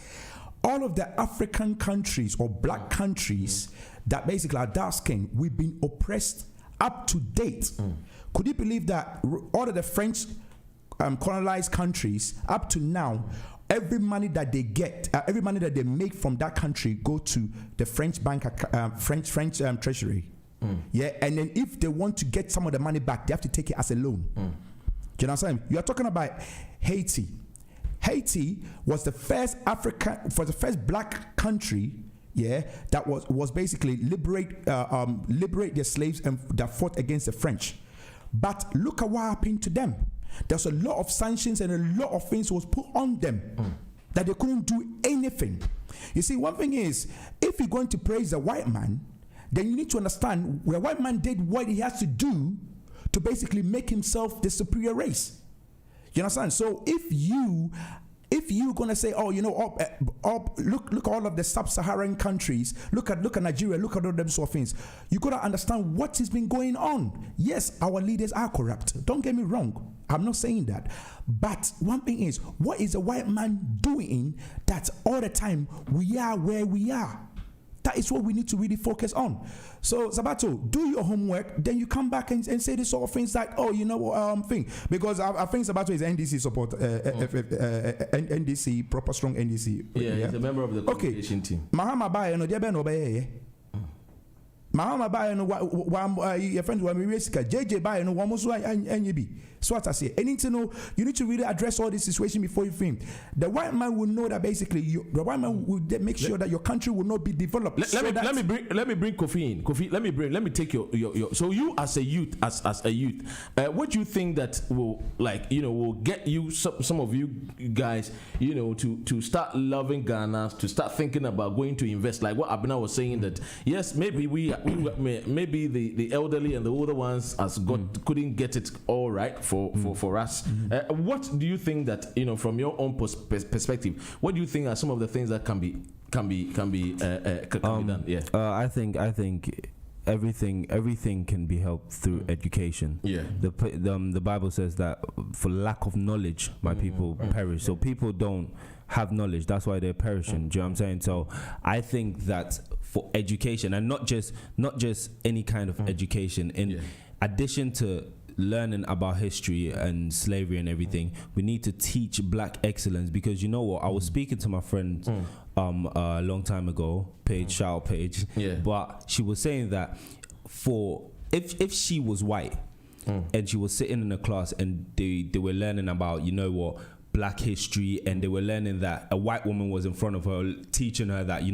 all of the African countries or black countries that basically are dark skinned, we've been oppressed up to date. Could you believe that all of the French colonized countries up to now, every money that they get, every money that they make from that country go to the French bank, French treasury. And then if they want to get some of the money back, they have to take it as a loan. Do you know what I'm saying? You are talking about Haiti. Haiti was the first black country, that was basically liberate their slaves and that fought against the French. But look at what happened to them. There's a lot of sanctions and a lot of things was put on them that they couldn't do anything. You see, one thing is, if you're going to praise the white man, then you need to understand the white man did what he has to do to basically make himself the superior race. You understand? So if you're gonna say, look all of the sub-Saharan countries, look at Nigeria, look at all them sort of things, you gotta understand what has been going on. Yes, our leaders are corrupt. Don't get me wrong. I'm not saying that. But one thing is, what is a white man doing that all the time we are where we are? That is what we need to really focus on. So, Sabato, do your homework, then you come back and say these sort of things like, oh, you know, thing. Because I think Sabato is NDC support, NDC, proper strong NDC. Yeah, he's a member of the communication team. Mahama Baye, no, Mahama Baye, no, your friends were JJ Baye, no, one more and you be. So what I say, and you need to really address all this situation before you think. The white man will know that basically the white man will make sure that your country will not be developed. Let me bring Kofi in. Kofi, let me take your so you as a youth, as a youth, what do you think that will will get you some of you guys, to start loving Ghana, to start thinking about going to invest, like what Abena was saying, that yes, maybe maybe the elderly and the older ones couldn't get it all right for us. What do you think that from your own perspective? What do you think are some of the things that can be done? Yeah. I think everything can be helped through education. Yeah. The Bible says that for lack of knowledge, my people perish. So people don't have knowledge. That's why they're perishing. Do you know what I'm saying? So I think that for education, and not just any kind of education, in addition to learning about history and slavery and everything, we need to teach black excellence, because you know what, I was speaking to my friend a long time ago, Paige, shout out Paige, but she was saying that if she was white and she was sitting in a class and they were learning about black history, and they were learning that a white woman was in front of her teaching her that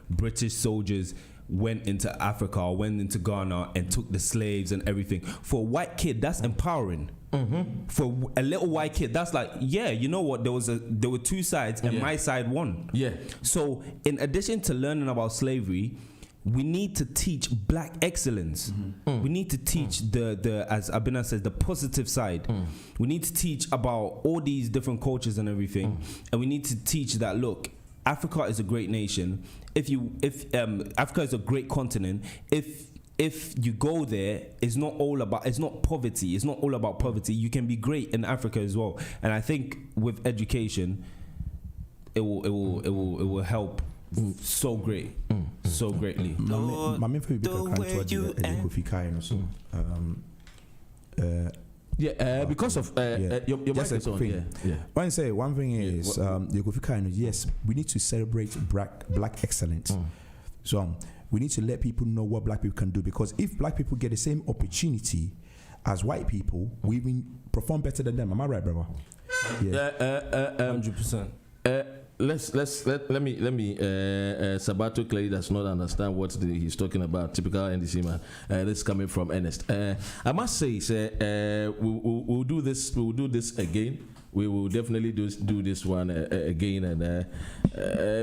British soldiers went into Africa or went into Ghana and took the slaves and everything. For a white kid, that's empowering. For a little white kid, that's like, you know what, there were two sides and my side won. So in addition to learning about slavery, we need to teach black excellence. We need to teach the as Abena says, the positive side. We need to teach about all these different cultures and everything, and we need to teach that, look, Africa is a great nation. If Africa is a great continent, if you go there, it's not poverty. It's not all about poverty. You can be great in Africa as well. And I think with education, it will help so great, so greatly. Because of your mic is on. When I say one thing is, yes, we need to celebrate black excellence. So we need to let people know what black people can do, because if black people get the same opportunity as white people, we will perform better than them. Am I right, brother? 100%. Let me Sabato clearly does not understand what he's talking about. Typical NDC man. This is coming from Ernest. I must say, we'll do this again. We will definitely do this one again, and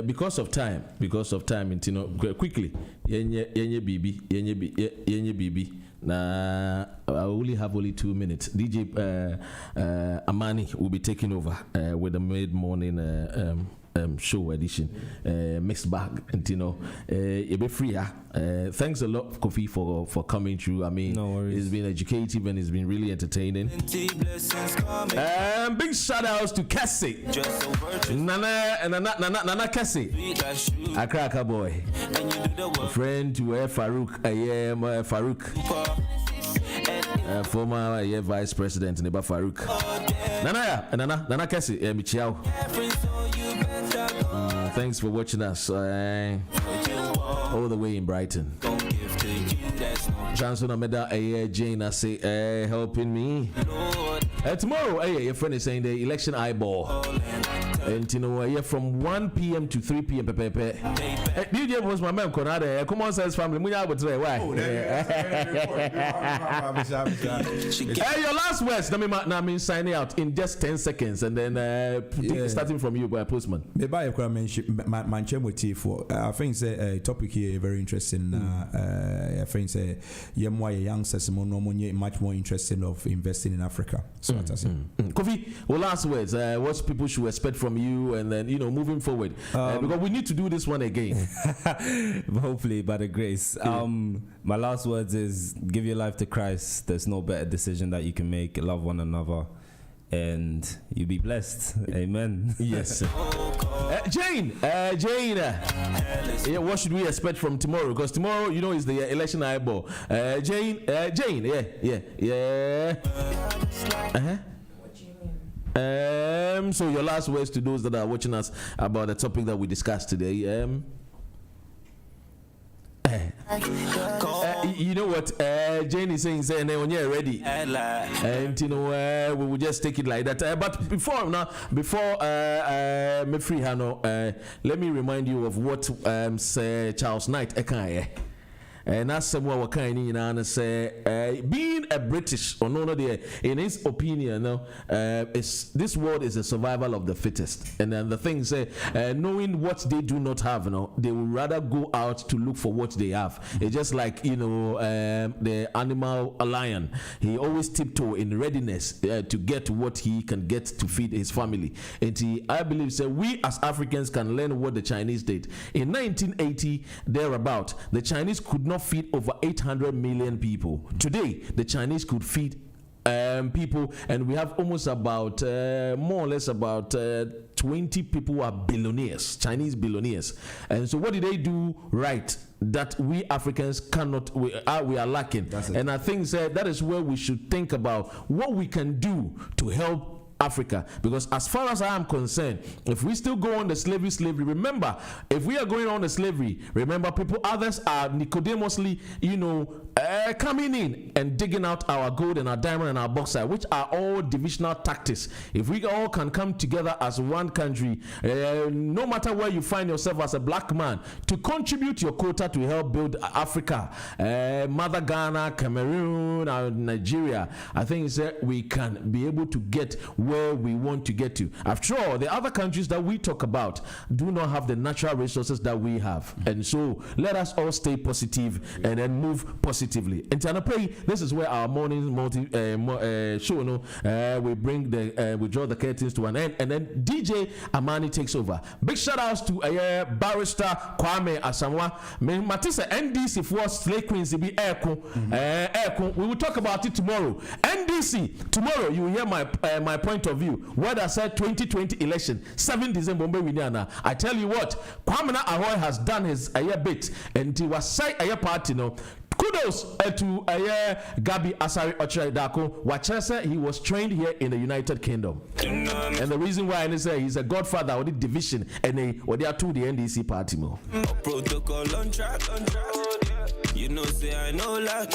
because of time, quickly, yenye bibi. Now I only have 2 minutes. DJ Amani will be taking over with the mid-morning show edition, mixed bag, and you'll be free. Thanks a lot, Kofi, for coming through. I mean, no worries. It's been educative and it's been really entertaining. Big shout outs to Cassie, Nana Cassie, Accra boy, a friend to Farouk. Farouk, former vice president Neba Farouk. Nana Cassie, Michiao. Thanks for watching us all the way in Brighton. Johnson Ameda, Jane, I say, helping me. Tomorrow, your friend is saying the election eyeball. And from 1 p.m. to 3 p.m. DJ was my man, Conrad. Come on, says family. Why? Your last words. Now I'm signing out in just 10 seconds, and then starting from you, by Postman. I think the topic here is very interesting. I think youngsters much more interested of investing in Africa. So Kofi, last words. What people should expect from you, and then moving forward, because we need to do this one again. Hopefully, by the grace. My last words is: give your life to Christ. There's no better decision that you can make. Love one another, and you be blessed. Amen. Yes. Jane, yeah, what should we expect from tomorrow? Because tomorrow, you know, is the election eyeball. Jane, yeah. So your last words to those that are watching us about the topic that we discussed today. You know what Jane is saying when you're ready, and you know we will just take it like that. But before me free Hano, let me remind you of what Sir Charles Knight Ekaye. And that's someone kind of say being a British or no there, in his opinion, this world is a survival of the fittest. And then the thing say, knowing what they do not have, they will rather go out to look for what they have. It's just like the animal lion. He always tiptoe in readiness to get what he can get to feed his family. And I believe we as Africans can learn what the Chinese did in 1980 thereabout. The Chinese could not feed over 800 million people. Today, the Chinese could feed people, and we have almost about more or less about 20 people who are billionaires, Chinese billionaires. And so what did they do right that we Africans cannot, we are lacking? And I think that is where we should think about what we can do to help Africa, because as far as I am concerned, if we still go on the slavery, remember, if we are going on the slavery, remember, others are Nicodemously, coming in and digging out our gold and our diamond and our bauxite, which are all divisional tactics. If we all can come together as one country, no matter where you find yourself as a black man, to contribute your quota to help build Africa, Mother Ghana, Cameroon, Nigeria, I think we can be able to get where we want to get to. After all, the other countries that we talk about do not have the natural resources that we have, and so let us all stay positive and then move positively. And to pray, this is where our morning show, we bring we draw the curtains to an end, and then DJ Amani takes over. Big shout outs to Barrister Kwame Asamoah. Matisa NDC for Slay Queens be Airco. We will talk about it tomorrow. NDC tomorrow. You will hear my point of view. What I said 2020 election 7 December. I tell you what, Kwame Ahoy has done his bit, and he was say party kudos to Gabi Asari Ochiradako. Wachese, he was trained here in the United Kingdom. And the reason why I say he's a godfather of the division, and they are to the NDC party more. Protocol on track. You know, say I know like,